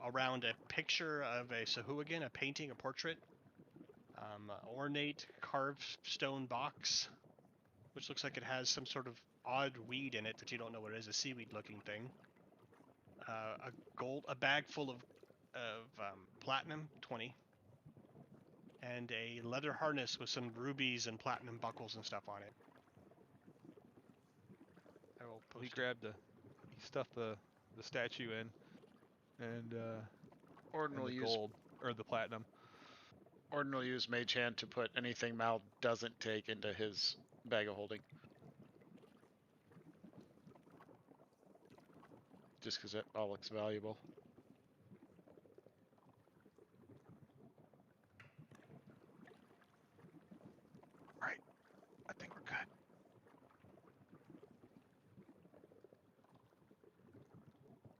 around a picture of a Sahuagin, a painting, a portrait. Ornate carved stone box, which looks like it has some sort of odd weed in it that you don't know what it is, a seaweed-looking thing. A bag full of platinum, 20, and a leather harness with some rubies and platinum buckles and stuff on it. I will post He it. grabbed he stuffed the statue in, and Orden will the use gold or the platinum. Orden will use Mage Hand to put anything Mal doesn't take into his bag of holding. Just because it all looks valuable. Right. I think we're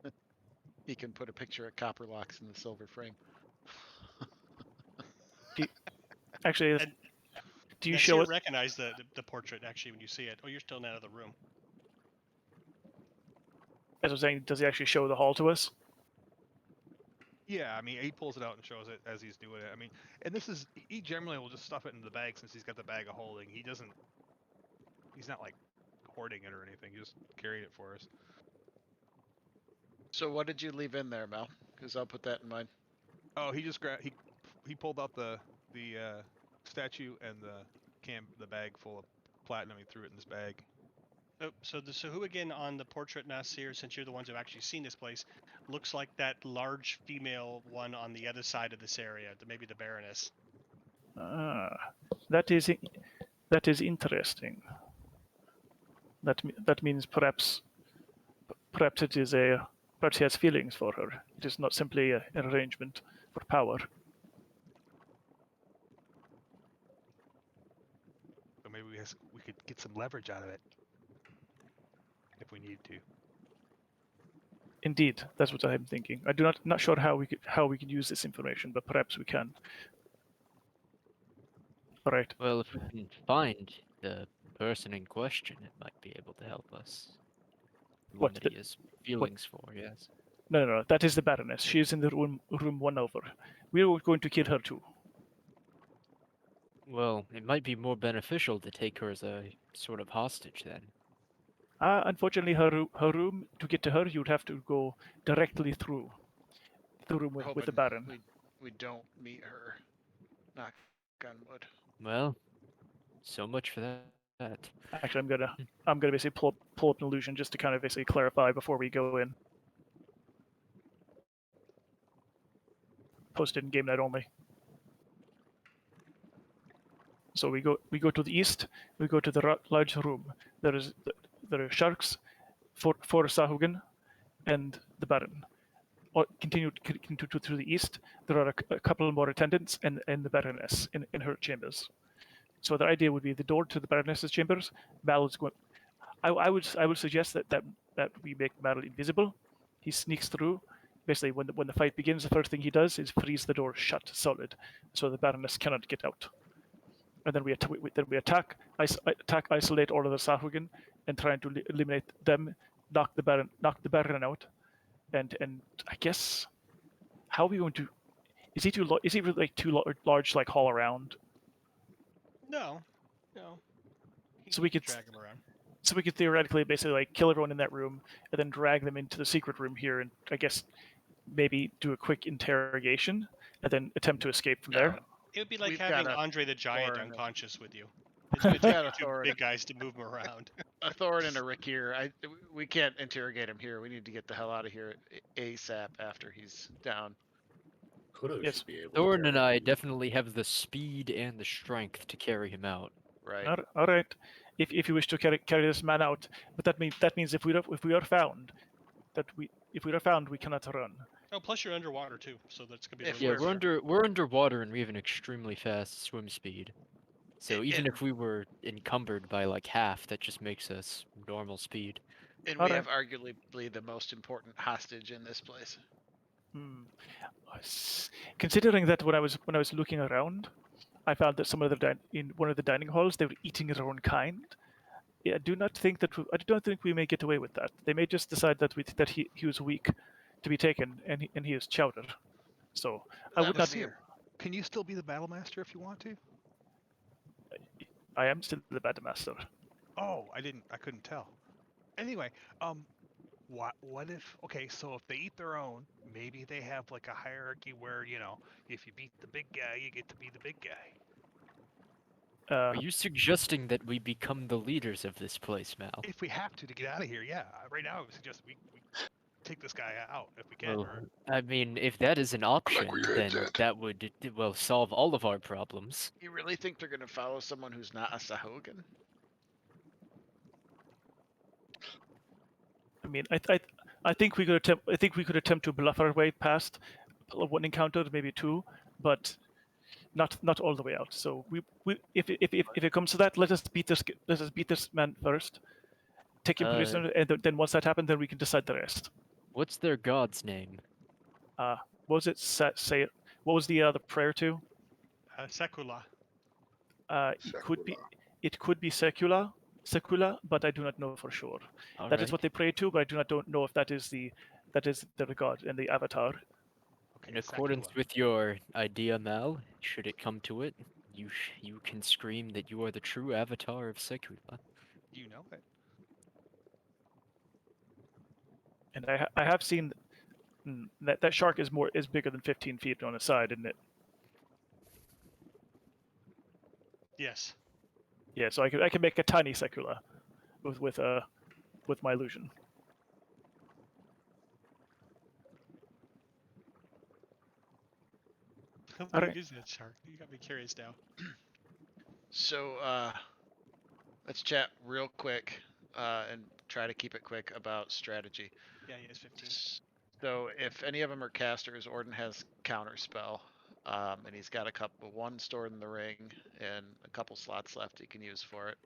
good. He can put a picture of Copper Locks in the silver frame. Actually, And do you Nasir show it? recognize the portrait actually when you see it. Oh, you're still out of the room. As I was saying, does he actually show the hall to us? Yeah, I mean, he pulls it out and shows it as he's doing it. I mean, and he generally will just stuff it in the bag since he's got the bag of holding. He's not like hoarding it or anything. He's just carrying it for us. So what did you leave in there, Mal? Because I'll put that in mine. Oh, he just grabbed, he pulled out the statue and the bag full of platinum. He threw it in this bag. Oh, so the Sahuagin on the portrait, Nasir, since you're the ones who've actually seen this place, looks like that large female one on the other side of this area, maybe the Baroness. Ah, that is interesting. That means perhaps it is perhaps he has feelings for her. It is not simply an arrangement for power. So maybe we could get some leverage out of it if we need to. Indeed, that's what I'm thinking. I do not sure how we could use this information, but perhaps we can. All right. Well, if we can find the person in question, it might be able to help us. The one What, that he has feelings for, yes. No, that is the Baroness. She is in the room one over. We are going to kill her too. Well, it might be more beneficial to take her as a sort of hostage then. Unfortunately, her room, to get to her, you'd have to go directly through the room with the Baron. We don't meet her. Knock on wood. Well, so much for that. Actually, I'm gonna basically pull up an illusion just to kind of basically clarify before we go in. Posted in game night only. So we go to the east. We go to the large room. There are sharks, four Sahuagin, and the Baron. continue to the east, there are a couple more attendants and the Baroness in her chambers. So the idea would be the door to the Baroness's chambers. Mal is going. I would suggest that we make Mal invisible. He sneaks through. Basically, when the fight begins, the first thing he does is freeze the door shut, solid, so the Baroness cannot get out. And then we attack, isolate all of the Sahuagin, and trying to eliminate them, knock the Baron out, and I guess how are we going to? Is he like too large to like haul around? No. So we could drag him around. So we could theoretically basically like kill everyone in that room and then drag them into the secret room here, and I guess maybe do a quick interrogation and then attempt to escape from there. It would be like We've having got a Andre the Giant thorn. unconscious with you. We've It's got a two thorn. big guys to move him around. A thorn and a Rick here. We can't interrogate him here. We need to get the hell out of here ASAP after he's down. Kudo Yes. should be able Thorn to and carry I him. definitely have the speed and the strength to carry him out. Right. All right. If you wish to carry this man out, but that means if we are found, we cannot run. Oh, plus you're underwater too, so that's gonna be. If Yeah, we're- we're underwater and we have an extremely fast swim speed. So even and- if we were encumbered by like half, that just makes us normal speed. And All we right. have arguably the most important hostage in this place. Considering that when I was looking around, I found that in one of the dining halls they were eating their own kind. Yeah, I do not think we may get away with that. They may just decide that he was weak to be taken, and he is chowder. So I That would would not. be Here, can you still be the battle master if you want to? I am still the battle master. Oh, I couldn't tell. Anyway, what if? Okay, so if they eat their own, maybe they have like a hierarchy where if you beat the big guy, you get to be the big guy. Are you suggesting that we become the leaders of this place, Mal? If we have to get out of here, yeah. Right now, I would suggest we take this guy out if we can. Well, I mean, if that is an option, where your then head's at. that would solve all of our problems. You really think they're gonna follow someone who's not a Sahuagin? I mean, I think we could attempt to bluff our way past one encounter, maybe two, but not all the way out. So if it comes to that, let us beat this man first, take him prisoner, and then once that happens, then we can decide the rest. What's their god's name? What was it? Say it. What was the prayer to? Sekula. It could be Secula, but I do not know for sure. All That is right. what they pray to, but I don't know if that is their god and the avatar. Okay, In accordance Sekula. with your idea, Mal, should it come to it, you can scream that you are the true avatar of Sekula. You know it. And I have seen that shark is bigger than 15 feet on its side, isn't it? Yes. Yeah, so I can make a tiny Secula with my illusion. How All big right. is that shark? You got me curious now. So let's chat real quick and try to keep it quick about strategy. Yeah, he is 15. So if any of them are casters, Orden has counterspell, and he's got one stored in the ring and a couple slots left he can use for it.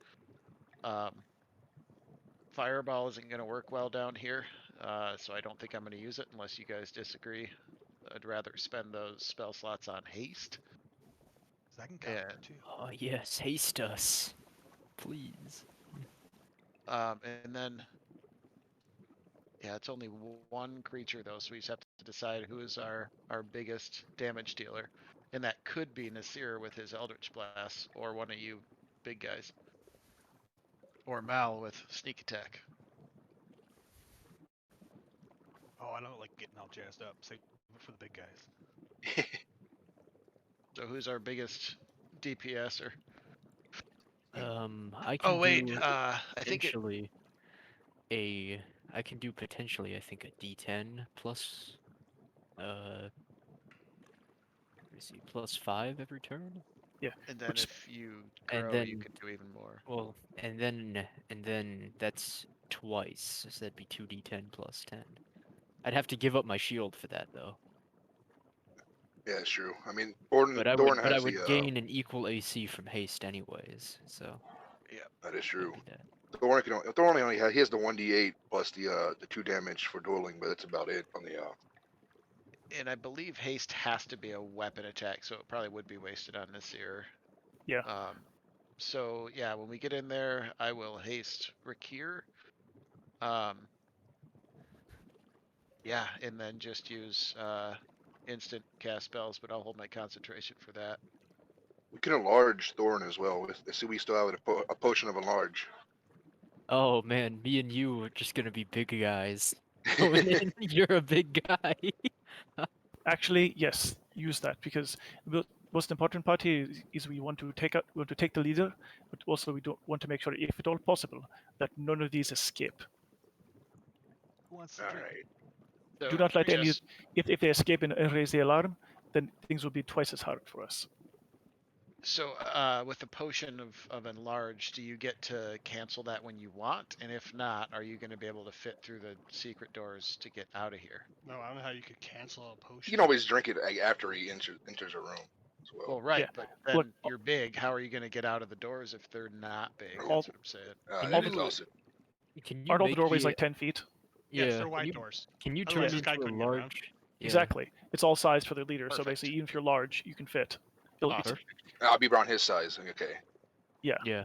Fireball isn't going to work well down here, so I don't think I'm going to use it unless you guys disagree. I'd rather spend those spell slots on haste. I can counter And too. Oh yes, haste us, please. and then, yeah, it's only one creature though, so we just have to decide who is our biggest damage dealer, and that could be Nasir with his Eldritch Blast, or one of you big guys, or Mal with Sneak Attack. Oh, I don't like getting all jazzed up. Save it for the big guys. So who's our biggest DPSer? I can Oh wait, do I think it. potentially I can do potentially, I think, a D10 plus let me see, +5 every turn. Yeah. And then Which- if you and grow, then- you can do even more. Well, and then that's twice, so that'd be 2d10 plus 10. I'd have to give up my shield for that though. Yeah, it's true. I mean, Thorn But I has would the. gain an equal AC from haste anyways. So That is true. maybe that. Thorn only has, he has the 1d8 plus the 2 damage for dueling, but that's about it on the. And I believe haste has to be a weapon attack, so it probably would be wasted on this ear. Yeah. So yeah, when we get in there, I will haste Rakir. Yeah, and then just use instant cast spells, but I'll hold my concentration for that. We can enlarge Thorn as well. I see we still have a potion of enlarge. Oh man, me and you are just gonna be big guys. Going in, you're a big guy. Actually, yes, use that because the most important part here is we want to take the leader, but also we don't want to make sure, if at all possible, that none of these escape. Who wants to All drink? right. So Do not let any. just- If they escape and raise the alarm, then things will be twice as hard for us. So with the potion of enlarge, do you get to cancel that when you want? And if not, are you going to be able to fit through the secret doors to get out of here? No, I don't know how you could cancel a You potion. can always drink it after he enters a room as well. Well, right, Yeah. but then Look, you're big. How are you going to get out of the doors if they're not big? That's All- what I'm saying. That Can is you- awesome. Can you aren't all the make doorways the, like 10 feet? Yes, yeah? they're Can wide you, doors. can you turn Otherwise, it this guy into a couldn't get around. large? Yeah. Exactly. It's all size for the leader, so Perfect. basically, even if you're large, you can fit. It'll- it's- Perfect. I'll be around his size. Okay. yeah. Yeah.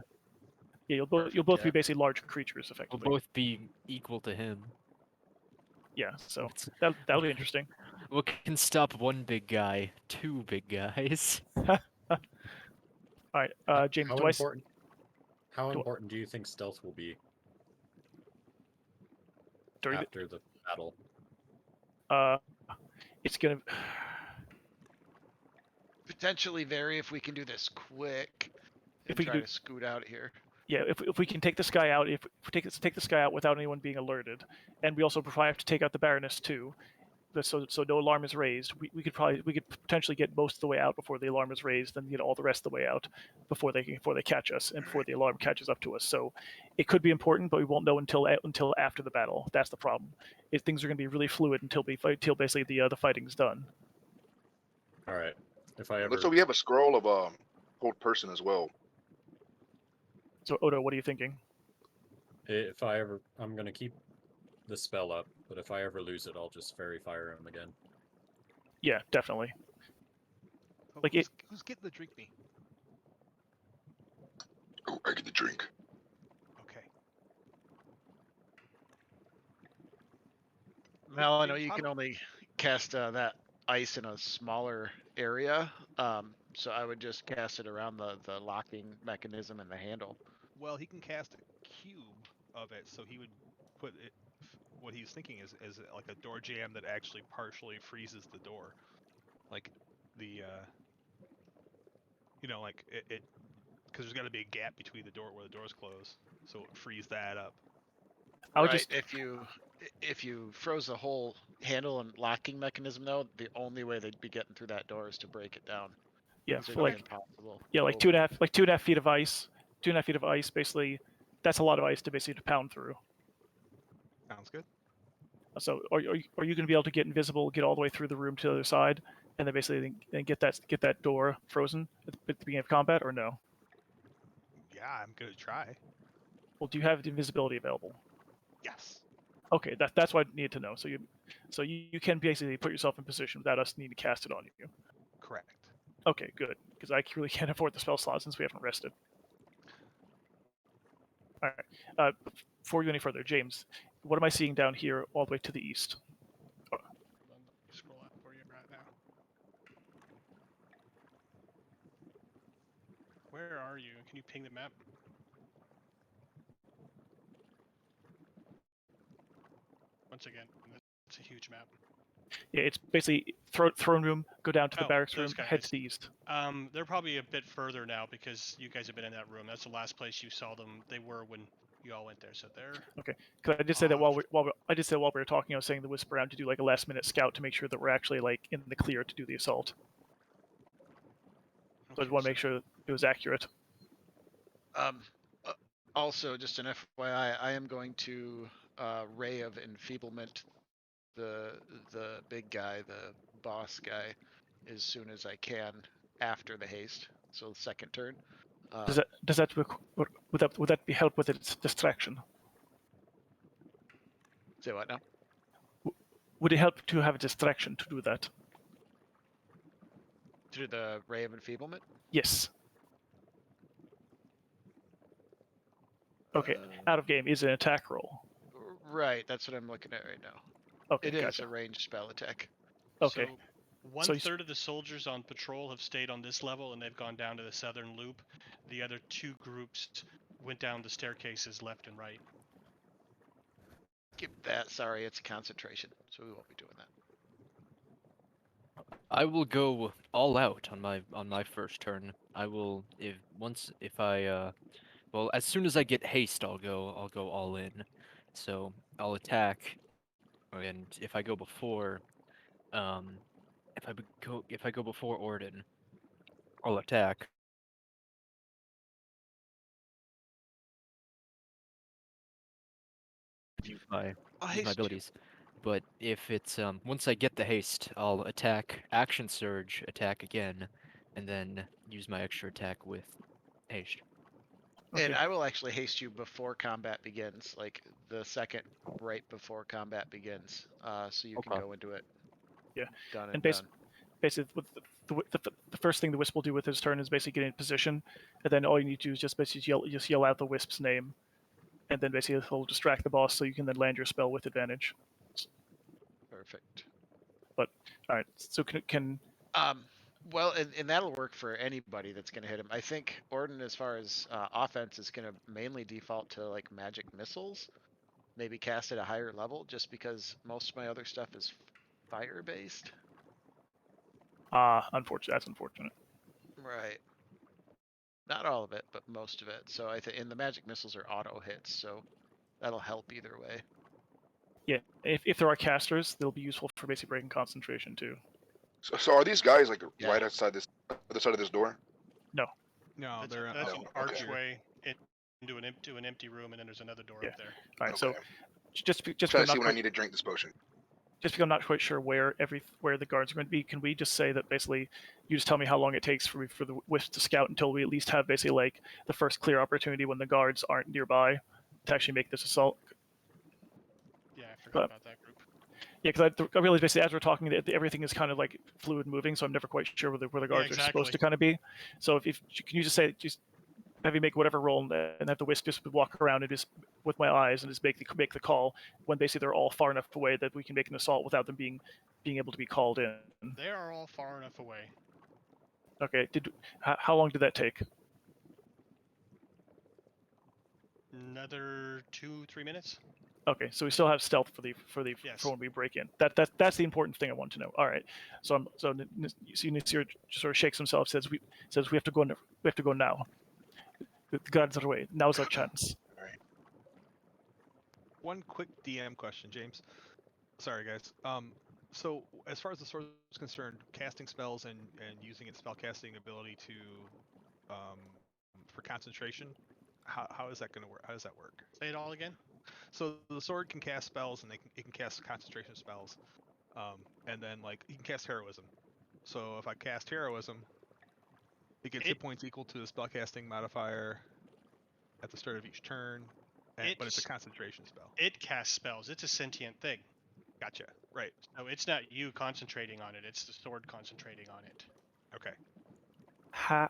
Yeah, you'll Perfect, both yeah. be basically large creatures, We'll effectively. both be equal to him. Yeah, so What's- that'll be interesting. What can stop one big guy? Two big guys. All right, James, How do I? important? How do- important do you think stealth will be During after the battle? it's gonna. Potentially vary if we can do this quick and If we can try do- to scoot out of here. Yeah, if we can take this guy out, if we take this guy out without anyone being alerted, and we also probably have to take out the Baroness too, so no alarm is raised. We could potentially get most of the way out before the alarm is raised, and get all the rest of the way out before they catch us and before the alarm catches up to us. So it could be important, but we won't know until after the battle. That's the problem. Things are going to be really fluid until basically the fighting's done. All right. If I ever Looks like we have a scroll of hold person as well. So Odo, what are you thinking? I'm gonna keep the spell up, but if I ever lose it, I'll just fairy fire him again. Yeah, definitely. Oh, Like who's getting the drink me? Oh, I get the drink. Okay. Now I know James, you how can do- only cast that ice in a smaller area, so I would just cast it around the locking mechanism and the handle. Well, he can cast a cube of it, so he would put it. What he's thinking is like a door jam that actually partially freezes the door, like the like it because there's got to be a gap between the door where the doors close, so it frees that up. I would Right, just if you froze the whole handle and locking mechanism, though, the only way they'd be getting through that door is to break it down. yeah, These are for like impossible. yeah, like to open. 2.5 feet of ice. 2.5 feet of ice, basically, that's a lot of ice to basically pound through. Sounds good. So, are you going to be able to get invisible, get all the way through the room to the other side, and then basically then get that door frozen at the beginning of combat, or no? Yeah, I'm gonna try. Well, do you have the invisibility available? Yes. Okay, that's what I need to know. So you can basically put yourself in position without us needing to cast it on you. Correct. Okay, good, because I really can't afford the spell slot since we haven't rested. All right. Before we go any further, James, what am I seeing down here all the way to the east? Hold on, let me scroll out for you right now. Where are you? Can you ping the map? Once again, it's a huge map. Yeah, it's basically throne room. Go down to the Oh, barracks those room. Head guys. to the east. They're probably a bit further now because you guys have been in that room. That's the last place you saw them. They were when you all went there. So they're Okay, because I did say that off. while we were talking, I was saying to whisper around to do like a last minute scout to make sure that we're actually like in the clear to do the assault. So I just want to make sure that it was accurate. Also, just an FYI, I am going to Ray of Enfeeblement the big guy, the boss guy, as soon as I can after the haste. So the second turn. Would that be help with its distraction? Say what now? Would it help to have a distraction to do that? To the ray of enfeeblement? Yes. Okay, out of game is an attack roll. Right, that's what I'm looking at right now. Okay, It is gotcha. a ranged spell attack. Okay. So one-third of the soldiers on patrol have stayed on this level, and they've gone down to the southern loop. The other two groups went down the staircases left and right. Skip that. Sorry, it's a concentration, so we won't be doing that. I will go all out on my first turn. I will well, as soon as I get haste, I'll go all in. So I'll attack, and if I go before, if I go before Orden, I'll attack. Use my abilities. But if it's once I get the haste, I'll attack, action surge, attack again, and then use my extra attack with haste. Okay. And I will actually haste you before combat begins, like the second right before combat begins, so you can Okay. go into it. Yeah, Done and and done. basically, with the first thing the wisp will do with his turn is basically get in position, and then all you need to do is just basically yell out the wisp's name, and then basically he'll distract the boss so you can then land your spell with advantage. Perfect. But all right, so can Well, and that'll work for anybody that's going to hit him. I think Orden, as far as offense, is going to mainly default to like magic missiles, maybe cast at a higher level, just because most of my other stuff is fire based. unfortunate. That's unfortunate. Right. Not all of it, but most of it. So I think, and the magic missiles are auto hits, so that'll help either way. Yeah, if there are casters, they'll be useful for basically breaking concentration too. So are these guys like Yeah. right outside this other side of this door? No, That's, they're that's out an okay. archway into an empty room, and then there's another door Yeah. up there. All right, Okay. so just Trying because to I'm see not when I quite, need to drink this potion. just because I'm not quite sure where the guards are going to be, can we just say that basically you just tell me how long it takes for the wisp to scout until we at least have basically like the first clear opportunity when the guards aren't nearby to actually make this assault? Yeah, I forgot about that group. Yeah, because I realize basically as we're talking, that everything is kind of like fluid moving, so I'm never quite sure where the guards are supposed exactly. to kind of be. So if can you just say have you make whatever roll and have the wisp just walk around and just with my eyes and just make the call when basically they're all far enough away that we can make an assault without them being able to be called in. They are all far enough away. Okay. How long did that take? Another 2-3 minutes. Okay, so we still have stealth for Yes. for when we break in. That's the important thing I want to know. All right. So Nisir sort of shakes himself, says we have to go now. The guards are away. Now's our chance. One quick DM question, James. Sorry, guys. So as far as the sword is concerned, casting spells and using its spellcasting ability to, for concentration, how is that going to work? How does that work? Say it all again. So the sword can cast spells, and it can cast concentration spells, and then like you can cast heroism. So if I cast heroism, it gets hit points equal to the spellcasting modifier at the start of each turn, but it's a concentration spell. It casts spells. It's a sentient thing. Gotcha. Right. No, it's not you concentrating on it. It's the sword concentrating on it. Okay. How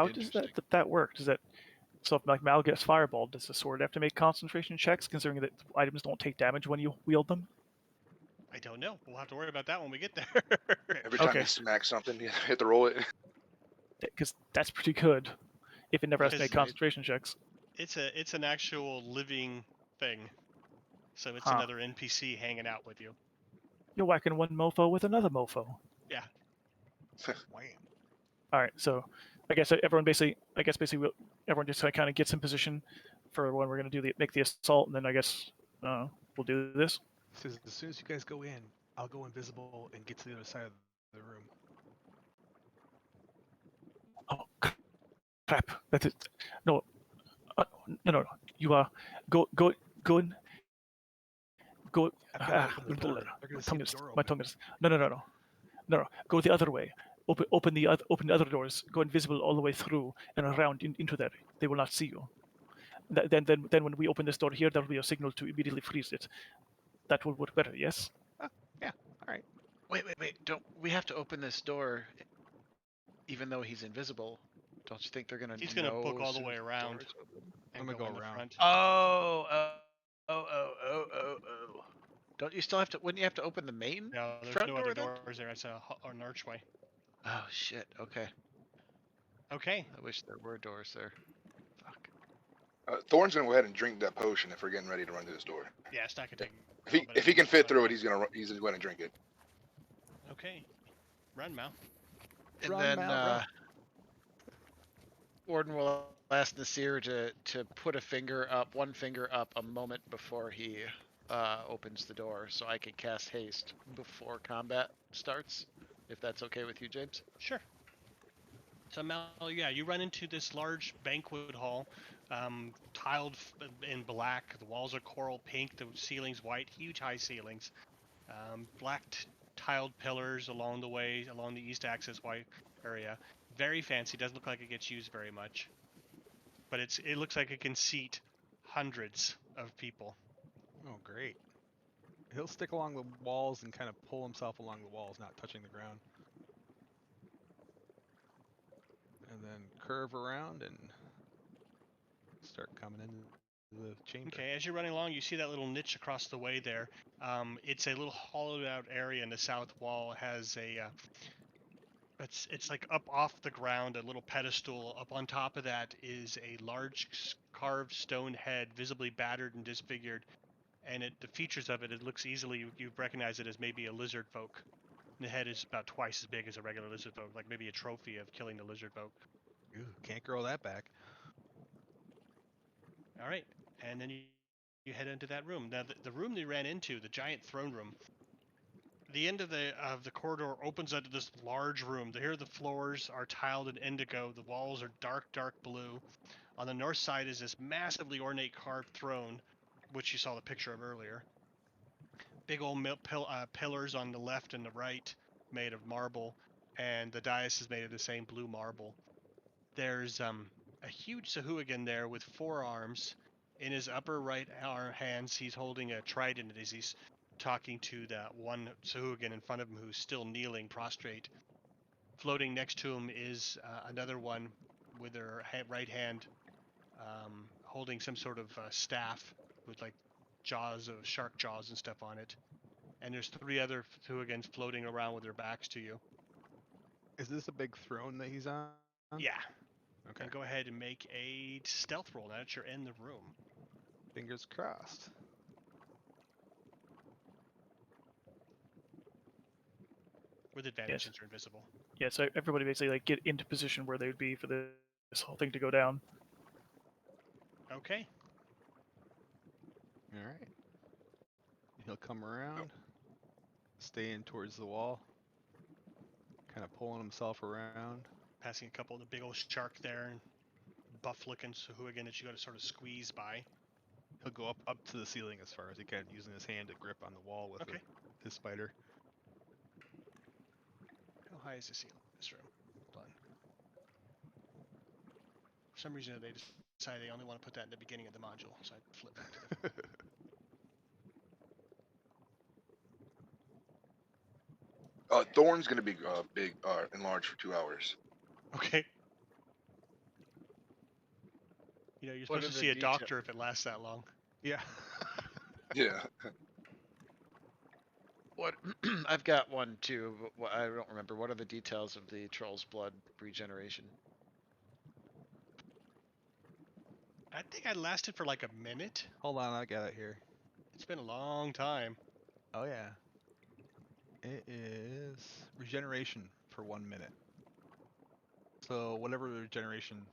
does that work? Does that so if like Mal gets fireballed, does the sword have to make concentration checks, considering that items don't take damage when you wield them? I don't know. We'll have to worry about that when we get there. Every time Okay. you smack something, you have to roll it. Because that's pretty good. If it never has to Because make concentration checks. It's an actual living thing. So it's Huh. another NPC hanging out with you. You're whacking one mofo with another mofo. Yeah. Wham. All right, so I guess everyone basically everyone just kind of gets in position for when we're going to make the assault, and then I guess we'll do this. Says as soon as you guys go in, I'll go invisible and get to the other side of the room. Oh crap! That is no. You go in. Go. I've got to open the door. They're going My to see tongue the is. door My open. tongue is. No. Go the other way. Open the other doors. Go invisible all the way through and around into there. They will not see you. Then when we open this door here, there will be a signal to immediately freeze it. That will work better. Yes. Yeah. All right. Wait. Don't we have to open this door, even though he's invisible? Don't you think they're gonna He's gonna book know all as the soon way as the around door is open? and I'm gonna go go in the around. front. Oh. Don't you still have to? Wouldn't you have to open the main No, there's front no door other then? doors there. It's an archway. Oh shit. Okay. Okay. I wish there were doors there. Fuck. Thorn's gonna go ahead and drink that potion if we're getting ready to run through this door. Yeah, it's not gonna take. If he can fit through it, he's gonna go and drink it. Okay. Run, Mal. And Run, then Mal, run. Warden will ask Nasir to put one finger up a moment before he opens the door, so I can cast haste before combat starts, if that's okay with you, James. Sure. So Mal, yeah, you run into this large banquet hall, tiled in black. The walls are coral pink. The ceiling's white. Huge high ceilings. Black tiled pillars along the way, along the east axis white area. Very fancy. Doesn't look like it gets used very much, but it looks like it can seat hundreds of people. Oh, great. He'll stick along the walls and kind of pull himself along the walls, not touching the ground. And then curve around and start coming into the chamber. Okay, as you're running along, you see that little niche across the way there. It's a little hollowed out area in the south wall. It has it's like up off the ground, a little pedestal. Up on top of that is a large carved stone head, visibly battered and disfigured. And the features of it looks easily, you recognize it as maybe a lizard folk. And the head is about twice as big as a regular lizard folk, like maybe a trophy of killing the lizard folk. Ooh, can't grow that back. All right, and then you head into that room. Now, the room they ran into, the giant throne room, the end of the corridor opens into this large room. Here the floors are tiled in indigo. The walls are dark blue. On the north side is this massively ornate carved throne, which you saw the picture of earlier. Big old pillars on the left and the right, made of marble, and the dais is made of the same blue marble. There's a huge Sahuagin there with 4 arms. In his upper right hands, he's holding a trident as he's talking to that one Sahuagin in front of him who's still kneeling, prostrate. Floating next to him is another one with her right hand holding some sort of staff with like shark jaws and stuff on it. And there's 3 other Sahuagins floating around with their backs to you. Is this a big throne that he's on? Yeah. Okay. And go ahead and make a stealth roll now that you're in the room. Fingers crossed. With advantage since you're invisible. Yeah. So everybody basically like get into position where they would be for this whole thing to go down. Okay. All right. He'll come around, stay in towards the wall, kind of pulling himself around. Passing a couple of the big old shark there and buff looking Sahuagin that you got to sort of squeeze by. He'll go up to the ceiling as far as he can, using his hand to grip on the wall with his spider. How high is the ceiling in this room? Hold on. For some reason they decided they only want to put that in the beginning of the module, so I flip back to the Thorn's gonna be enlarged for 2 hours. Okay. You know, you're What supposed are to the see a detail- doctor if it lasts that long. Yeah. Yeah. What I've got one too, but I don't remember. What are the details of the troll's blood regeneration? I think I lasted for like a minute. Hold on, I got it here. It's been a long time. Oh yeah. It is regeneration for 1 minute. So whatever the regeneration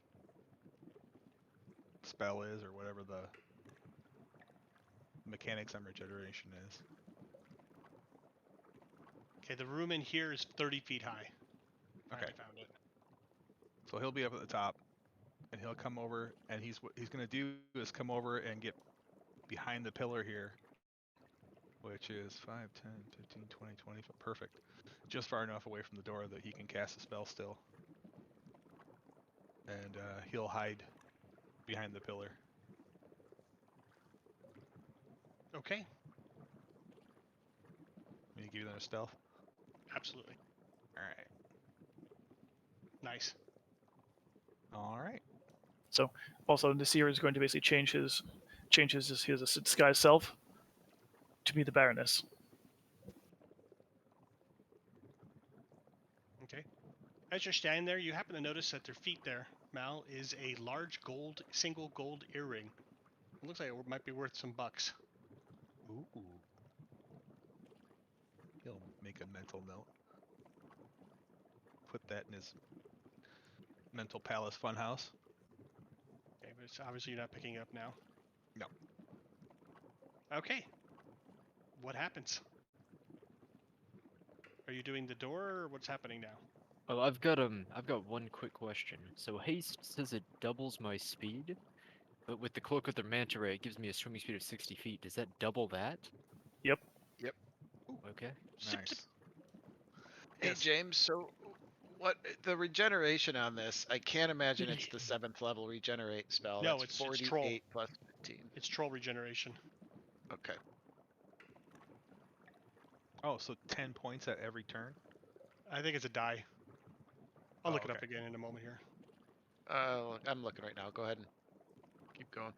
spell is, or whatever the mechanics on regeneration is. Okay, the room in here is 30 feet high. Okay. I found it. So he'll be up at the top, and he'll come over, and what he's gonna do is come over and get behind the pillar here, which is 5, 10, 15, 20, 25. Perfect. Just far enough away from the door that he can cast a spell still. And he'll hide behind the pillar. Okay, May I give you that a stealth? absolutely. All right. Nice. All right. So also Nasir is going to basically change his disguised self to be the Baroness. Okay. As you're standing there, you happen to notice at their feet there, Mal, is a large single gold earring. It looks like it might be worth some bucks. Ooh. He'll make a mental note. Put that in his mental palace funhouse. Okay, but it's obviously you're not picking it up now. No. Okay. What happens? Are you doing the door, or what's happening now? Oh, I've got one quick question. So haste says it doubles my speed, but with the cloak of the manta ray, it gives me a swimming speed of 60 feet. Does that double that? Yep. Okay. Nice. Hey Yes. James, so what the regeneration on this? I can't imagine it's the 7th level regenerate spell. No, That's it's 48 troll. plus 15. It's troll regeneration. Okay. Oh, so 10 points at every turn? I think it's a die. I'll Oh, look it up okay. again in a moment here. I'm looking right now. Go ahead and keep going.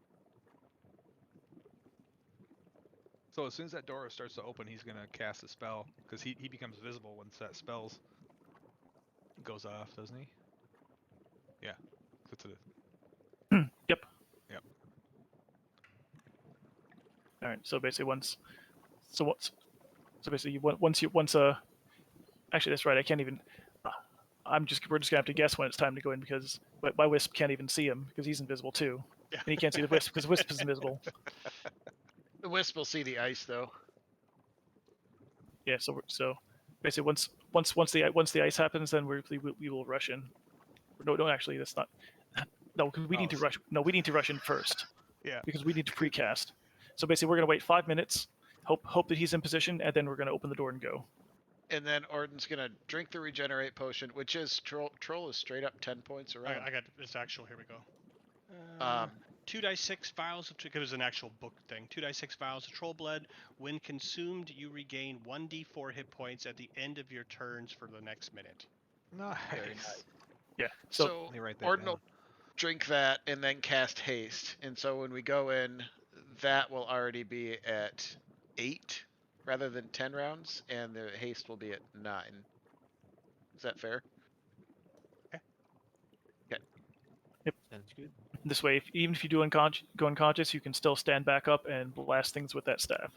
So as soon as that door starts to open, he's going to cast a spell, because he becomes visible once that spell goes off, doesn't he? Yeah. That's it. Yep. Yep. All right. So basically, once actually that's right. I can't even. We're just gonna have to guess when it's time to go in because my wisp can't even see him because he's invisible too, Yeah. and he can't see the wisp because wisp is invisible. The wisp will see the ice though. Yeah. So basically, once the ice happens, then we will rush in. No, actually, that's not. No, because we need to rush. No, we need to rush in first. Yeah. Because we need to precast. So basically, we're gonna wait 5 minutes, hope that he's in position, and then we're gonna open the door and go. And then Orden's gonna drink the regenerate potion, which is troll is straight up 10 points around. I got it's actual. Here we go. 2d6 vials of because it's an actual book thing. 2d6 vials of troll blood. When consumed, you regain 1d4 hit points at the end of your turns for the next minute. Nice. Very nice. Yeah. So Let me write that Orden down. will drink that and then cast haste, and so when we go in, that will already be at 8 rather than 10 rounds, and the haste will be at 9. Is that fair? Sounds good. This way, even if you do go unconscious, you can still stand back up and blast things with that staff.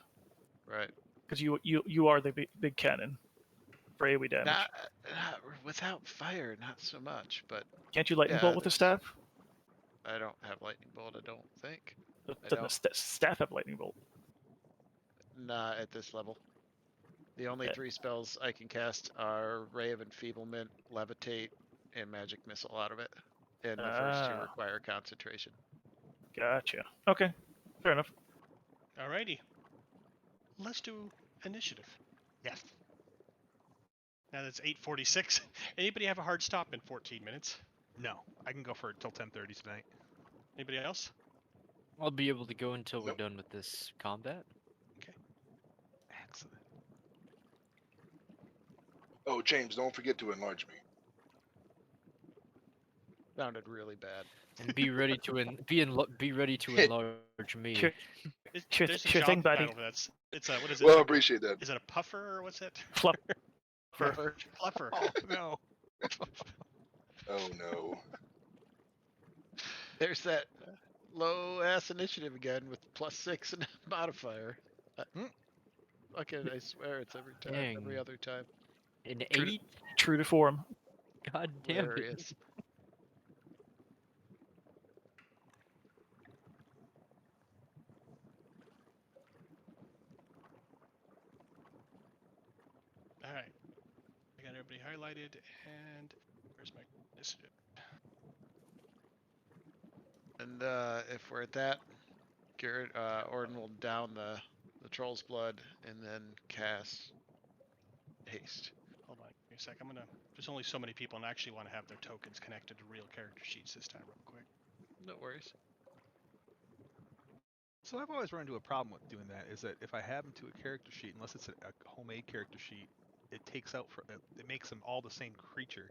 Right. Because you are the big cannon for AoE damage. Not without fire, not so much, but Can't you lightning yeah, bolt with the staff? I don't have lightning bolt. I don't think. Doesn't the staff have lightning bolt? Not at this level. The only Yeah. 3 spells I can cast are Ray of Enfeeblement, Levitate, and Magic Missile out of it. And the first 2 require concentration. Gotcha. Okay, fair enough. Alrighty. Let's do initiative. Yes. Now that's 8:46. Anybody have a hard stop in 14 minutes? No, I can go for it till 10:30 tonight. Anybody else? I'll be able to go until we're Nope. done with this combat. Excellent. Oh, James, don't forget to enlarge me. Sounded really bad. And be ready to enlarge me. Sure, There's a sure job thing, buddy. title for that. It's a what is it? Well, I appreciate that. Is it a puffer or what's it? Fluffer. Fluffer. Oh no. Oh no. There's that low ass initiative again with +6 and modifier. Fucking, I swear it's every time, every Dang. other time. An True to- 8? True to form. God damn it. Hilarious. All right. I got everybody highlighted, and where's my initiative? And if we're at that, Garrett, Orden will down the the Troll's Blood, and then cast Haste. Hold on a sec. There's only so many people, and I actually want to have their tokens connected to real character sheets this time, real quick. No worries. So I've always run into a problem with doing that. Is that if I have them to a character sheet, unless it's a homemade character sheet, it takes out it makes them all the same creature,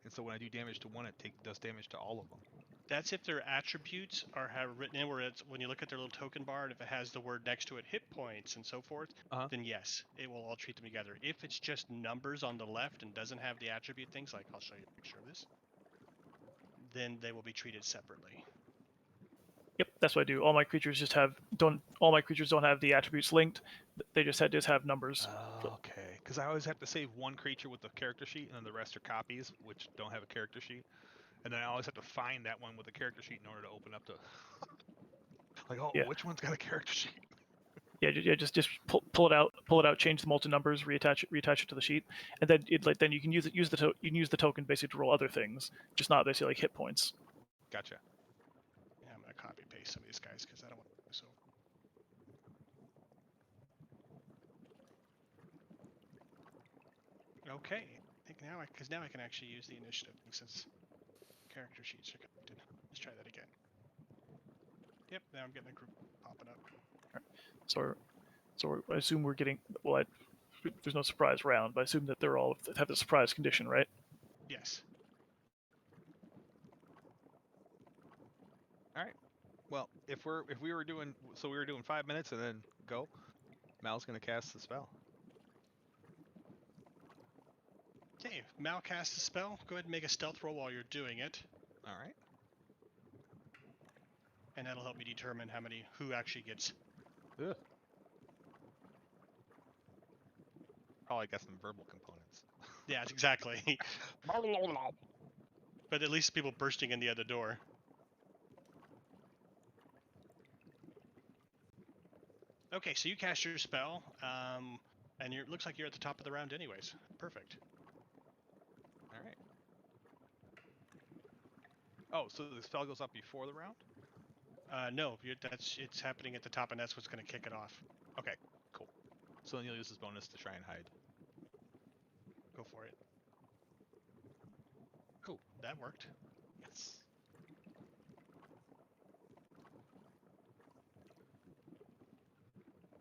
and so when I do damage to one, it does damage to all of them. That's if their attributes are written in where it's when you look at their little token bar, and if it has the word next to it, hit points and so forth, then yes, it will all treat them together. If it's just numbers on the left and doesn't have the attribute things, like I'll show you a picture of this, then they will be treated separately. Yep, that's what I do. All my creatures don't have the attributes linked. They just have numbers. Okay, because I always have to save one creature with the character sheet, and then the rest are copies, which don't have a character sheet. And then I always have to find that one with a character sheet in order to open up the. Like, oh, Yeah. which one's got a character sheet? Yeah, just pull it out, change them all to numbers, reattach it to the sheet, and then then you can use the token basically to roll other things, just not basically like hit points. Gotcha. Yeah, I'm gonna copy paste some of these guys because I don't want to do so. Okay, I think now I can actually use the initiative thing since character sheets are connected. Let's try that again. Yep, now I'm getting a group popping up. So I assume we're getting there's no surprise round, but I assume that they're all have the surprise condition, right? Yes. All right. Well, if we were doing 5 minutes and then go, Mal's gonna cast the spell. Okay, Mal casts a spell. Go ahead and make a stealth roll while you're doing it, All right. and that'll help me determine who actually gets. Ugh. Probably got some verbal components. Yeah, exactly. But at least people bursting in the other door. Okay, so you cast your spell, and it looks like you're at the top of the round anyways. Perfect. All right. Oh, so the spell goes up before the round? No, it's happening at the top, and that's what's going to kick it off. Okay, cool. So then you'll use this bonus to try and hide. Go for it. Oh, that worked. Yes.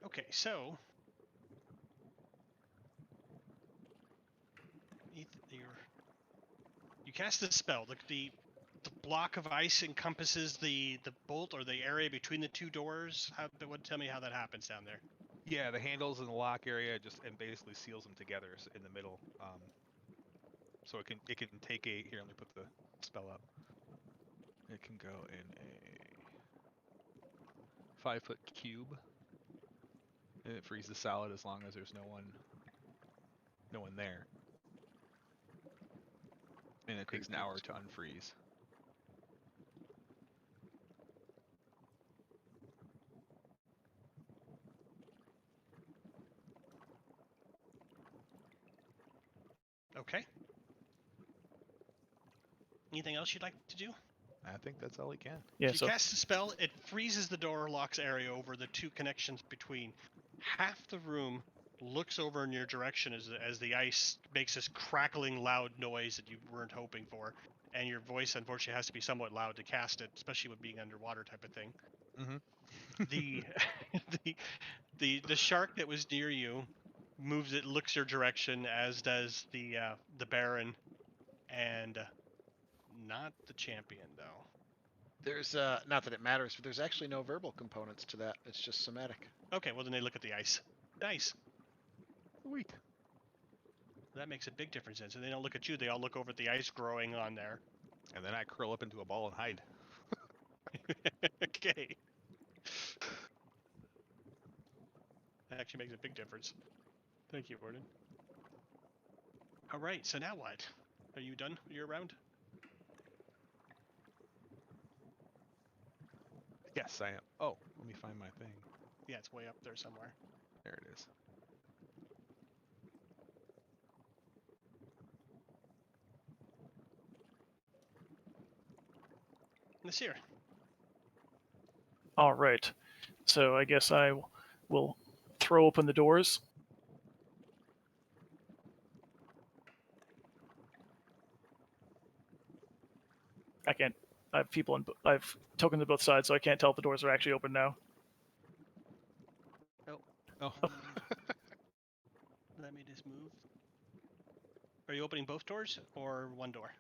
Okay, so you cast the spell. The block of ice encompasses the bolt or the area between the two doors. Tell me how that happens down there. Yeah, the handles in the lock area and basically seals them together in the middle. So it can take a here. Let me put the spell up. It can go in a 5-foot cube, and it freezes solid as long as there's no one there. And it takes an hour to unfreeze. Okay. Anything else you'd like to do? I think that's all he can. Yeah. So you cast a spell. It freezes the door locks area over the two connections between. Half the room looks over in your direction as the ice makes this crackling loud noise that you weren't hoping for, and your voice unfortunately has to be somewhat loud to cast it, especially with being underwater type of thing. Mm-hmm. the shark that was near you moves. It looks your direction, as does the Baron, and not the champion though. There's not that it matters, but there's actually no verbal components to that. It's just somatic. Okay, well then they look at the ice. Nice. Sweet. That makes a big difference then. So they don't look at you, they all look over at the ice growing on there. And then I curl up into a ball and hide. Okay. That actually makes a big difference. Thank you, Warden. Alright, so now what? Are you done your round? Yes, I am. Oh, let me find my thing. Yeah, it's way up there somewhere. There it is. Nasir. All right. So I guess I will throw open the doors. I can't. I have people I have tokens on both sides, so I can't tell if the doors are actually open now. Oh. Let me just move. Are you opening both doors or one door?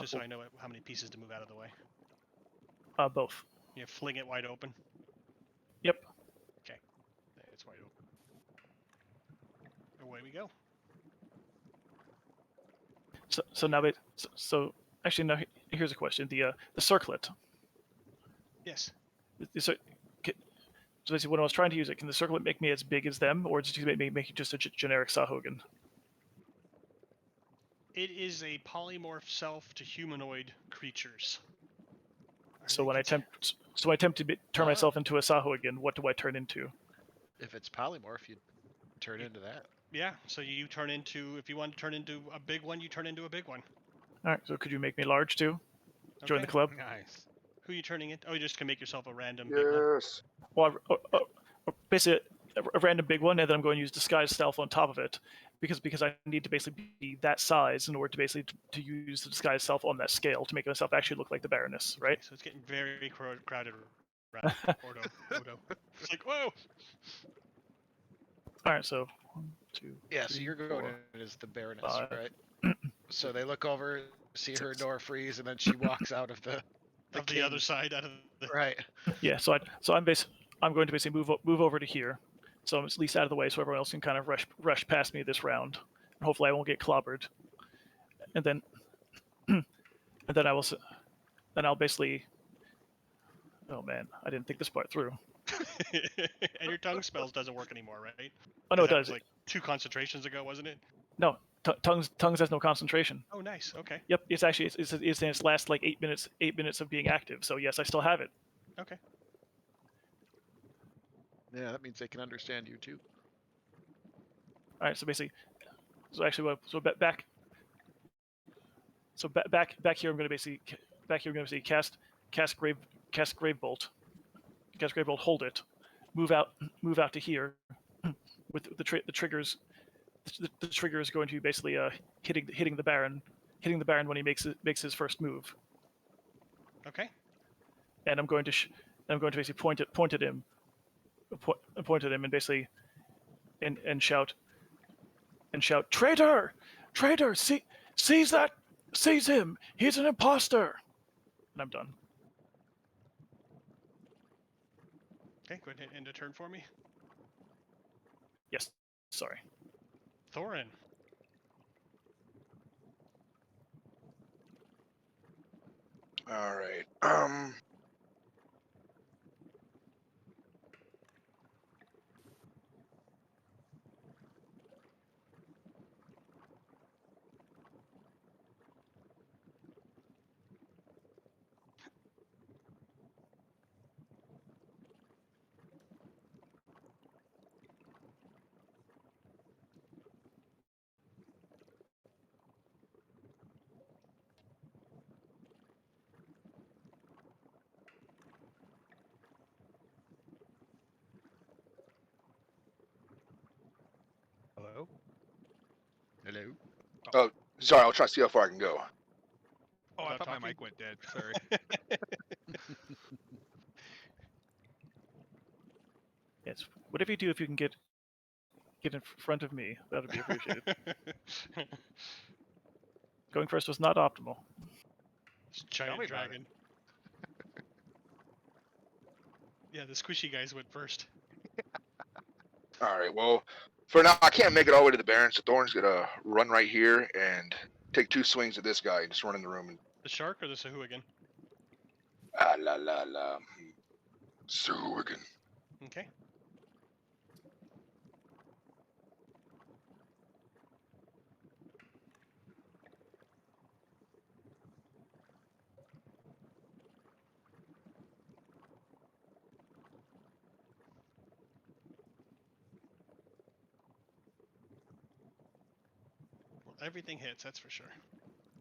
Just so I know how many pieces to move out of the way. Both. You fling it wide open? Yep. Okay. It's wide open. Away we go. So now, actually, now here's a question: the circlet. Yes. So basically, when I was trying to use it, can the circlet make me as big as them, or just make it just a generic Sahuagin? It is a polymorph self to humanoid creatures. So when I attempt to turn myself into a Sahuagin, what do I turn into? If it's polymorph, you'd turn into that. Yeah, so you turn into, if you want to turn into a big one, you turn into a big one. All right, so could you make me large too? Join the club? Nice. Who are you turning into? Oh, you're just going to make yourself a random big one? Yes. Well, basically a random big one, and then I'm going to use disguise stealth on top of it, because I need to basically be that size in order to basically to use the disguise stealth on that scale to make myself actually look like the Baroness, right? Okay, so it's getting very crowded around Odo. It's like, whoa! All right, so 1, 2, Yeah, 3, so you're going 4, in as the Baroness, 5. right? So they look over, see her door freeze, and then she walks out of the The other side, out of the... Right. Yeah, so I'm going to basically move over to here, so I'm at least out of the way, so everyone else can kind of rush past me this round, and hopefully I won't get clobbered. And then I'll basically. Oh man, I didn't think this part through. And your tongue spells doesn't work anymore, right? Oh no, it That does. was like 2 concentrations ago, wasn't it? No, tongues has no concentration. Oh, nice. Okay. Yep, it's actually it's in its last like 8 minutes of being active. So yes, I still have it. Okay. Yeah, that means they can understand you too. All right, so basically, back here I'm going to basically cast grave bolt, hold it, move out to here, with the triggers. The trigger is going to be basically hitting the Baron when he makes his first move. Okay. And I'm going to basically point at him and basically and shout, traitor, seize him, he's an imposter. And I'm done. Okay, go ahead and end a turn for me. Yes, sorry. Thorin. All right. Hello? Hello. Oh, sorry. I'll try to see how far I can go. Oh, I Without thought my talking? mic went dead. Sorry. Yes, whatever you do, if you can get in front of me, that would be appreciated. Going first was not optimal. Giant me about it. dragon. Yeah, the squishy guys went first. All right. Well, for now, I can't make it all the way to the Baron, so Thorn's gonna run right here and take 2 swings at this guy and just run in the room. And The shark or the Sahuagin? la. Sahuagin. Okay. Well, everything hits, that's for sure.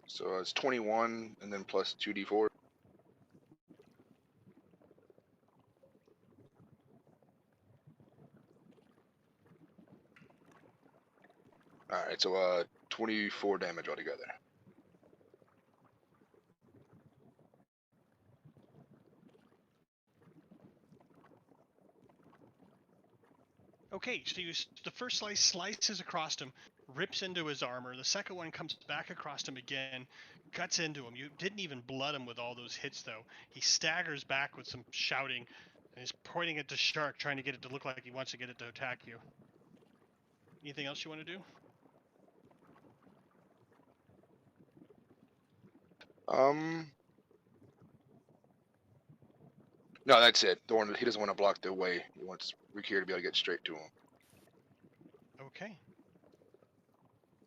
So it's 21, and then plus 2d4. so 24 damage altogether. Okay, so the first slice slices across him, rips into his armor. The second one comes back across him again, cuts into him. You didn't even blood him with all those hits, though. He staggers back with some shouting, and is pointing at the shark, trying to get it to look like he wants to get it to attack you. Anything else you want to do? No, that's it. He doesn't want to block the way. He wants Rick here to be able to get straight to him. Okay.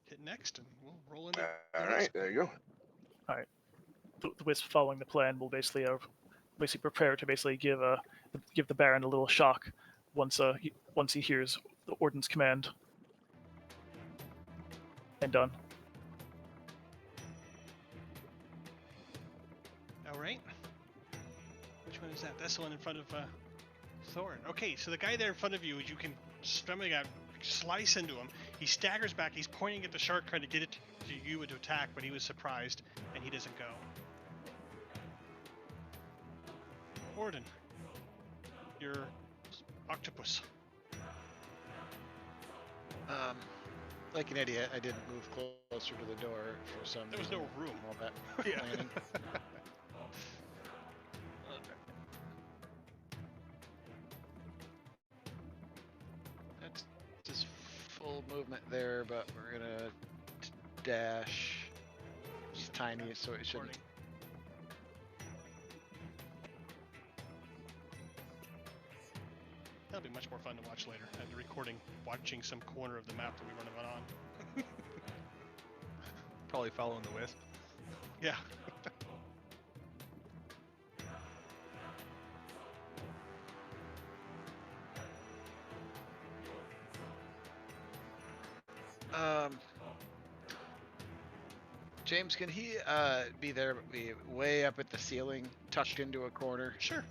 Hit next, and we'll roll into. All right, there you go. The Wisp, following the plan, will basically prepare to basically give the Baron a little shock once he hears the Orden's command. And done. All right. Which one is that? That's the one in front of Thorn. Okay, so the guy there in front of you, you can stomach out, slice into him. He staggers back. He's pointing at the shark, trying to get it to you to attack, but he was surprised, and he doesn't go. Orden, your octopus. Like an idiot, I didn't move closer to the door for some There was reason. no room. All that Yeah. planning. That's just full movement there, but we're gonna dash. It's tiny, so it shouldn't. That'll be much more fun to watch later. The recording, watching some corner of the map that we run about on. Probably following the Wisp. Yeah. James, can he be there, but be way up at the ceiling, tucked into a corner? Sure.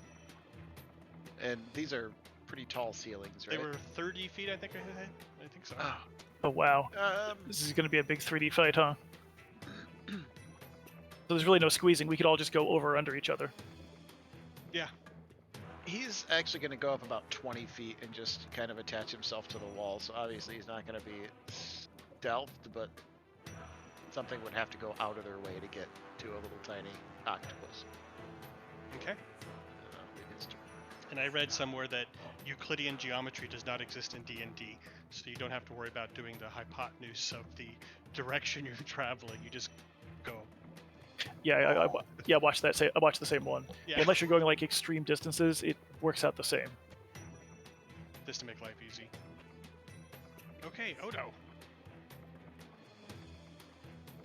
And these are pretty tall ceilings, right? They were 30 feet, I think I hit. I think so. Oh. Oh wow, Um, this is going to be a big 3D fight, huh? So there's really no squeezing. We could all just go over or under each other. Yeah. he's actually going to go up about 20 feet and just kind of attach himself to the wall. So obviously he's not going to be stealthed, but something would have to go out of their way to get to a little tiny octopus. Okay. And I read somewhere that Euclidean geometry does not exist in D&D, so you don't have to worry about doing the hypotenuse of the direction you're traveling. You just go. Yeah, I watched that. I watched the same one. Yeah. Unless you're going like extreme distances, it works out the same. Just to make life easy. Okay, Odo.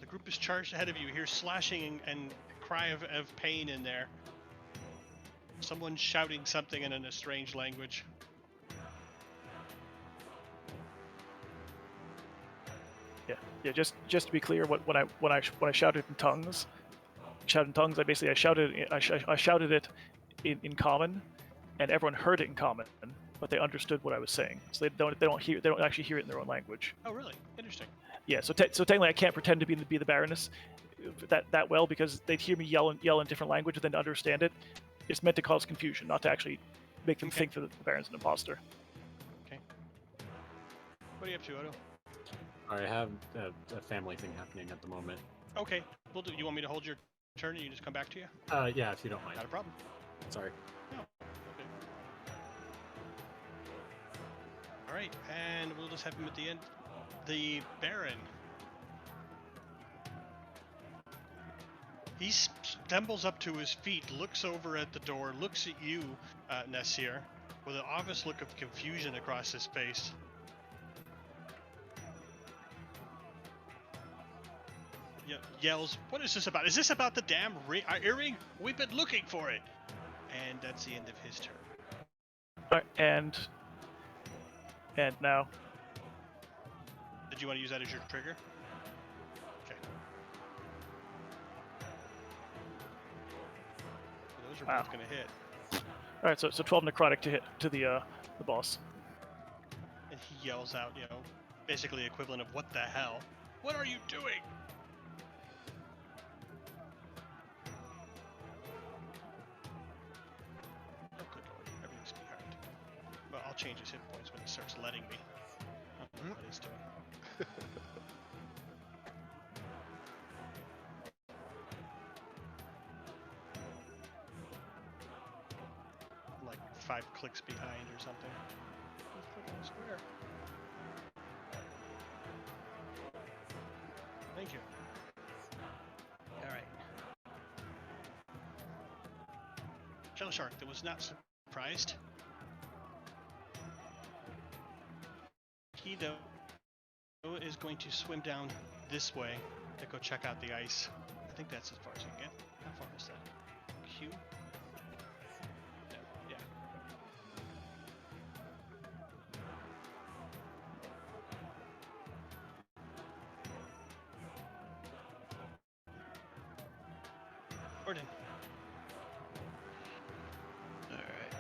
The group is charged ahead of you. You hear slashing and cry of pain in there. Someone shouting something in a strange language. Yeah. Just to be clear, when I shouted in tongues, I shouted it in common, and everyone heard it in common, but they understood what I was saying. So they don't actually hear it in their own language. Oh, really? Interesting. Yeah. So technically, I can't pretend to be the Baroness that well, because they'd hear me yell in different language, and then to understand it. It's meant to cause confusion, not to actually make them think that the Baron's an imposter. Okay. What are you up to, Odo? I have a family thing happening at the moment. Okay. We'll do. You want me to hold your turn and you just come back to you? Yeah, if you don't mind. Not a problem. Sorry. No. Okay. All right, and we'll just have him at the end. The Baron. He stumbles up to his feet, looks over at the door, looks at you, Nasir, with an obvious look of confusion across his face. Yells, "What is this about? Is this about the damn earring? We've been looking for it!" And that's the end of his turn. And now. Did you want to use that as your trigger? Okay. Those are both going to hit. All right, so 12 necrotic to hit to the boss. And he yells out, basically equivalent of "What the hell?" What are you doing? Oh, good lord. Everything's behind. Well, I'll change his hit points when it starts letting me. I don't know what it's doing. Like 5 clicks behind or something. Just click on the square. Thank you. Alright. Shell Shark that was not surprised. He, though, is going to swim down this way to go check out the ice. I think that's as far as you can get. How far is that? Q? No, yeah. Gordon. Alright.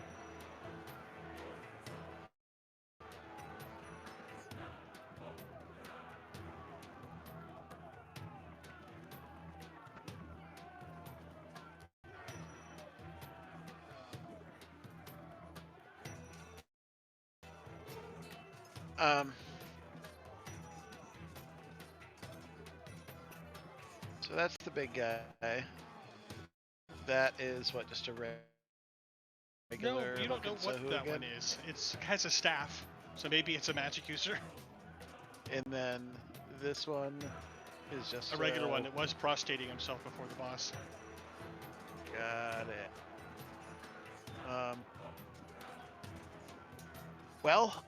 So that's the big guy. That is what, just a No, regular you don't know looking what that Sahuagin? one is. It has a staff, so maybe it's a magic user. And then this one is just A regular one that was prostrating himself before the boss. Got it. Well,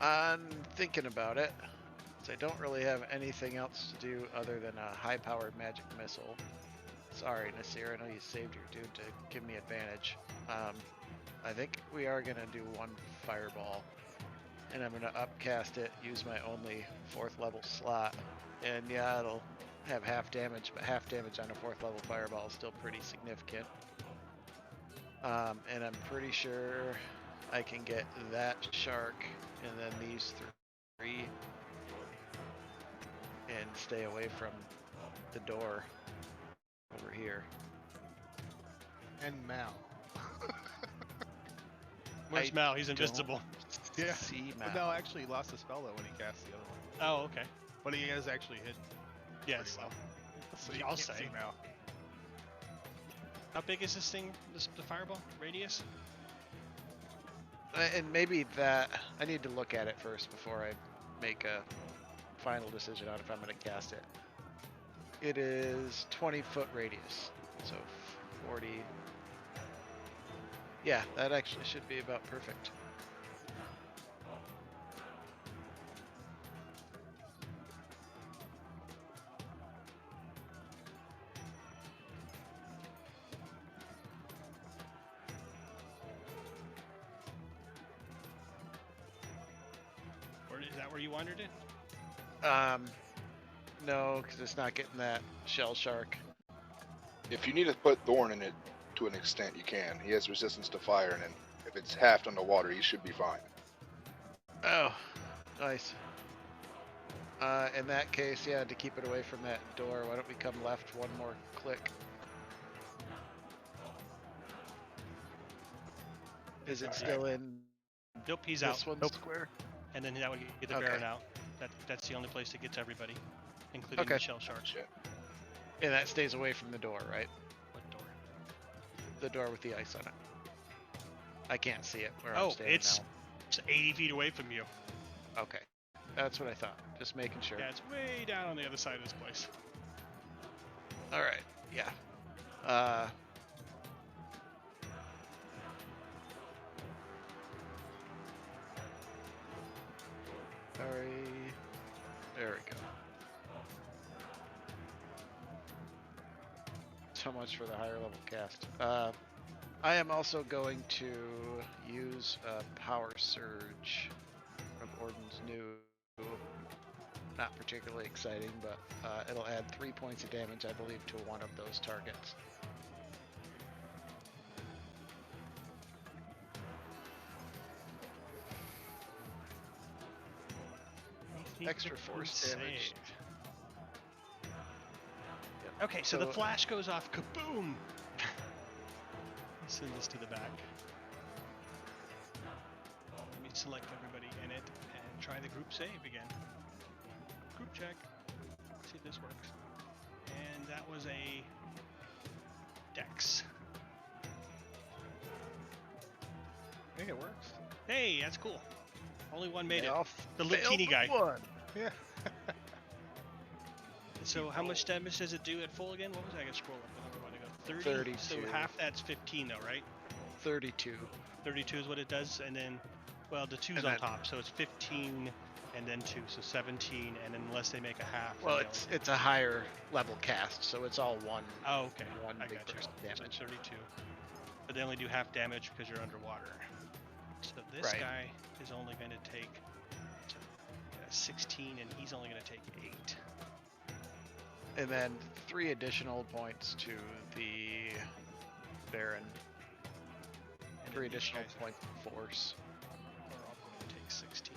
I'm thinking about it. So I don't really have anything else to do other than a high-powered magic missile. Sorry, Nasir, I know you saved your dude to give me advantage. I think we are gonna do one fireball, and I'm gonna upcast it, use my only 4th level slot, and yeah, it'll have half damage, but half damage on a 4th level fireball is still pretty significant. And I'm pretty sure I can get that shark and then these 3 and stay away from the door over here. And Mal. Where's I Mal? He's invisible. Yeah. See Mal. But no, actually he lost the spell though when he cast the other one. Oh, okay. But he is actually hidden Yes. pretty well. So you I'll can't say. see Mal. How big is this thing? The fireball radius? And maybe that I need to look at it first before I make a final decision on if I'm going to cast it. It is 20-foot radius, so 40. Yeah, that actually should be about perfect. Or is that where you wandered it? No, because it's not getting that shell shark. If you need to put Thorn in it to an extent, you can. He has resistance to fire, and then if it's half underwater, he should be fine. Oh, nice. In that case, yeah, to keep it away from that door, why don't we come left one more click? Is it still in Nope, he's this out. one square? And then that would get the Okay. Baron out. That's the only place to get to everybody, including Okay. the shell shark. Shit. And that stays away from the door, right? What door? The door with the ice on it. I can't see it where I'm Oh, standing it's 80 feet away from you. now. Okay. That's what I thought. Just making sure. Yeah, it's way down on the other side of this place. Alright, yeah. Sorry. There we go. So much for the higher level cast. I am also going to use a power surge from Orden's new. Not particularly exciting, but it'll add 3 points of damage, I believe, to one of those targets. extra force damage. Yep. Okay, so the So- flash goes off. Kaboom! Send this to the back. Let me select everybody in it and try the group save again. Group check. See if this works. And that was a Dex. I think it works. Hey, that's cool. Only one made They it. all The little failed teeny but guy. one. Yeah. So how much damage does it do at full again? What was that? I gotta scroll up. I don't want to go. 30? So 32. half that's 15 though, right? 32. 32 is what it does, and then, well, the 2's And on then- top, so it's 15 and then 2, so 17, and then unless they make a half. Well, then it's a higher level cast, so it's all one. Oh, okay. one I big got you. burst of damage. So 32. But they only do half damage because you're underwater. So this Right. guy is only going to take 16, and he's only going to take 8. And then 3 additional points to the Baron. And 3 then these additional guys points of force. are all going to take 16.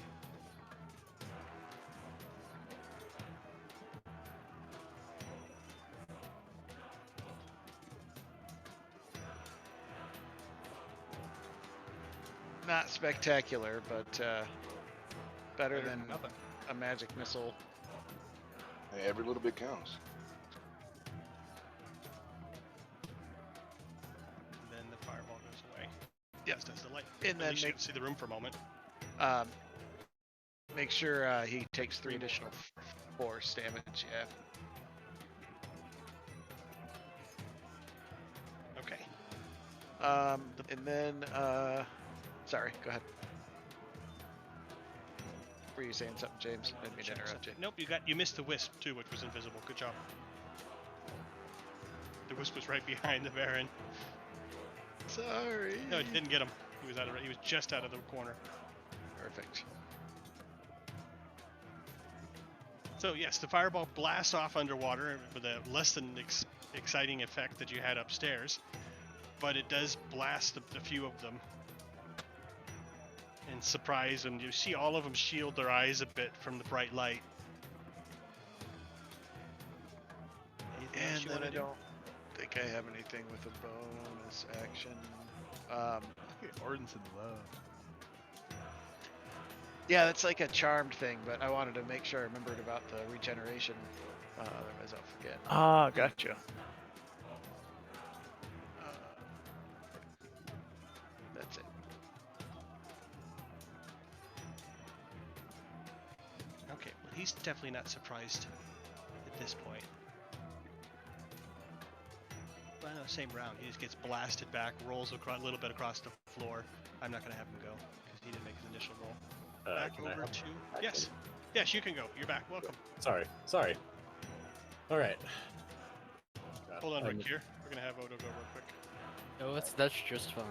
Not spectacular, but better than nothing. a magic missile. Hey, every little bit counts. And then the fireball goes away. Yep. As does the light. And At then least you make, can see the room for a moment. make sure he takes 3 additional force damage. Yeah. Okay. And then sorry, go ahead. Were you saying something, James? I Didn't wanted mean to to check interrupt you. something. Nope, you missed the wisp too, which was invisible. Good job. The wisp was right behind the Baron. Sorry. No, it didn't get him. He was just out of the corner. Perfect. So yes, the fireball blasts off underwater with a less than exciting effect that you had upstairs, but it does blast a few of them. And surprise them. You see all of them shield their eyes a bit from the bright light. Anything else And you then wanna I do? don't think I have anything with a bonus action. Ordinance and love. Yeah, that's like a charmed thing, but I wanted to make sure I remembered about the regeneration. Otherwise I'll forget. Ah, gotcha. That's it. Okay, well he's definitely not surprised at this point. Well, no, same round. He just gets blasted back, rolls a little bit across the floor. I'm not going to have him go because he didn't make his initial roll. Back Can I over have- to... I Yes. can- Yes, you can go. You're back. Welcome. Sorry. All right. Hold on, I Rick, here. We're going to have Odo go real quick. No, that's just fine.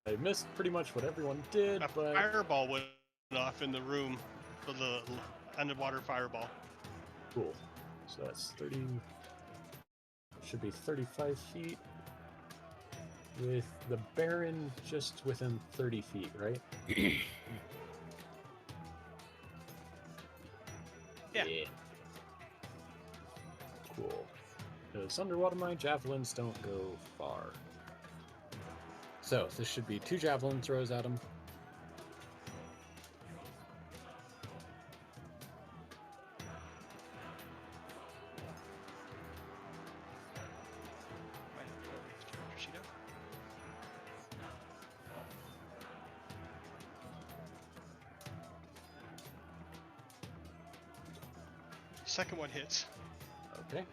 I missed pretty much what everyone did, A but fireball went off in the room. The underwater fireball. cool. So that's 30. Should be 35 feet. With the Baron just within 30 feet, right? Yeah. Cool. Because underwater my javelins don't go far. So this should be 2 javelin throws at him. Might have to go read the character sheet up. Second one hits. Okay.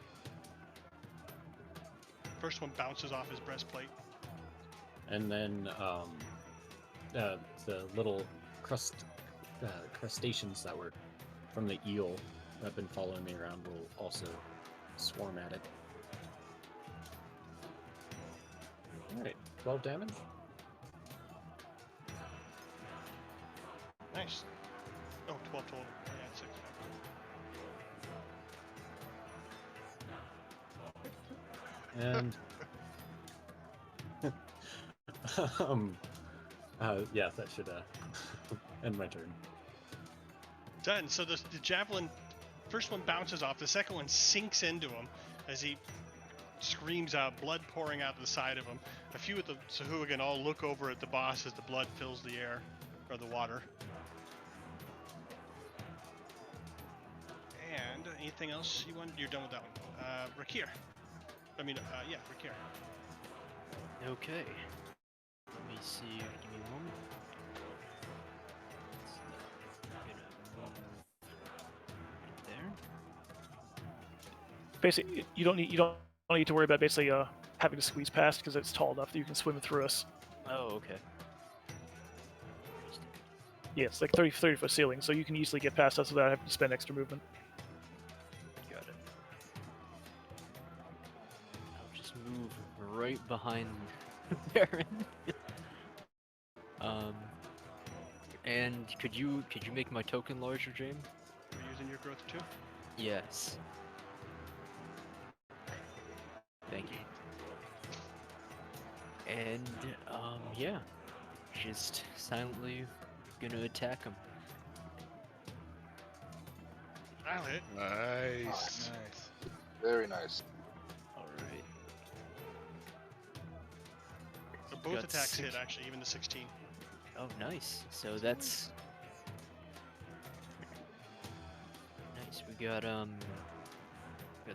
First one bounces off his breastplate. And then the little crustaceans that were from the eel that have been following me around will also swarm at it. Alright, 12 damage. Nice. Oh, 12 total. Yeah, 6 And yeah, that should end my turn. Done. So the javelin, first one bounces off, the second one sinks into him as he screams out, blood pouring out the side of him. A few of the Sahuagin all look over at the boss as the blood fills the air, or the water. And anything else you wanted? You're done with that one. Rakir. Yeah, Rakir. Okay. Let me see. Give me a moment. There. Basically, you don't need to worry about basically having to squeeze past because it's tall enough that you can swim through us. Oh, okay. Yeah, it's like 30 foot ceiling, so you can easily get past us without having to spend extra movement. Got it. I'll just move right behind Baron. And could you make my token larger, James? We're using your growth too? Yes. Thank you. And yeah, just silently gonna attack him. I'll hit. Nice. Nice. Very nice. All right. So both Got attacks hit, 6. actually, even the 16. Oh, nice. So that's nice. We got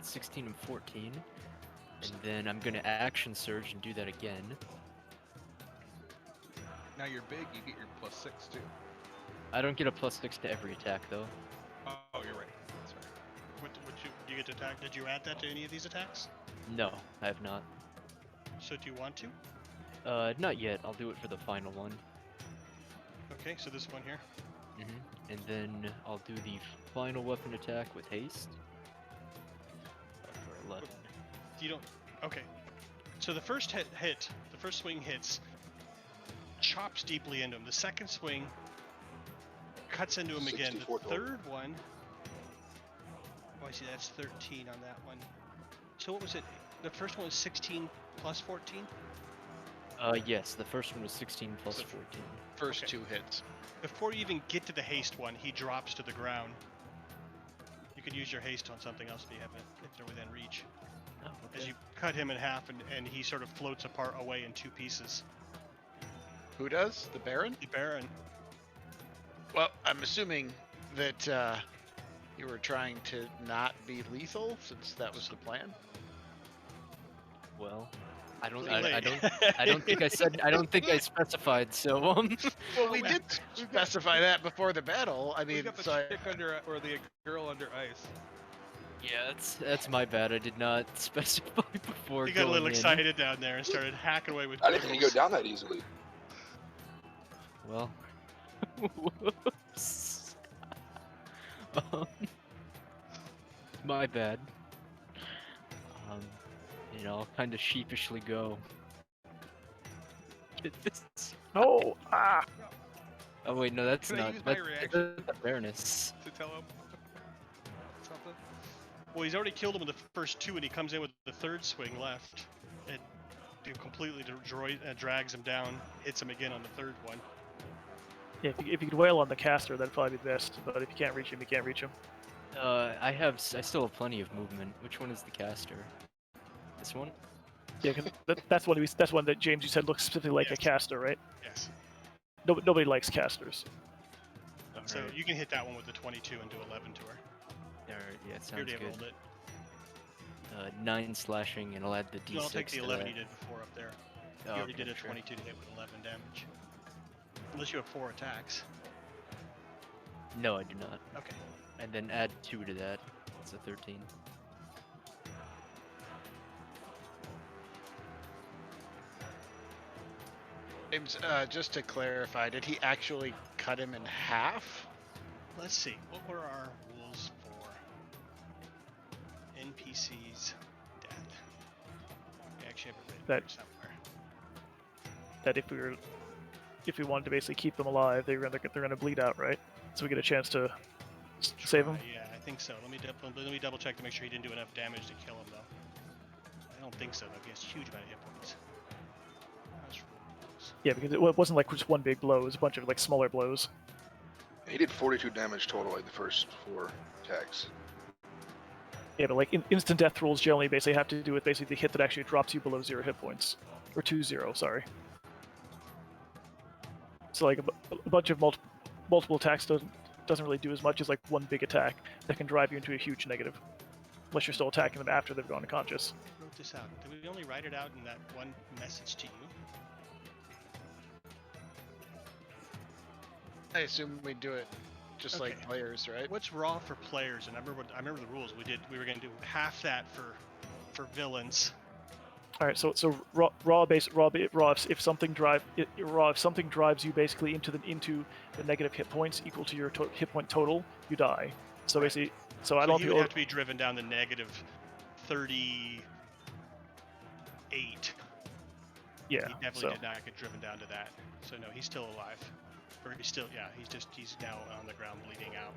16 and 14, and then I'm gonna action surge and do that again. Now you're big, you get your +6 too. I don't get a +6 to every attack though. Oh, you're right. That's right. What do you get to attack? Did you add that to any of these attacks? No, I have not. So do you want to? Not yet. I'll do it for the final one. Okay, so this one here. And then I'll do the final weapon attack with haste. For 11. You don't. Okay. So the first the first swing hits, chops deeply into him. The second swing cuts into him again. The 64 total. third one. Oh, I see. That's 13 on that one. So what was it? The first one was 16 plus 14. Yes, the first one was 16 plus So 14. First Okay. 2 hits. Before you even get to the haste one, he drops to the ground. You could use your haste on something else if they're within reach. Oh, As okay. you cut him in half, and he sort of floats apart away in 2 pieces. Who does? The Baron? The Baron. Well, I'm assuming that you were trying to not be lethal, since that was the plan. Well, I don't Clearly. think I specified. So Well, we did specify that before the battle. I We've mean, got the so chick under, or the girl under ice. yeah, that's my bad. I did not specify before He got a going little in. excited down there and started hacking away with I didn't think you go pickles. down that easily. Well, whoops. My bad. I'll kind of sheepishly go. Get this. Oh, ah! Oh wait, no, that's Can I not. use my That's reaction? awareness. To tell him something. Well, he's already killed him with the first 2, and he comes in with the third swing left. It completely drags him down, hits him again on the third one. Yeah, if you could wail on the caster, that'd probably be best. But if you can't reach him, you can't reach him. I still have plenty of movement. Which one is the caster? This one? Yeah, 'cause that's one that James, you said looks specifically like a Yes. caster, right? Yes. Nobody likes casters. So Alright. you can hit that one with the 22 and do 11 to her. Alright, yeah, it You sounds already good. rolled it. 9 slashing, and I'll add the d6 No, I'll take the to 11 that. you did before up there. Oh, You already okay, did a sure. 22 to hit with 11 damage. Unless you have 4 attacks. No, I do not. Okay. And then add 2 to that. It's a 13. James, just to clarify, did he actually cut him in half? Let's see. What were our rules for NPC's death? We actually have it written That- here somewhere. That if we wanted to basically keep them alive, they're gonna bleed out, right? So we get a chance to save them. Yeah, I think so. Let me double check to make sure he didn't do enough damage to kill him, though. I don't think so, though. He has a huge amount of hit points. House rules. Yeah, because it wasn't like just one big blow; it was a bunch of like smaller blows. He did 42 damage total like the first 4 attacks. Yeah, but like instant death rolls generally basically have to do with basically the hit that actually drops you below 0 hit points. Or 2-0, sorry. So like a bunch of multiple attacks doesn't really do as much as like one big attack that can drive you into a huge negative. Unless you're still attacking them after they've gone unconscious. Wrote this out. Did we only write it out in that one message to you? I assume we do it just like Okay. players, right? What's raw for players? And I remember the rules. We were going to do half that for villains. All right, so raw if something drives you basically into the negative hit points equal to your hit point total, you die. So Right. basically, I So don't he think would have to be driven down to negative 38. yeah. He definitely So did not get driven down to that. So no, he's still alive. Or he's now on the ground bleeding out.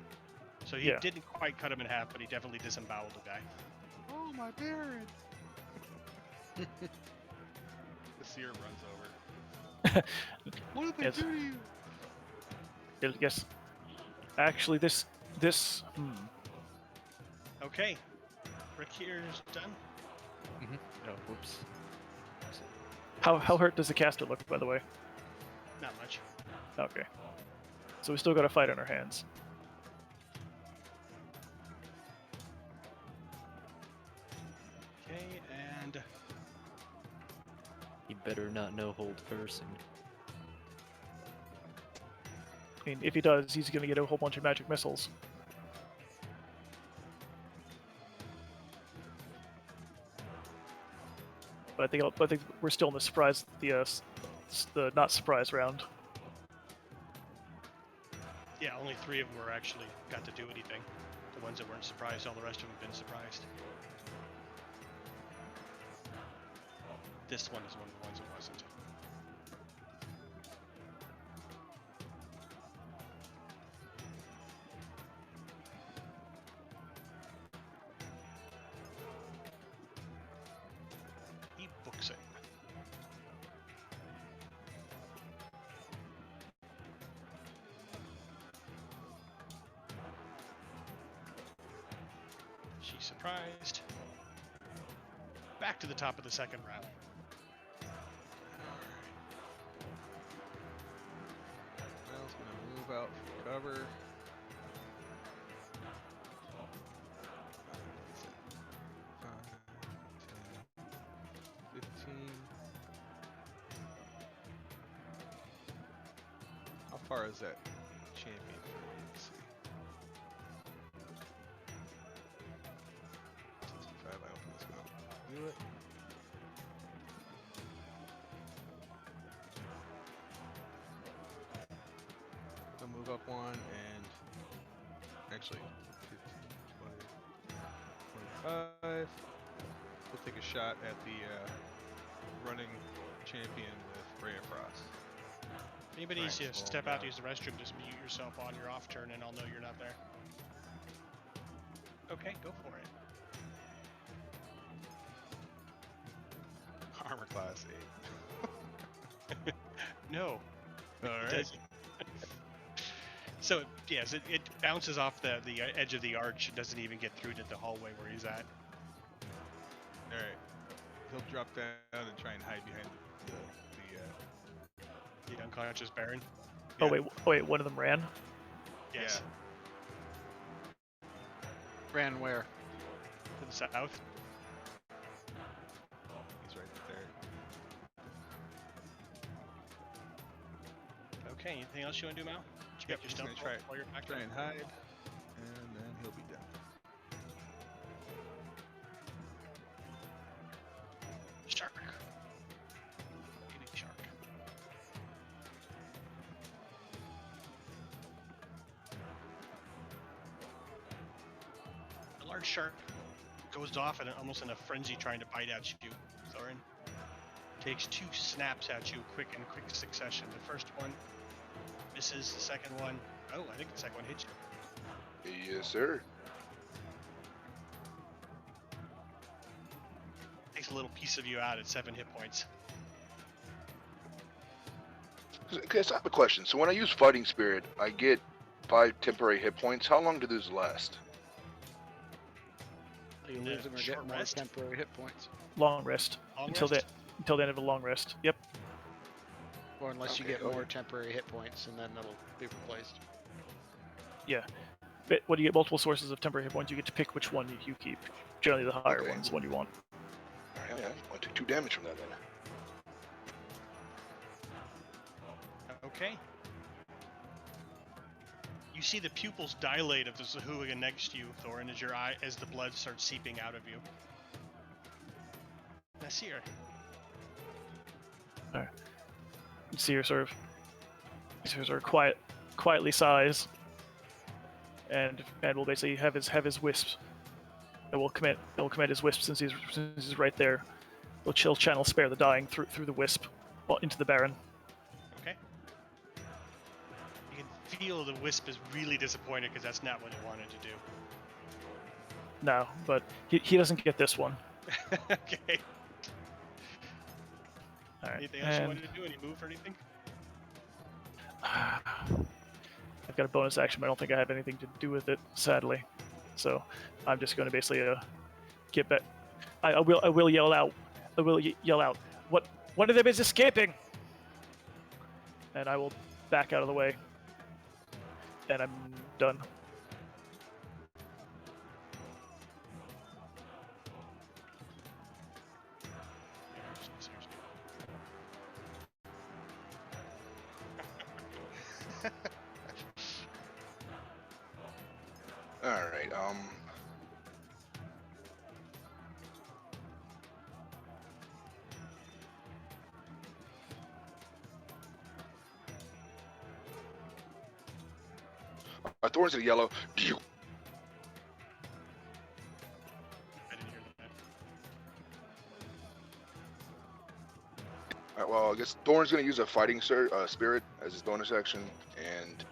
So he Yeah. didn't quite cut him in half, but he definitely disemboweled the guy. Oh, my Baron! The seer runs over. What did they Yes. do to you? yes, actually this Okay. Rick here's done. Oh, whoops. how hurt does the caster look, by the way? Not much. Okay. So we still got a fight on our hands. Okay, and He better not no hold person. I mean, if he does, he's gonna get a whole bunch of magic missiles. But I think we're still in the surprise, the not surprise round. yeah, only 3 of them were actually got to do anything. The ones that weren't surprised, all the rest of them have been surprised. This one is one of the ones that wasn't. He books it. She's surprised. Back to the top of the second round. Miles gonna move out for cover. Five, 10, 15. How far is that champion from me? Let's see. 65, I don't think it's gonna do it. I'll move up 1 and actually 15, 20, 25. We'll take a shot at the running champion with Ray of Frost. If anybody needs to Frank's step falling out to down. use the restroom, just mute yourself on your off turn and I'll know you're not there. Okay, go for it. Armor class 8. No. All It right. doesn't. So yes, it bounces off the edge of the arch. It doesn't even get through to the hallway where he's at. All right. He'll drop down and try and hide behind The unconscious Baron. Oh wait, one of them ran. Yes. Ran where? To the south. He's right there. Okay. Anything else you want to do, Mal? Did you Yep, get your he's gonna stealth try roll it. while you're back Try there? and hide, and then he'll be done. Shark. Eating shark. A large shark goes off and almost in a frenzy trying to bite at you, Thorin. Takes 2 snaps at you in quick succession. The first one misses, the second one, oh, I think the second one hits you. Yes, sir. Takes a little piece of you out at 7 hit points. Okay, so I have a question. So when I use Fighting Spirit, I get 5 temporary hit points. How long do those last? You Yeah, lose them or short get more rest? temporary hit points. Long rest. Long until rest? until the end of a long rest. Yep. Or unless you Okay, get oh, more yeah. temporary hit points, and then it'll be replaced. Yeah. But when you get multiple sources of temporary hit points, you get to pick which one you keep. Generally, the higher Okay. one's the one you want. Alright, yeah. I took 2 damage from that then. Okay. You see the pupils dilate of the Sahuagin next to you, Thorin, as the blood starts seeping out of you. Nasir. You see her sort of quietly sighs, and will basically have his wisp. And will commit his wisp since he's right there. He'll channel spare the dying through the wisp into the Baron. Okay. You can feel the wisp is really disappointed because that's not what it wanted to do. No, but he doesn't get this one. Okay. All right. Anything else you And wanted to do? Any move or anything? I've got a bonus action, but I don't think I have anything to do with it, sadly. So I'm just going to basically get back. I will yell out. I will yell out. What? One of them is escaping. And I will back out of the way. And I'm done. Alright, Thorns in yellow. Do you I didn't hear that. Alright, well, I guess Thorn's gonna use a fighting spirit as his bonus action, and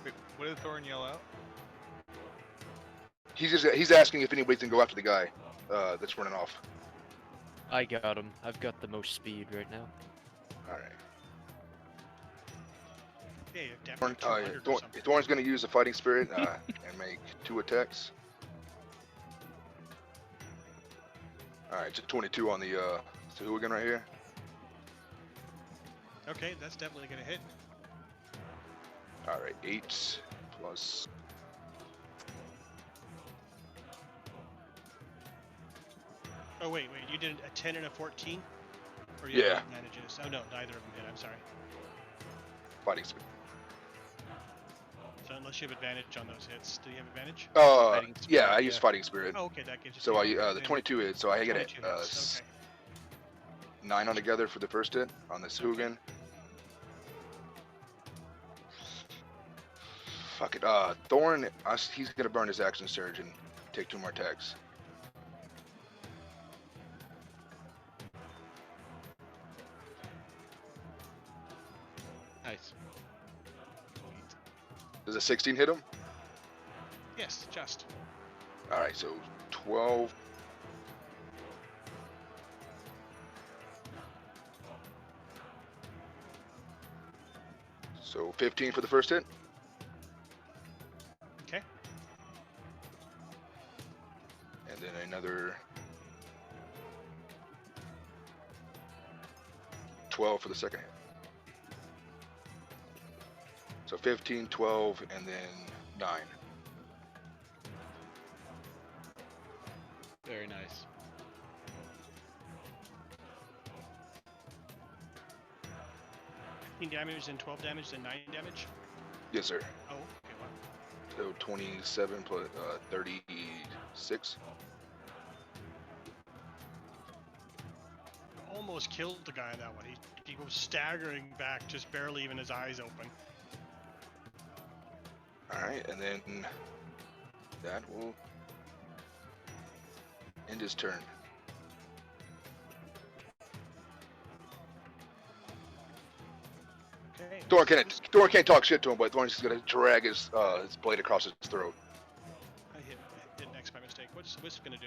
Wait, what did Thorin yell out? he's asking if anybody can go after the guy that's running off. I got him. I've got the most speed right now. Alright. Yeah, you're definitely Thorn, 200 or Thorn, something. Thorn's gonna use a fighting spirit and make 2 attacks. Alright, it's a 22 on the Sahuagin right here. Okay, that's definitely gonna hit. Alright, 8 plus. Oh wait, you did a 10 and a 14? Or you Yeah. have advantages? Oh no, neither of them hit. I'm sorry. Fighting spirit. So unless you have advantage on those hits, do you have advantage? Fighting Yeah, spirit, I use yeah. fighting spirit. Oh, okay, that gives you. So two the advantage. 22 is, so I get it 22 hits, okay. 9 on together for the first hit on the Sahuagin. Fuck it. Thorn, he's gonna burn his action surge and take 2 more attacks. Nice. Does a 16 hit him? Yes, just. Alright, so 12. So 15 for the first hit. Okay. And then another 12 for the second hit. So 15, 12, and then 9. Very nice. Damage, then 12 damage, then 9 damage? Yes, sir. Oh, okay, wow. So 27 plus 36. Almost killed the guy on that one. He goes staggering back, just barely even his eyes open. Alright, and then that will end his turn. Okay. Thorn can't talk shit to him, but Thorn's just gonna drag his blade across his throat. I hit X by mistake. What's Wisp gonna do?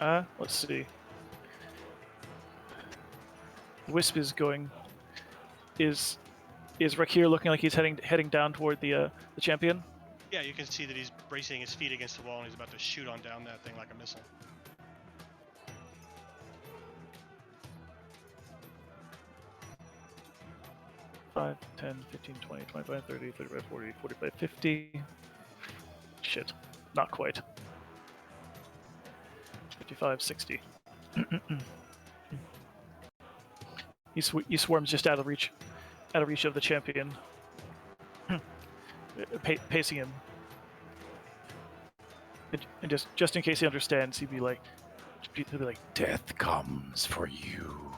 Let's see. Wisp is going. Is Rakir looking like he's heading down toward the champion? Yeah, you can see that he's bracing his feet against the wall and he's about to shoot on down that thing like a missile. Five, 10, 15, 20, 25, 30, 35, 40, 45, 50. Shit. Not quite. 55, 60. He swarms just out of reach of the champion. Pacing him. And just in case he understands, he'll be like, "Death comes for you."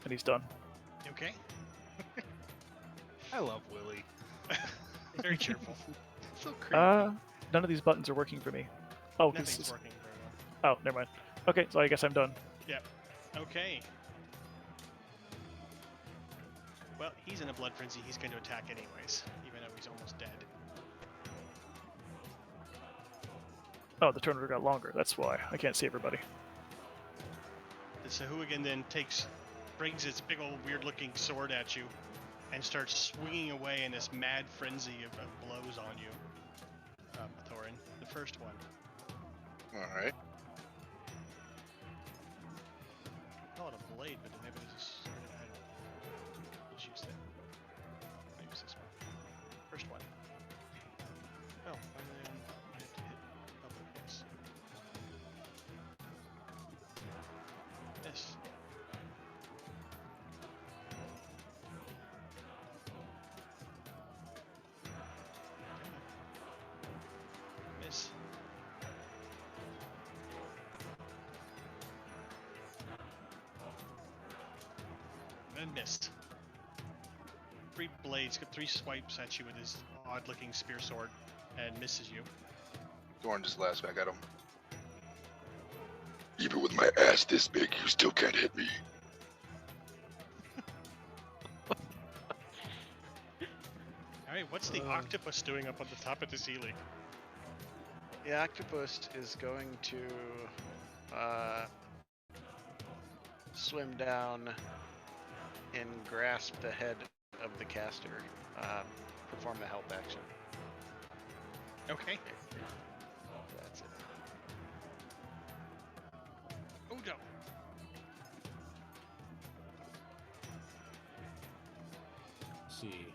And he's done. Okay. I love Willie. Very cheerful. So creepy. None of these buttons are working for me. Oh, Nothing's working very well. Oh, never mind. Okay, so I guess I'm done. Yep. Okay. Well, he's in a blood frenzy. He's going to attack anyways, even though he's almost dead. Oh, the turn order got longer. That's why I can't see everybody. The Sahuagin then brings its big old weird-looking sword at you, and starts swinging away in this mad frenzy of blows on you, Thorin. The first one. All right. Call it a blade, but maybe this is sword. I don't know. Let's use that. Maybe it's this one. First one. Oh, I have to hit public, yes. Yes. Miss. And missed. 3 blades, got 3 swipes at you with his odd-looking spear sword, and misses you. Thorn just laughs back at him. Even with my ass this big, you still can't hit me. Alright, what's the octopus doing up on the top of the ceiling? The octopus is going to swim down and grasp the head of the caster. Perform the help action. Okay. That's it. Oh no. Let's see.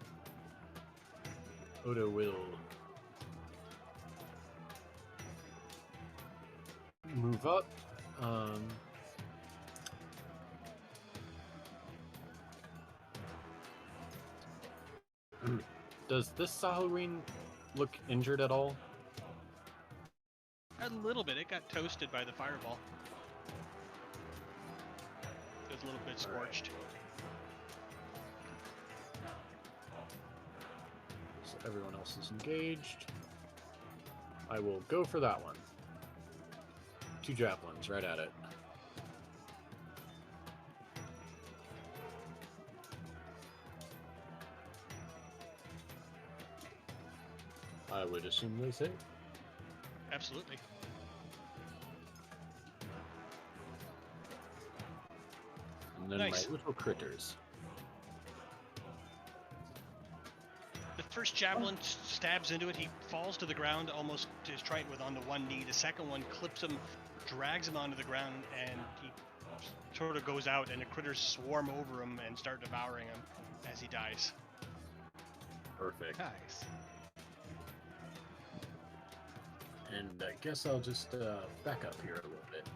Odo will move up. Does this Sahuagin look injured at all? A little bit. It got toasted by the fireball. It was a little bit scorched. So everyone else is engaged. I will go for that one. 2 javelins right at it. I would assume those hit. Absolutely. And then Nice. my little critters. The first javelin stabs into it. He falls to the ground, almost his trident with onto one knee. The second one clips him, drags him onto the ground, and he sort of goes out, and the critters swarm over him and start devouring him as he dies. Perfect. Nice. And I guess I'll just back up here a little bit.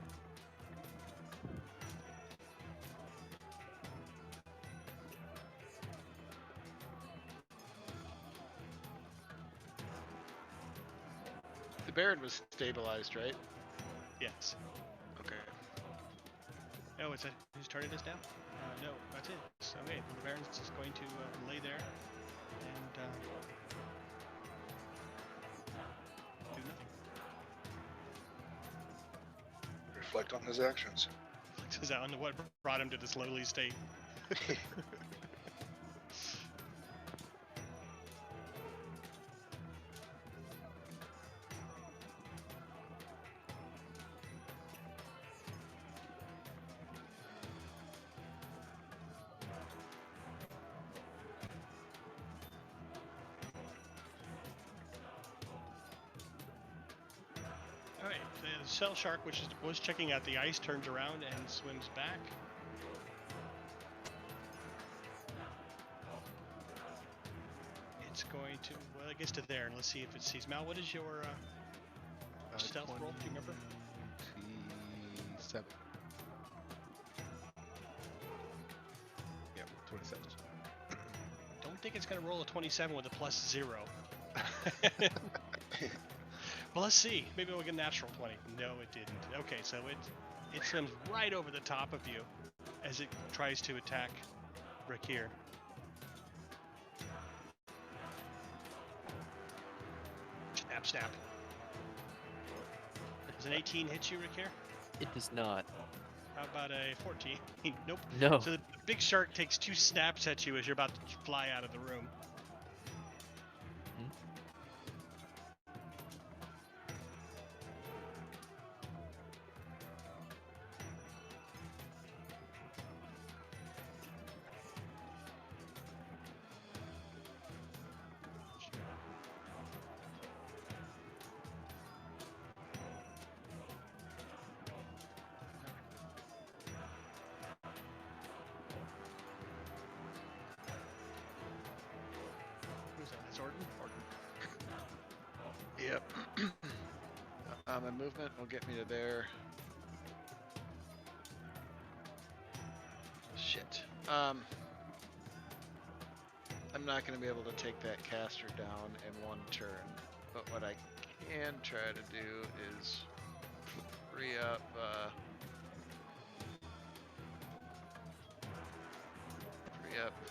The Baron was stabilized, right? Yes. Okay. Oh, is that whose turn it is now? No, that's it. So, okay, well, the Baron's just going to lay there and do nothing. Reflect on his actions. Is that on what brought him to this lowly state? right. The shell shark, which was checking out the ice, turns around and swims back. It's going to, well, I guess to there, and let's see if it sees. Mal, what is your stealth roll? Do you remember? 27. Yep, 27. Don't think it's going to roll a 27 with a +0. Well, let's see. Maybe we'll get a natural 20. No, it didn't. Okay, so it swims right over the top of you as it tries to attack Rakir. Snap, snap. Does an 18 hit you, Rakir? It does not. How about a 14? Nope. No. So the big shark takes 2 snaps at you as you're about to fly out of the room. Who's that? That's Orton? Yep. My movement will get me to there. Shit. I'm not going to be able to take that caster down in one turn, but what I can try to do is free up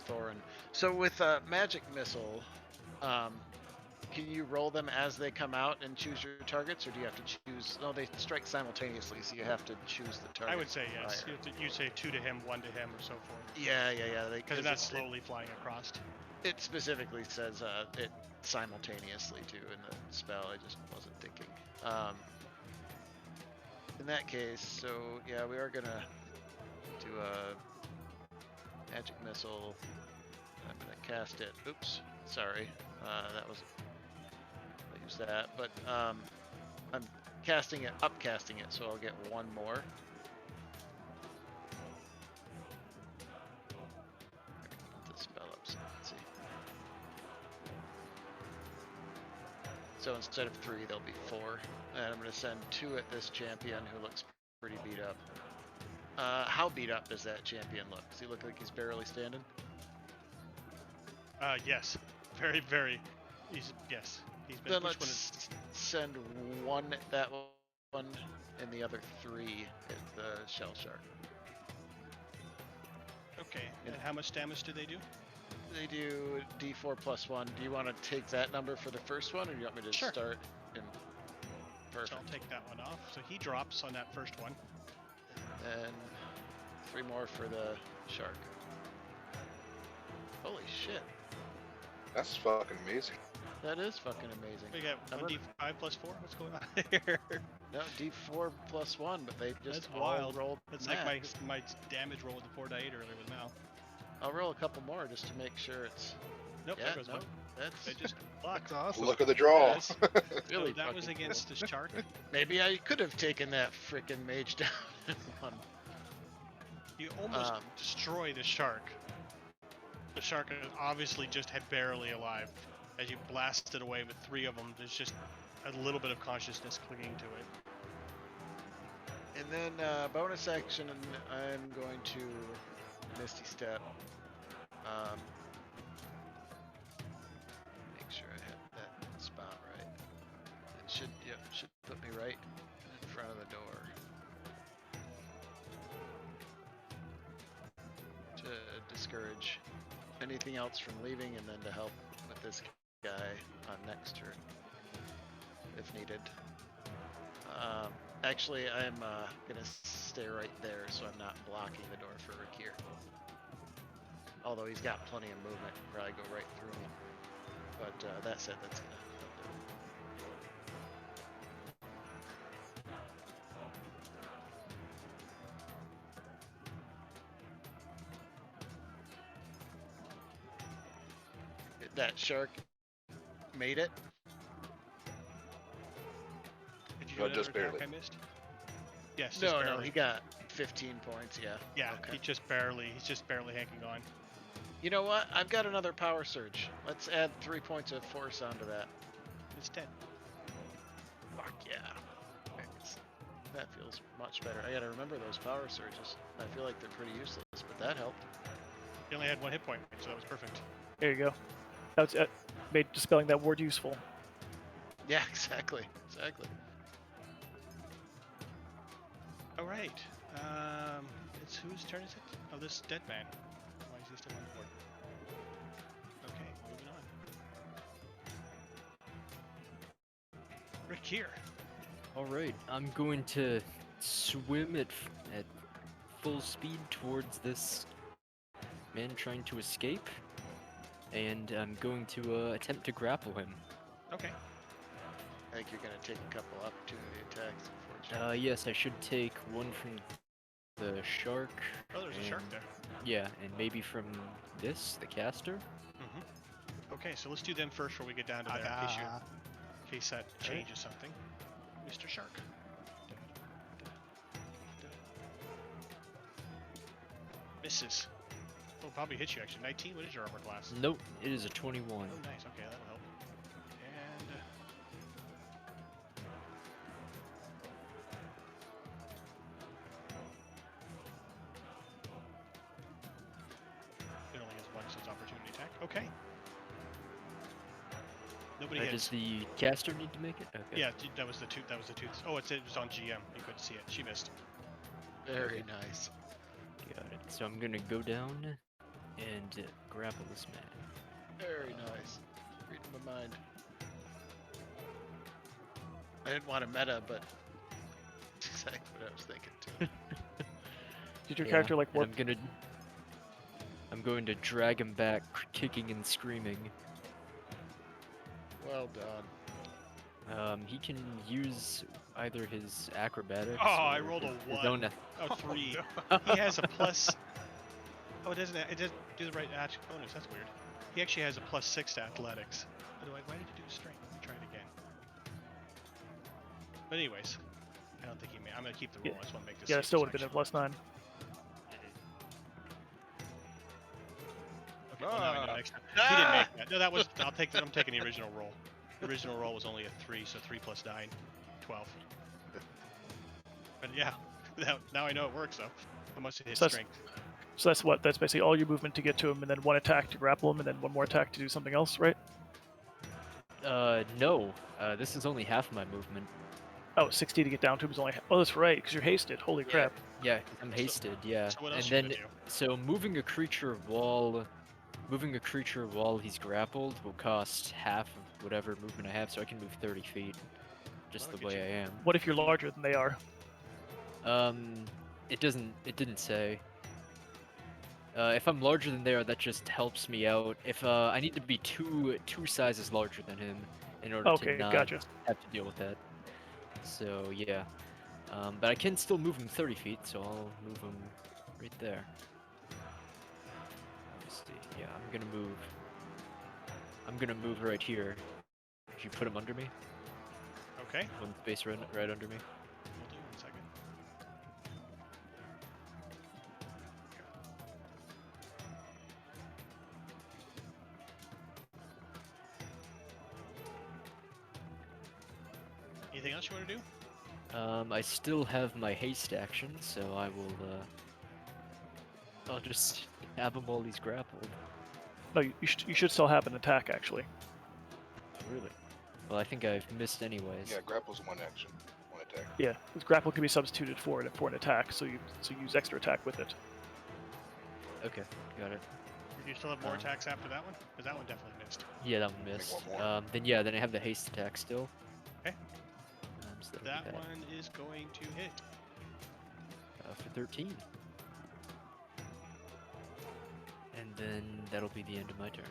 Thorin. So with magic missile, can you roll them as they come out and choose your targets, or do you have to choose? No, they strike simultaneously, so you have to choose the target. I would say yes. prior. You say 2 to him, 1 to him, or so forth. Yeah. Because they're not slowly flying across. It specifically says it simultaneously too in the spell. I just wasn't thinking. In that case, so yeah, we are gonna do a magic missile. I'm gonna cast it. Oops, sorry. That was. I used that, but I'm casting it, upcasting it, so I'll get 1 more. Put the spell up so let's see. So instead of 3, there'll be 4. And I'm going to send 2 at this champion who looks pretty beat up. How beat up does that champion look? Does he look like he's barely standing? Yes. Very, very. Yes. He's been. Then Which one let's is? send 1 at that one and the other 3 at the shell shark. Okay. And how much damage do they do? They do D4 plus 1. Do you want to take that number for the first one, or do you want me to Sure. start in? Perfect. So I'll take that one off. So he drops on that first one. And 3 more for the shark. Holy shit. That's fucking amazing. That is fucking amazing. We got Number- 1d5 plus 4. What's going on here? No, D4 plus 1, but they just That's all wild. rolled. That's math. like my damage roll with the 4 die 8 earlier with Mal. I'll roll a couple more just to make sure it's. Nope, Yeah, there goes no, one. that's They just luck. That's awesome. Look at the draw. Yes. really. So that was fucking against the shark. Maybe I could have taken that freaking mage down in one. You almost Um, destroy the shark. The shark is obviously just had barely alive. As you blast it away with 3 of them, there's just a little bit of consciousness clinging to it. And then bonus action, I'm going to Misty Step. Make sure I have that spot right. It should put me right in front of the door. To discourage anything else from leaving, and then to help with this guy on next turn, if needed. Actually, I'm gonna stay right there, so I'm not blocking the door for Rakir. Although he's got plenty of movement, probably go right through me. But that said, that's gonna that shark made it. Did you do No, another just attack barely. I missed? Yes, just No, barely. no, he got 15 points. Yeah. Yeah, Okay. he's just barely hanging on. You know what? I've got another power surge. Let's add 3 points of force onto that. It's dead. Fuck yeah. That feels much better. I gotta remember those power surges. I feel like they're pretty useless, but that helped. He only had 1 hit point, so that was perfect. There you go. That's made dispelling that ward useful. Yeah, exactly. Exactly. All right. It's whose turn is it? Oh, this dead man. Why is he still on the board? Okay, moving on. Rick here. All right, I'm going to swim at full speed towards this man trying to escape, and I'm going to attempt to grapple him. Okay. I think you're gonna take a couple opportunity attacks, unfortunately. Yes, I should take one from the shark. Oh, there's a shark and- there. Yeah, and maybe from this, the caster. Mm-hmm. Okay, so let's do them first before we get down to there, in case that changes something. Mr. Shark. Misses. Oh, probably hit you actually. 19. What is your armor class? Nope, it is a 21. Oh, nice. Okay, that'll help. And it only has one, so it's opportunity attack. Okay. Nobody Does hits. the caster need to make it? Okay. Yeah, that was the two. That was the two. Oh, it was on GM. You couldn't see it. She missed. Very nice. Got it. So I'm gonna go down and grapple this man. Very nice. Reading my mind. I didn't want to meta, but that's exactly what I was thinking too. Did your Yeah, character like and warp? I'm going to drag him back, kicking and screaming. Well done. He can use either his acrobatics. Oh, I or rolled a his 1. own Oh, 3. He has a plus. Oh, it doesn't. It doesn't do the right bonus. That's weird. He actually has a +6 to athletics. Why did you do strength? Let me try it again. But anyways, I don't think he may. I'm gonna keep the roll. I just want to make this. Yeah, it safe still would have been section. a +9. Okay, well, now I know next time. He didn't make that. No, that was. I'm taking the original roll. The original roll was only a 3, so 3 + 9, 12. But yeah, now I know it works. So I must have hit So strength. So that's what? That's basically all your movement to get to him, and then one attack to grapple him, and then one more attack to do something else, right? No. This is only half my movement. Oh, 60 to get down to him is only. Oh, that's right, because you're hasted. Holy Yeah. crap! Yeah, 'cause I'm hasted. Yeah. So what else And you then, gonna do? so moving a creature while he's grappled will cost half of whatever movement I have, so I can move 30 feet, just Well, the look at way you. I am. What if you're larger than they are? It didn't say. If I'm larger than they are, that just helps me out. If I need to be two sizes larger than him in order Okay, to not gotcha. have to deal with that. So yeah, but I can still move him 30 feet, so I'll move him right there. Let's see. Yeah, I'm gonna move right here. Did you put him under me? Okay. One space right under me. We'll do 1 second. Anything else you want to do? I still have my haste action, so I will. I'll just have him while he's grappled. No, you should still have an attack actually. Really? Well, I think I've missed anyways. Yeah, grapple's one action, one attack. Yeah, because grapple can be substituted for an attack, so you use extra attack with it. Okay, got it. Do you still have more attacks after that one? Because that one definitely missed. Yeah, that one Make missed. one more. Then I have the haste attack still. Okay. So that'll That be one is going to hit. for 13. And then that'll be the end of my turn.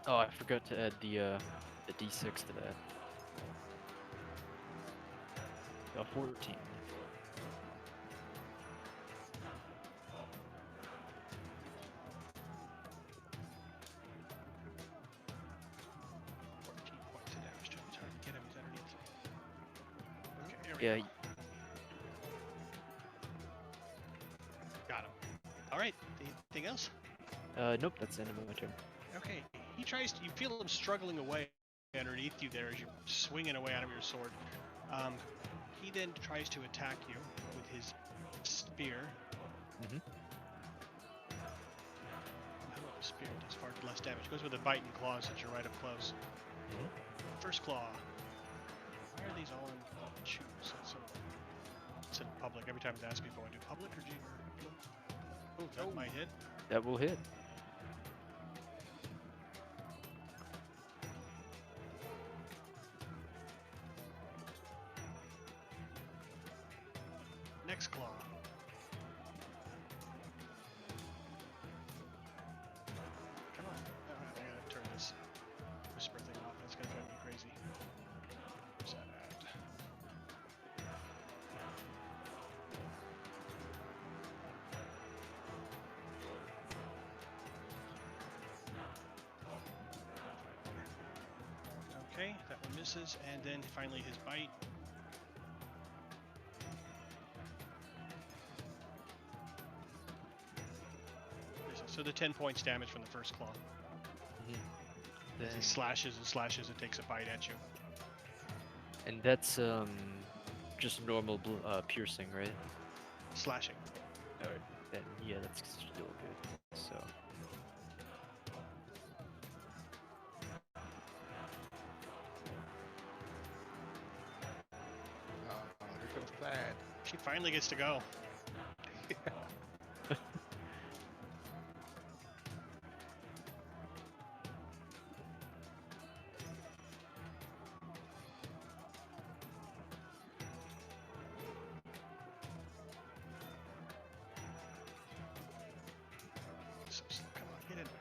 Oh, I forgot to add the d6 to that. A 14. Points of damage to him. It's hard to get him. He's underneath. Okay, here we Yeah, go. Got him. All right. Anything else? nope, that's the end of my turn. Okay. He tries to. You feel him struggling away underneath you there as you're swinging away out of your sword. He then tries to attack you with his spear. Mhm. Hello, spear does far less damage. Goes with a bite and claws since you're right up close. Mhm. First claw. Why are these all in choose? It's in public. Every time they ask me if I want to do public or G. Oh, that might hit. That will hit. Next claw. Come on. I gotta turn this whisper thing off. That's gonna drive me crazy. Where's that at? Okay, that one misses, and then finally his bite. So the 10 points damage from the first claw. As he slashes and slashes, it takes a bite at you. And that's just normal piercing, right? Slashing. Alright, then yeah, that's still good. So Here comes Thad. She finally gets to go. So slow. Come on, get in there.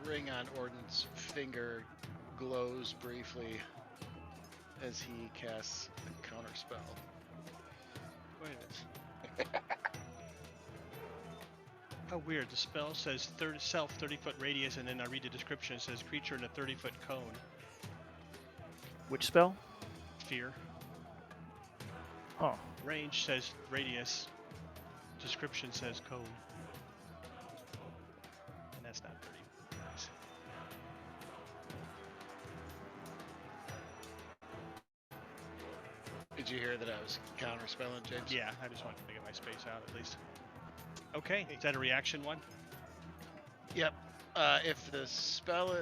Ring on Orden's finger glows briefly as he casts a counter spell. Wait a minute. How weird. The spell says self 30-foot radius, and then I read the description. It says creature in a 30-foot cone. Which spell? Fear. Huh. Range says radius. Description says cone. And that's not 30. Did you hear that I was counter spelling, James? Yeah, I just wanted to get my space out at least. Okay, is that a reaction one? Yep. If the spell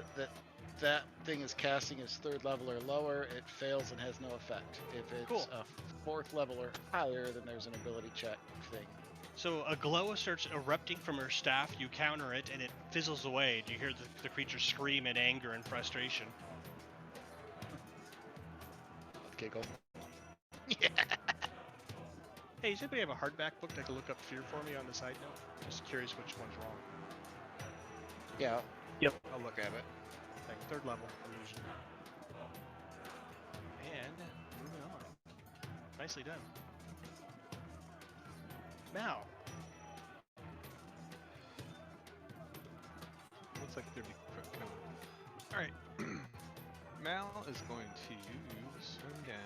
that thing is casting is 3rd level or lower, it fails and has no effect. If it's Cool. a 4th level or higher, then there's an ability check thing. So a glow starts erupting from her staff, you counter it, and it fizzles away. You hear the creature scream in anger and frustration. Giggle. Yeah. Hey, does anybody have a hardback book that can look up fear for me on the side note? Just curious which one's wrong. Yeah. I'll look at it. Like 3rd level illusion. And moving on. Nicely done. Now, Looks like there'd be quick coming. Alright. Mal is going to swim down.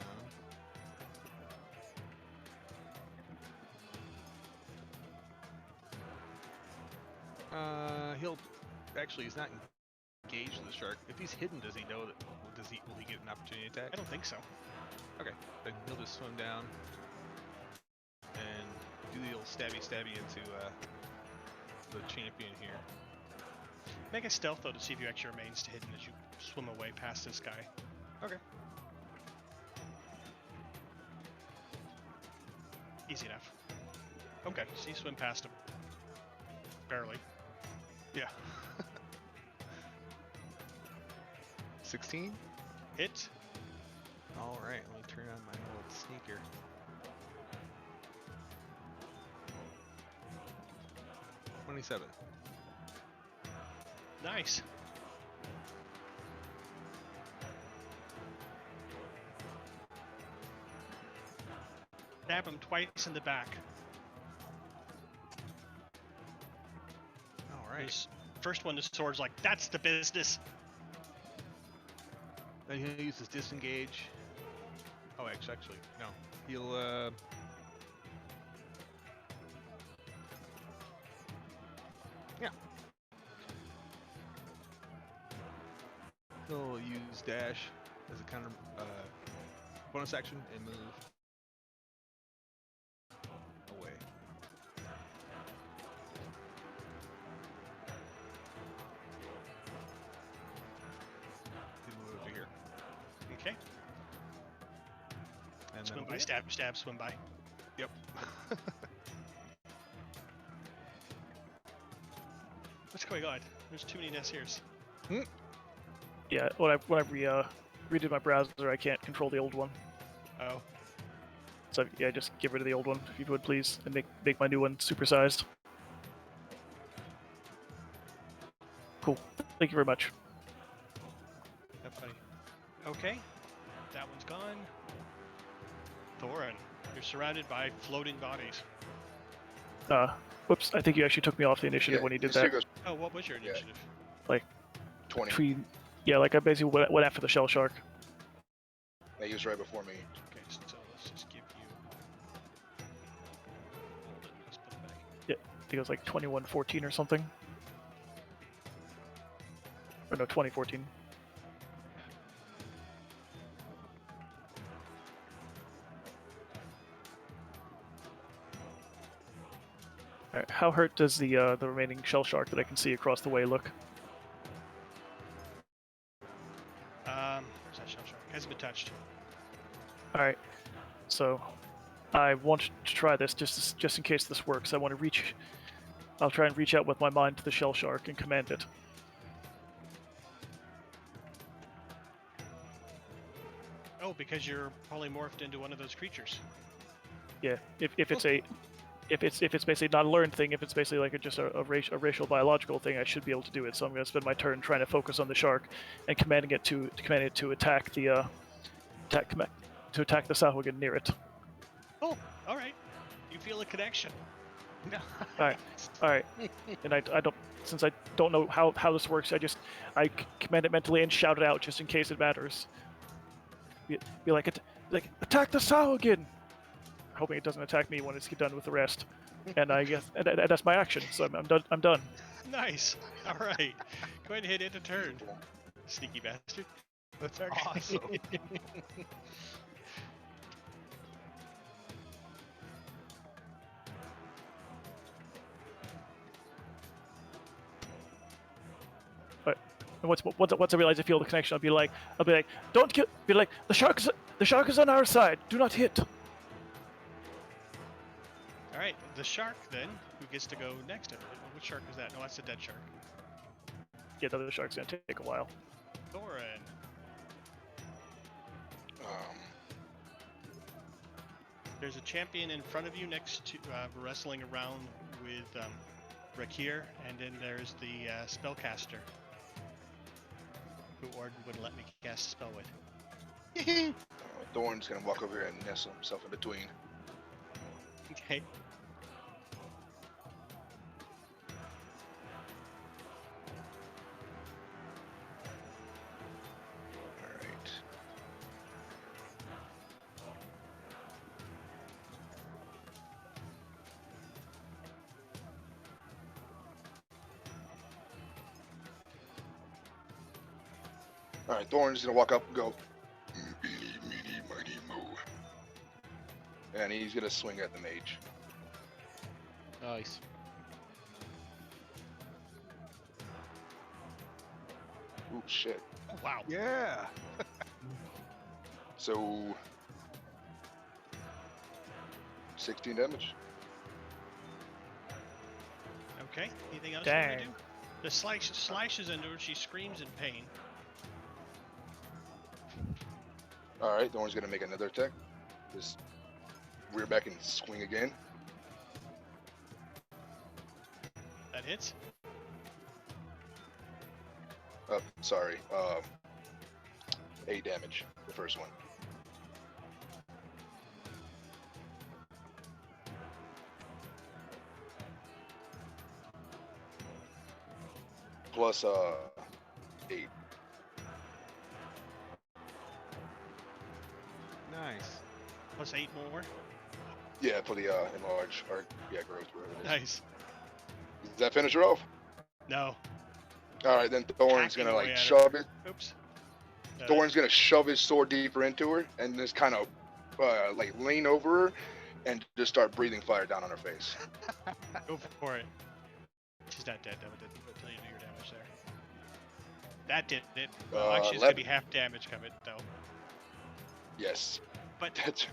He's not engaged with the shark. If he's hidden, does he know that? Will he get an opportunity attack? I don't think so. Okay, then he'll just swim down and do the old stabby into the champion here. Make a stealth though to see if you actually remain hidden as you swim away past this guy. Okay. Easy enough. Okay, so you swim past him. Barely. Yeah. 16. Hit. All right, let me turn on my old sneaker. 27. Nice. Stab him twice in the back. All right. This first one, the sword's like, that's the business. Then he'll use his disengage. Oh, actually, no. He'll yeah. He'll use dash as a counter bonus action and move away. He'll move over here. Okay. And Swim that'll by, be it. stab, stab, swim by. Yep. What's going on? There's too many Nessirs. Yeah, when I redid my browser, I can't control the old one. Oh. So yeah, just get rid of the old one if you would please, and make my new one supersized. Cool. Thank you very much. That's funny. Okay. That one's gone. Thorin, you're surrounded by floating bodies. Whoops, I think you actually took me off the initiative when you did that. Goes Oh, what was your initiative? 20. Yeah, like I basically went after the shell shark. Yeah, he was right before me. Okay, so let's just give you... Hold it, let's put it back. Yeah, I think it was like 2114 or something. Or no, 2014. Alright, how hurt does the remaining shell shark that I can see across the way look? Where's that shell shark? Hasn't been touched. Alright, so I want to try this just in case this works. I want to reach. I'll try and reach out with my mind to the shell shark and command it. Oh, because you're polymorphed into one of those creatures. Yeah, if it's basically not a learned thing, if it's basically like just a racial biological thing, I should be able to do it. So I'm going to spend my turn trying to focus on the shark and commanding it to attack the attack the Sahuagin near it. Oh, all right. You feel a connection. All right. And I don't, since I don't know how this works, I command it mentally and shout it out just in case it matters. Be like attack the Sahuagin, hoping it doesn't attack me when it's done with the rest. And I guess and that's my action. So I'm done. I'm done. Nice. All right. Go ahead and hit it a turn. Sneaky bastard. That's awesome. And once I realize I feel the connection, I'll be like, don't kill. Be like, the shark is on our side. Do not hit. All right. The shark then, who gets to go next? Which shark is that? No, that's a dead shark. Yeah, the other shark's gonna take a while. Thorin. There's a champion in front of you next to wrestling around with Rakir, and then there's the spellcaster who Orden wouldn't let me cast a spell with. Thorn's gonna walk over here and nestle himself in between. Okay. Alright. Alright, Thorn's gonna walk up and go, Meaty, meaty, mighty mo. and he's gonna swing at the mage. Nice. Ooh, shit. Oh, wow. Yeah. So 16 damage. Okay. Anything else you want Dang. to do? The slashes into her. She screams in pain. All right, Thorn's gonna make another attack. Just rear back and swing again. That hits. Oh, sorry. 8 damage. The first one. Plus 8. Nice. Plus 8 more. Yeah, for the enlarge or growth, whatever it is. Nice. Does that finish her off? No. All right, then Thorn's Hacking gonna away like at her. shove it. Oops. No, Thorn's gonna shove his sword deeper into her and just kind of like lean over her and just start breathing fire down on her face. Go for it. She's not dead though. It didn't until you do your damage there. That did it. Well, actually, it's gonna be 11. half damage coming though. Yes. But That's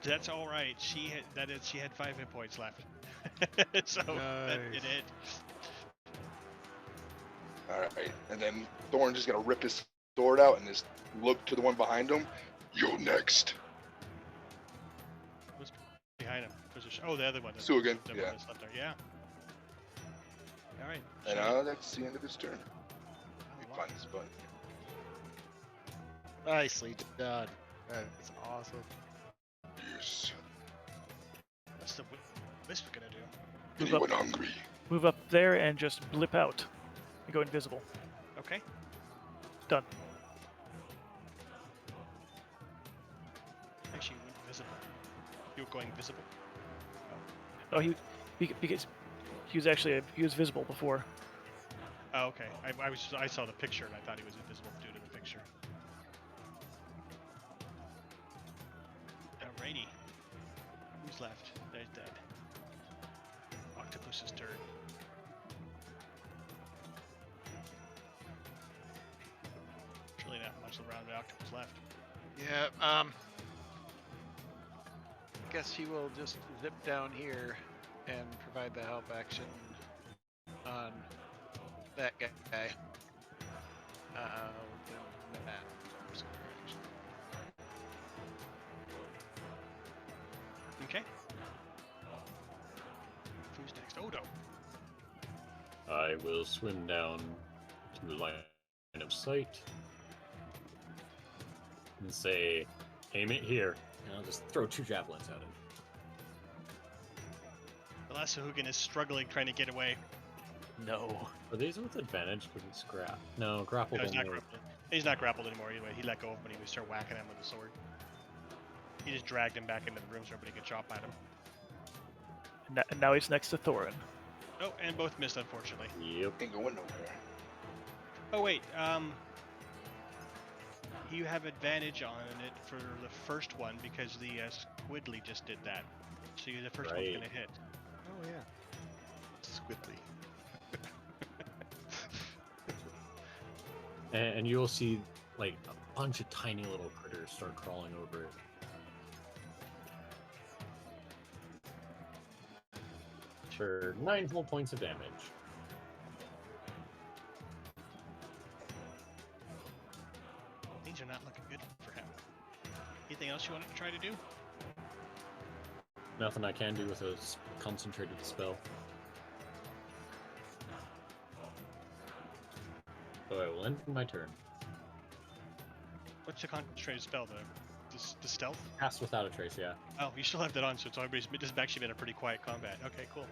that's all right. She had 5 hit points left. So that did it. all right. And then Thorn's just gonna rip his sword out and just look to the one behind him. You're next. What's behind him? Oh, the other one. Sahuagin, The yeah. one that's left there. Yeah. All right. And Shane. that's the end of his turn. Let me find this button. Nicely done. That's awesome. Yes. What's the wisp gonna do? Move up, Anyone hungry? move up there and just blip out and go invisible. Okay. Done. Actually, you went visible. You were going visible. Oh, because he was actually he was visible before. Oh, okay. I saw the picture and I thought he was invisible due to the picture. Alrighty. Who's left? They're dead. Octopus's turn. There's really not much around the octopus left. Yeah, guess he will just zip down here and provide the help action on that guy. That. Okay. Who's next? Odo. I will swim down to the line of sight and say, aim it here. And I'll just throw 2 javelins at him. The last Sahuagin is struggling, trying to get away. No. Are these with advantage? Because it's grap. No, grappled No, he's not only. grappled. He's not grappled anymore anyway. He let go of him when he started whacking him with the sword. He just dragged him back into the room so everybody could chop at him. And now he's next to Thorin. Oh, and both missed, unfortunately. Yep. Ain't going nowhere. Oh, wait. You have advantage on it for the first one because the Squidly just did that. So the first one's Right. going to hit. Oh yeah. Squidly. And you'll see, like, a bunch of tiny little critters start crawling over it. For 9 full points of damage. Things are not looking good for him. Anything else you want to try to do? Nothing I can do with a concentrated spell. So I will end my turn. What's the concentrated spell, though? The stealth? Cast without a trace, yeah. Oh, you still have that on, so it's always, this has actually been a pretty quiet combat. Okay, cool.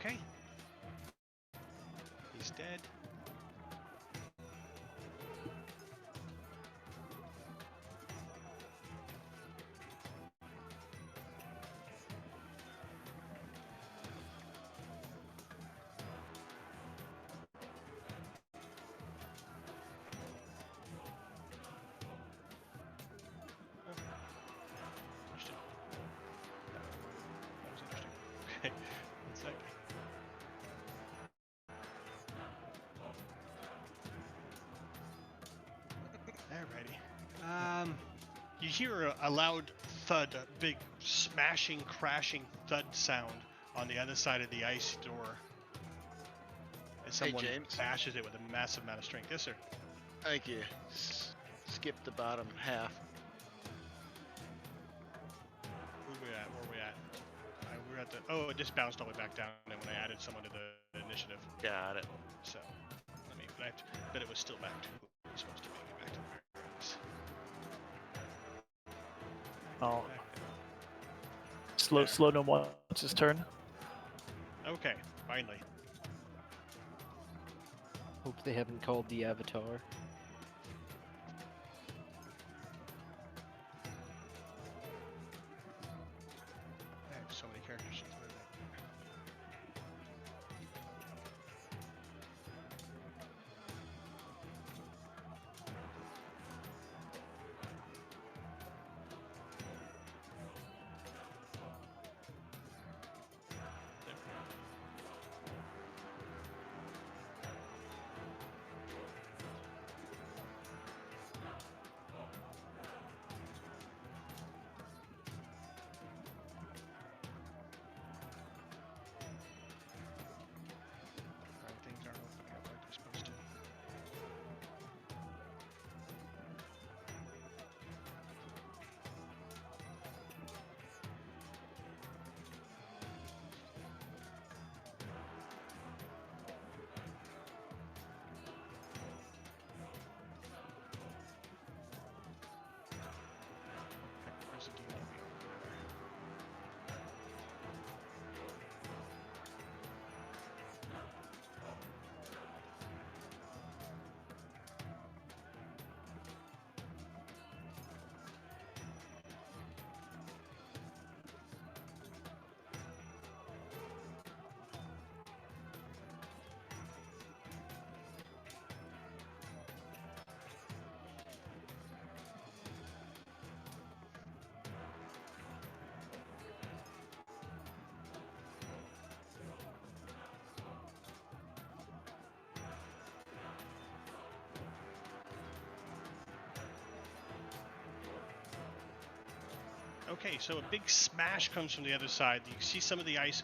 Okay. He's dead. Interesting. That was interesting. Okay. 1 sec. Alrighty. You hear a loud thud, a big smashing, crashing thud sound on the other side of the ice door. As Hey, someone James. bashes it with a massive amount of strength. Yes, sir. Thank you. Skip the bottom half. Where we at? We're at the. Oh, it just bounced all the way back down when I added someone to the initiative. Got it. So, but it was still back to who it was supposed to be. Back to the barracks. Oh, Back there. slow no wants his turn. Okay, finally. Hope they haven't called the Avatar. I have so many character sheets. Where are they? There. Alright, things aren't opening up like they're supposed to. Okay, where's the DLB over there? Okay, so a big smash comes from the other side. You see some of the ice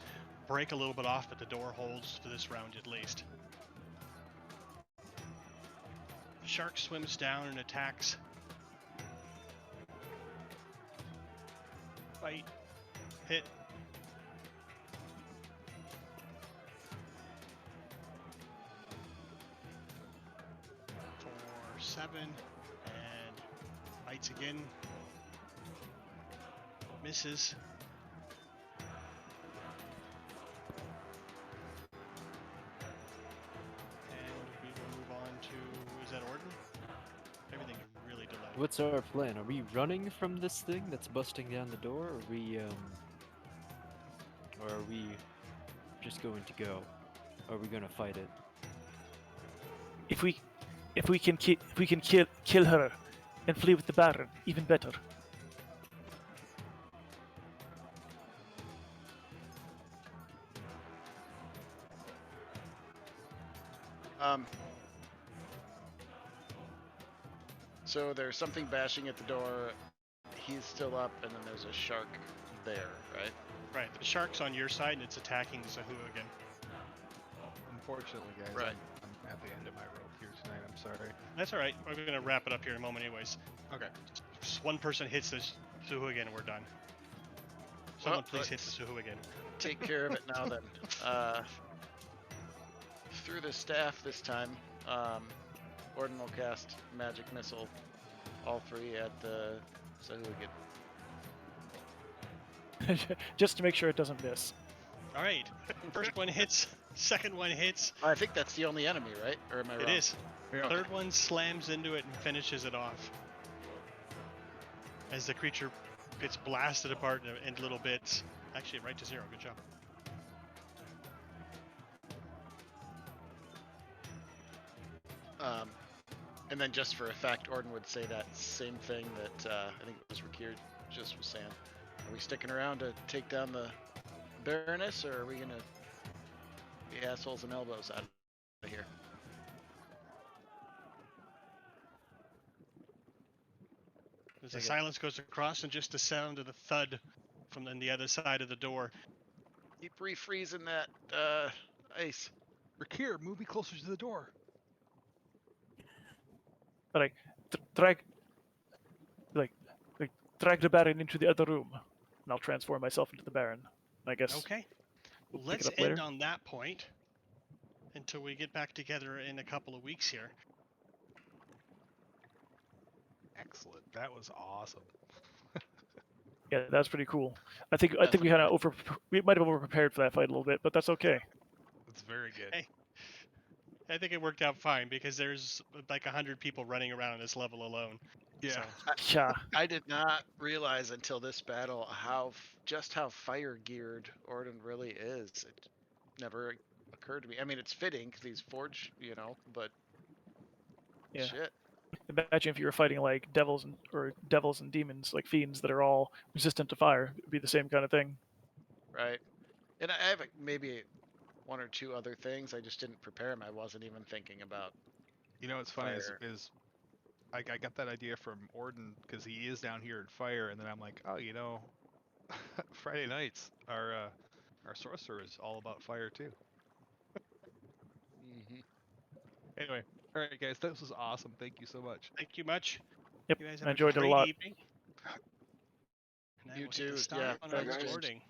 break a little bit off, but the door holds for this round at least. The shark swims down and attacks. Fight. Hit. For 7. And bites again. Misses. And we will move on to, is that Orden? Everything's really delayed. What's our plan? Are we running from this thing that's busting down the door? Or are we just going to go? Or are we gonna fight it? If we can kill her and flee with the Baron, even better. So there's something bashing at the door. He's still up, and then there's a shark there, right? Right, the shark's on your side and it's attacking the Sahuagin. Unfortunately, guys, Right. I'm at the end of my rope here tonight. I'm sorry. That's alright, we're gonna wrap it up here in a moment anyways. Okay. Just one person hits the Sahuagin and we're done. Someone Well, please hit the Sahuagin. Take care of it now then. Through the staff this time, Orden will cast Magic Missile, all 3 at the Sahuagin. Just to make sure it doesn't miss. All right. First one hits. Second one hits. I think that's the only enemy, right? Or am I wrong? It is. Yeah. Third one slams into it and finishes it off. As the creature gets blasted apart in little bits. Actually, right to 0. Good job. And then just for effect, Orden would say that same thing that I think it was Rakir just was saying. Are we sticking around to take down the Baroness, or are we going to be assholes and elbows out of here? As the silence goes across and just the sound of the thud from the other side of the door. Keep refreezing that ice. Rakir, move me closer to the door. But I drag the Baron into the other room, and I'll transform myself into the Baron. I guess. Okay. we'll pick Let's it up end later. on that point until we get back together in a couple of weeks here. Excellent. That was awesome. Yeah, that's pretty cool. I think we Definitely. we might have over prepared for that fight a little bit, but that's okay. That's very good. Hey. I think it worked out fine because there's like 100 people running around on this level alone. Yeah. So, Yeah. I did not realize until this battle just how fire geared Orden really is. It never occurred to me. I mean, it's fitting because he's forged, but Yeah. shit. Imagine if you were fighting like devils and demons, like fiends that are all resistant to fire. It'd be the same kind of thing. Right. And I have maybe one or two other things. I just didn't prepare him. I wasn't even thinking about. You know what's funny Fire. is I got that idea from Orden because he is down here in fire, and then I'm like, oh, Friday nights our sorcerer is all about fire too. Mm-hmm. Anyway, all right, guys, this was awesome. Thank you so much. thank you much. Yep, You guys I have enjoyed a it a great lot. evening. And I You will hit the too. stop Yeah, on our thanks, James. recording.